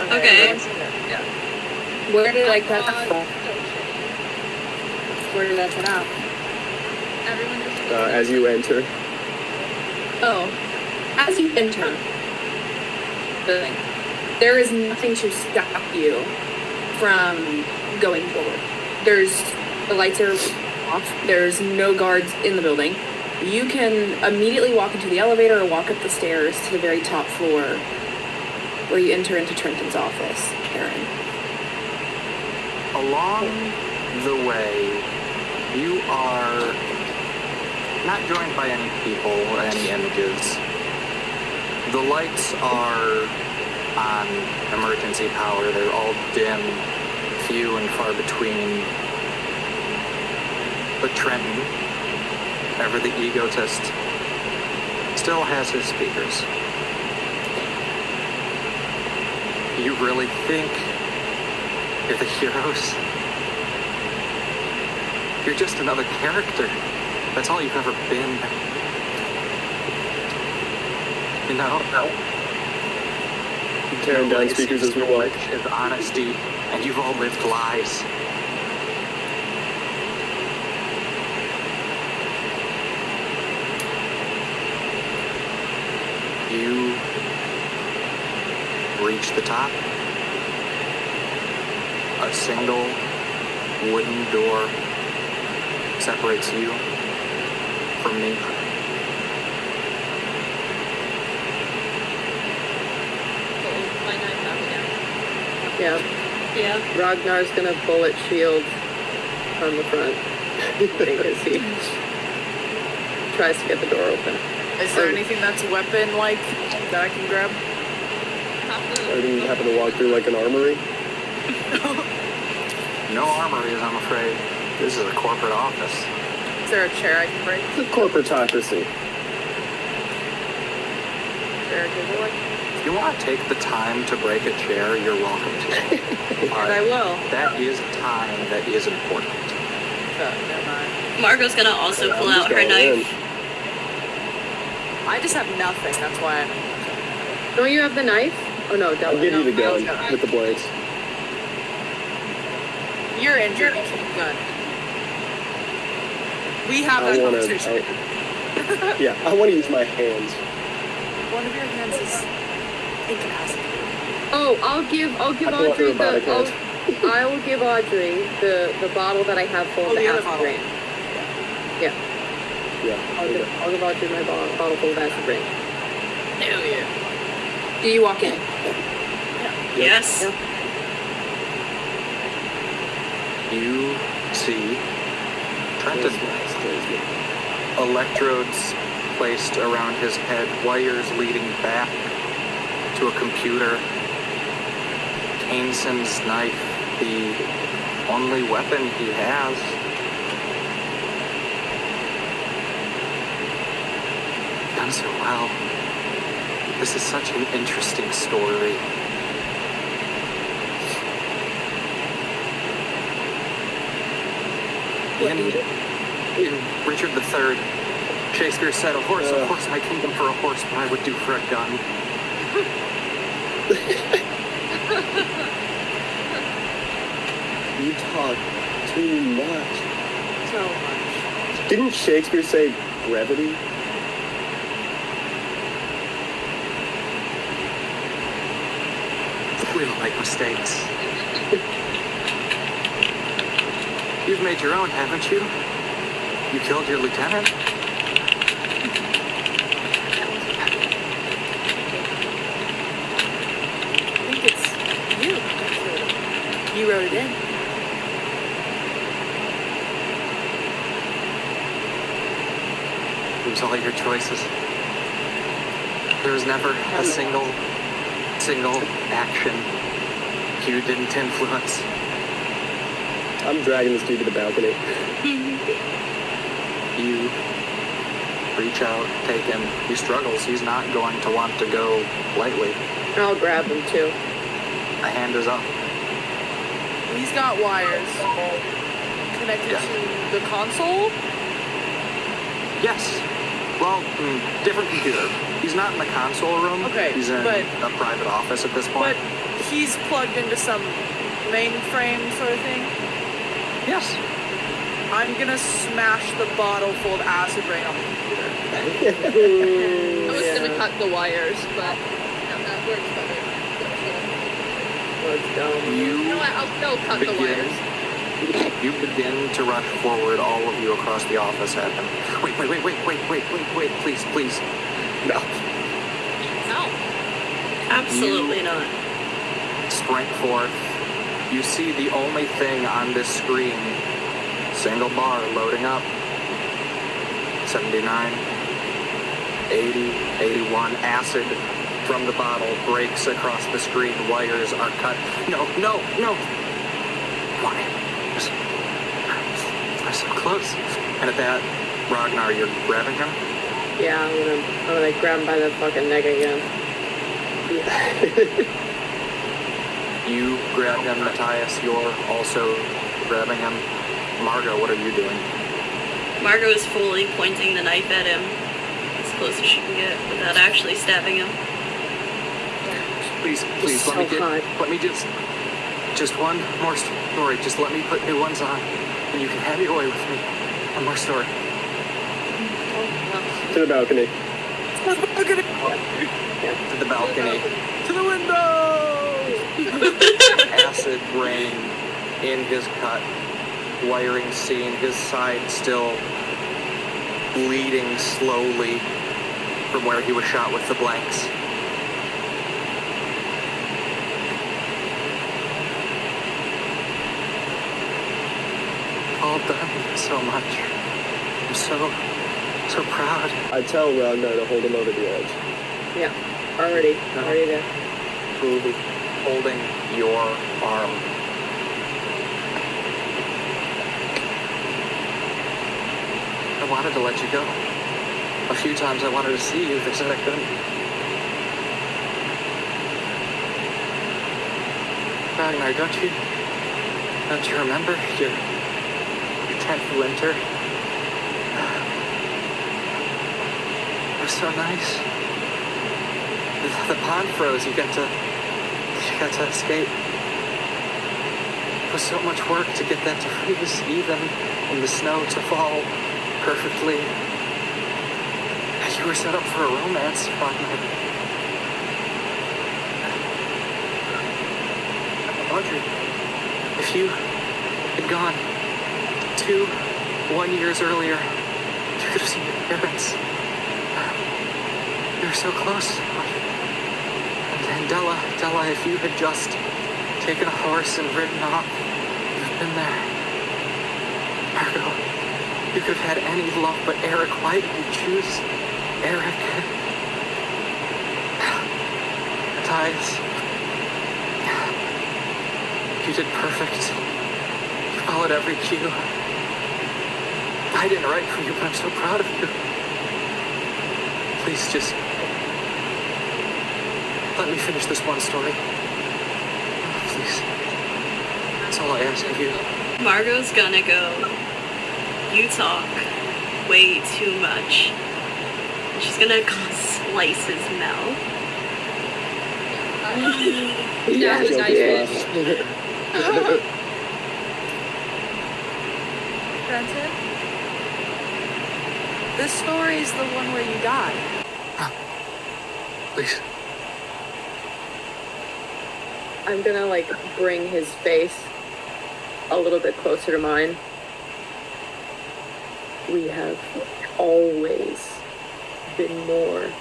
Speaker 8: Okay.
Speaker 9: Where did I cut out? Where did I cut out?
Speaker 14: Everyone just.
Speaker 3: As you enter.
Speaker 9: Oh. As you enter, there is nothing to stop you from going forward. The lights are off. There's no guards in the building. You can immediately walk into the elevator or walk up the stairs to the very top floor where you enter into Trenton's office, Aaron.
Speaker 13: Along the way, you are not joined by any people or any images. The lights are on emergency power. They're all dim, few and far between. But Trenten, ever the egotist, still has his speakers. You really think you're the heroes? You're just another character. That's all you've ever been. You know?
Speaker 3: Tearing down speakers as we walk.
Speaker 13: Is honesty, and you've all lived lies. You reach the top. A single wooden door separates you from me.
Speaker 11: Yeah.
Speaker 8: Yeah.
Speaker 11: Rognar's gonna bullet shield on the front as he tries to get the door open.
Speaker 12: Is there anything that's weapon-like that I can grab?
Speaker 3: Or do you happen to walk through like an armory?
Speaker 13: No armories, I'm afraid. This is a corporate office.
Speaker 12: Is there a chair I can break?
Speaker 3: It's a corporatocracy.
Speaker 12: Chair I can break?
Speaker 13: If you want to take the time to break a chair, you're welcome to.
Speaker 12: And I will.
Speaker 13: That is time that is important.
Speaker 12: Never mind.
Speaker 8: Margo's gonna also pull out her knife.
Speaker 12: I just have nothing, that's why I'm...
Speaker 11: Don't you have the knife? Oh no,
Speaker 3: I'll give you the gun with the blades.
Speaker 12: You're injured, you keep the gun. We have that conversation.
Speaker 3: Yeah, I want to use my hands.
Speaker 12: One of your hands is incapacitated.
Speaker 11: Oh, I'll give Audrey I will give Audrey the bottle that I have full of the acid rain. Yeah.
Speaker 3: Yeah.
Speaker 11: I'll give Audrey my bottle full of acid rain.
Speaker 12: Hell yeah.
Speaker 9: Do you walk in?
Speaker 12: Yeah.
Speaker 8: Yes.
Speaker 11: Yeah.
Speaker 13: You see Trenten. Electrodes placed around his head, wires leading back to a computer. Kainson's knife, the only weapon he has. Done so well. This is such an interesting story. In Richard III, Shakespeare said, "A horse my kingdom for a horse, but I would do for a gun."
Speaker 3: You talk too much.
Speaker 12: So much.
Speaker 3: Didn't Shakespeare say brevity?
Speaker 13: We don't make mistakes. You've made your own, haven't you? You killed your lieutenant?
Speaker 12: I think it's you that killed him. You wrote it in.
Speaker 13: It was all your choices. There was never a single action you didn't influence.
Speaker 3: I'm dragging this dude to the balcony.
Speaker 13: You reach out, take him. He struggles. He's not going to want to go lightly.
Speaker 11: I'll grab him too.
Speaker 13: A hand is up.
Speaker 12: He's got wires connected to the console?
Speaker 13: Yes. Well, different computer. He's not in the console room.
Speaker 12: Okay,
Speaker 13: he's in
Speaker 12: but,
Speaker 13: a private office at this point.
Speaker 12: But he's plugged into some mainframe sort of thing?
Speaker 13: Yes.
Speaker 12: I'm gonna smash the bottle full of acid rain on the computer.
Speaker 14: I was gonna cut the wires, but that works better.
Speaker 11: Let's go.
Speaker 5: You know what? I'll cut the wires.
Speaker 13: You begin to rush forward, all of you across the office at him. Wait, please.
Speaker 3: No.
Speaker 7: No.
Speaker 8: Absolutely not.
Speaker 13: Sprint forth. You see the only thing on this screen. Single bar loading up. 79, 80, 81. Acid from the bottle breaks across the screen. Wires are cut. No. Why? We're so close. And at that, Rognar, you're grabbing him?
Speaker 11: Yeah, I'm gonna grab him by the fucking neck again.
Speaker 13: You grab him, Matthias. You're also grabbing him. Margo, what are you doing?
Speaker 8: Margo is fully pointing the knife at him as close as she can get without actually stabbing him.
Speaker 13: Please, let me just one more story. Just let me put new ones on, and you can have your way with me. One more story.
Speaker 3: To the balcony.
Speaker 13: To the balcony.
Speaker 12: To the window!
Speaker 13: Acid rain in his cut. Wiring scene. His side still bleeding slowly from where he was shot with the blanks. All done so much. I'm so proud.
Speaker 3: I tell Ragnar to hold him over the edge.
Speaker 11: Yeah, already there.
Speaker 13: Holding your arm. I wanted to let you go. A few times I wanted to see you. They said I couldn't. Ragnar, don't you remember your 10th winter? It was so nice. The pond froze. You got to escape. It was so much work to get that to freeze, even and the snow to fall perfectly. You were set up for a romance, Rognar. Audrey, if you had gone 1 year earlier, you could have seen your parents. You were so close. And Della, if you had just taken a horse and ridden off, you'd have been there. Margo, you could have had any love but Eric. Why did you choose Eric? Matthias, you did perfect. You followed every cue. I didn't write for you, but I'm so proud of you. Please just let me finish this one story. Please. That's all I ask of you.
Speaker 8: Margo's gonna go. You talk way too much. She's gonna slice his mouth.
Speaker 11: Yeah,
Speaker 8: his knife.
Speaker 12: Trenten? This story is the one where you died.
Speaker 13: Please.
Speaker 11: I'm gonna bring his face a little bit closer to mine. We have always been more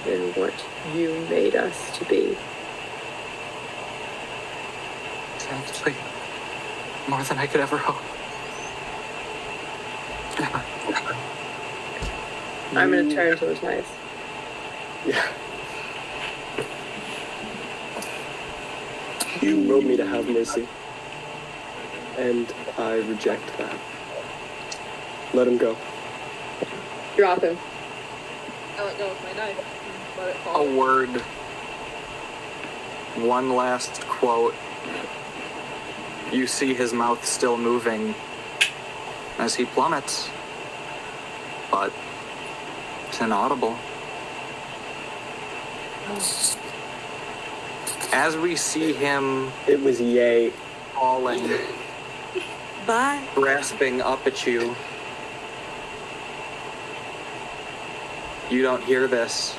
Speaker 11: than what you made us to be.
Speaker 13: Sadly, more than I could ever hope.
Speaker 11: I'm gonna turn to Matthias.
Speaker 3: Yeah. You wrote me to have mercy, and I reject that. Let him go.
Speaker 11: Drop him.
Speaker 7: I let go with my knife and let it fall.
Speaker 13: A word. One last quote. You see his mouth still moving as he plummets, but it's inaudible. As we see him,
Speaker 3: it was yay,
Speaker 13: falling,
Speaker 12: bye,
Speaker 13: grasping up at you. You don't hear this.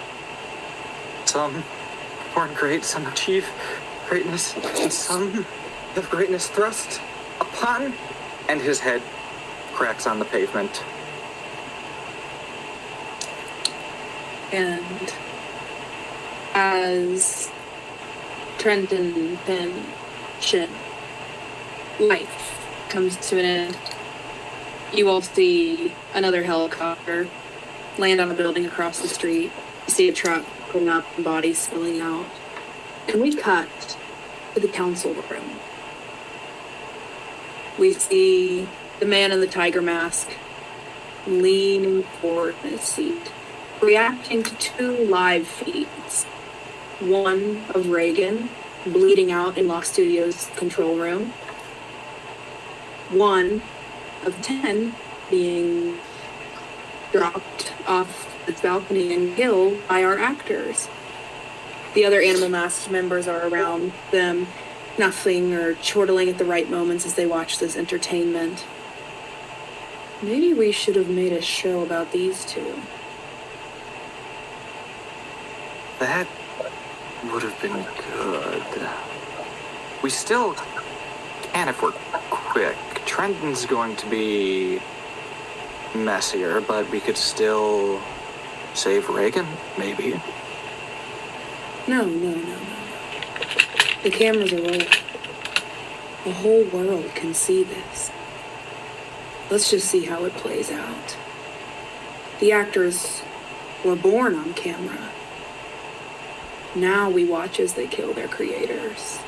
Speaker 13: Some born great, some achieve greatness and some have greatness thrust upon, and his head cracks on the pavement.
Speaker 9: And as Trenten and Shinn, life comes to an end, you all see another helicopter land on a building across the street. You see a truck pulling up and bodies spilling out. And we cut to the council room. We see the man in the tiger mask leaning forward in his seat, reacting to 2 live feeds. One of Raegan bleeding out in Lock Studios' control room. One of 10 being dropped off the balcony and killed by our actors. The other Animal Mask members are around them, snuffling or chortling at the right moments as they watch this entertainment. Maybe we should have made a show about these 2.
Speaker 13: That would have been good. We still can if we're quick. Trenton's going to be messier, but we could still save Raegan, maybe.
Speaker 9: No. The cameras are rolling. The whole world can see this. Let's just see how it plays out. The actors were born on camera. Now we watch as they kill their creators.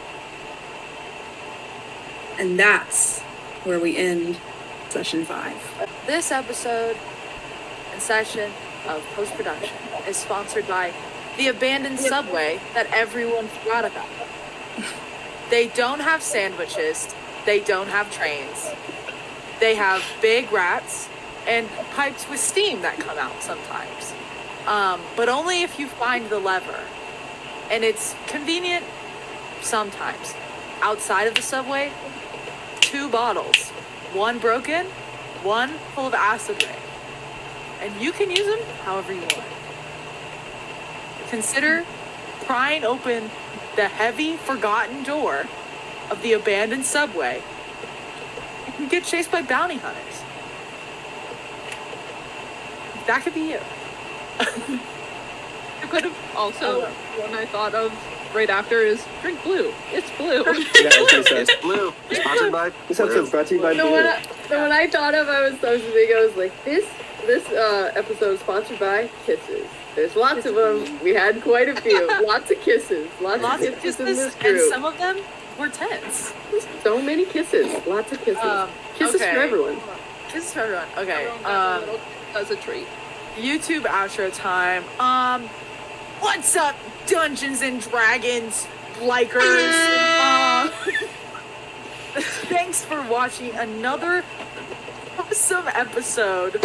Speaker 9: And that's where we end session 5.
Speaker 15: This episode and session of post-production is sponsored by the abandoned subway that everyone forgot about. They don't have sandwiches. They don't have trains. They have big rats and pipes with steam that come out sometimes. But only if you find the lever. And it's convenient sometimes. Outside of the subway, 2 bottles. One broken, one full of acid rain. And you can use them however you want. Consider prying open the heavy, forgotten door of the abandoned subway. You can get chased by bounty hunters. That could be you.
Speaker 7: You could have also, one I thought of right after is drink blue. It's blue.
Speaker 13: It's blue. Sponsored by
Speaker 3: This episode's brought to you by
Speaker 11: The one I thought of, I was like, this episode is sponsored by kisses. There's lots of them. We had quite a few. Lots of kisses. Lots of kisses in this group.
Speaker 15: And some of them were tense.
Speaker 11: So many kisses. Lots of kisses. Kisses for everyone.
Speaker 15: Kisses for everyone. Okay.
Speaker 7: As a treat.
Speaker 15: YouTube outro time. What's up, Dungeons and Dragons likers? Thanks for watching another awesome episode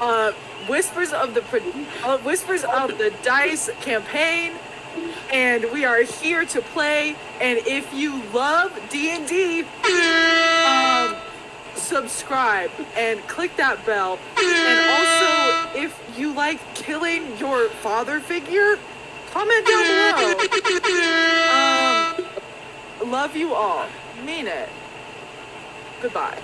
Speaker 15: of Whispers of the Dice campaign, and we are here to play. And if you love D&D, subscribe and click that bell. And also, if you like killing your father figure, comment down below. Love you all. Mean it. Goodbye.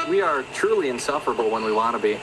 Speaker 13: We are truly insufferable when we want to be.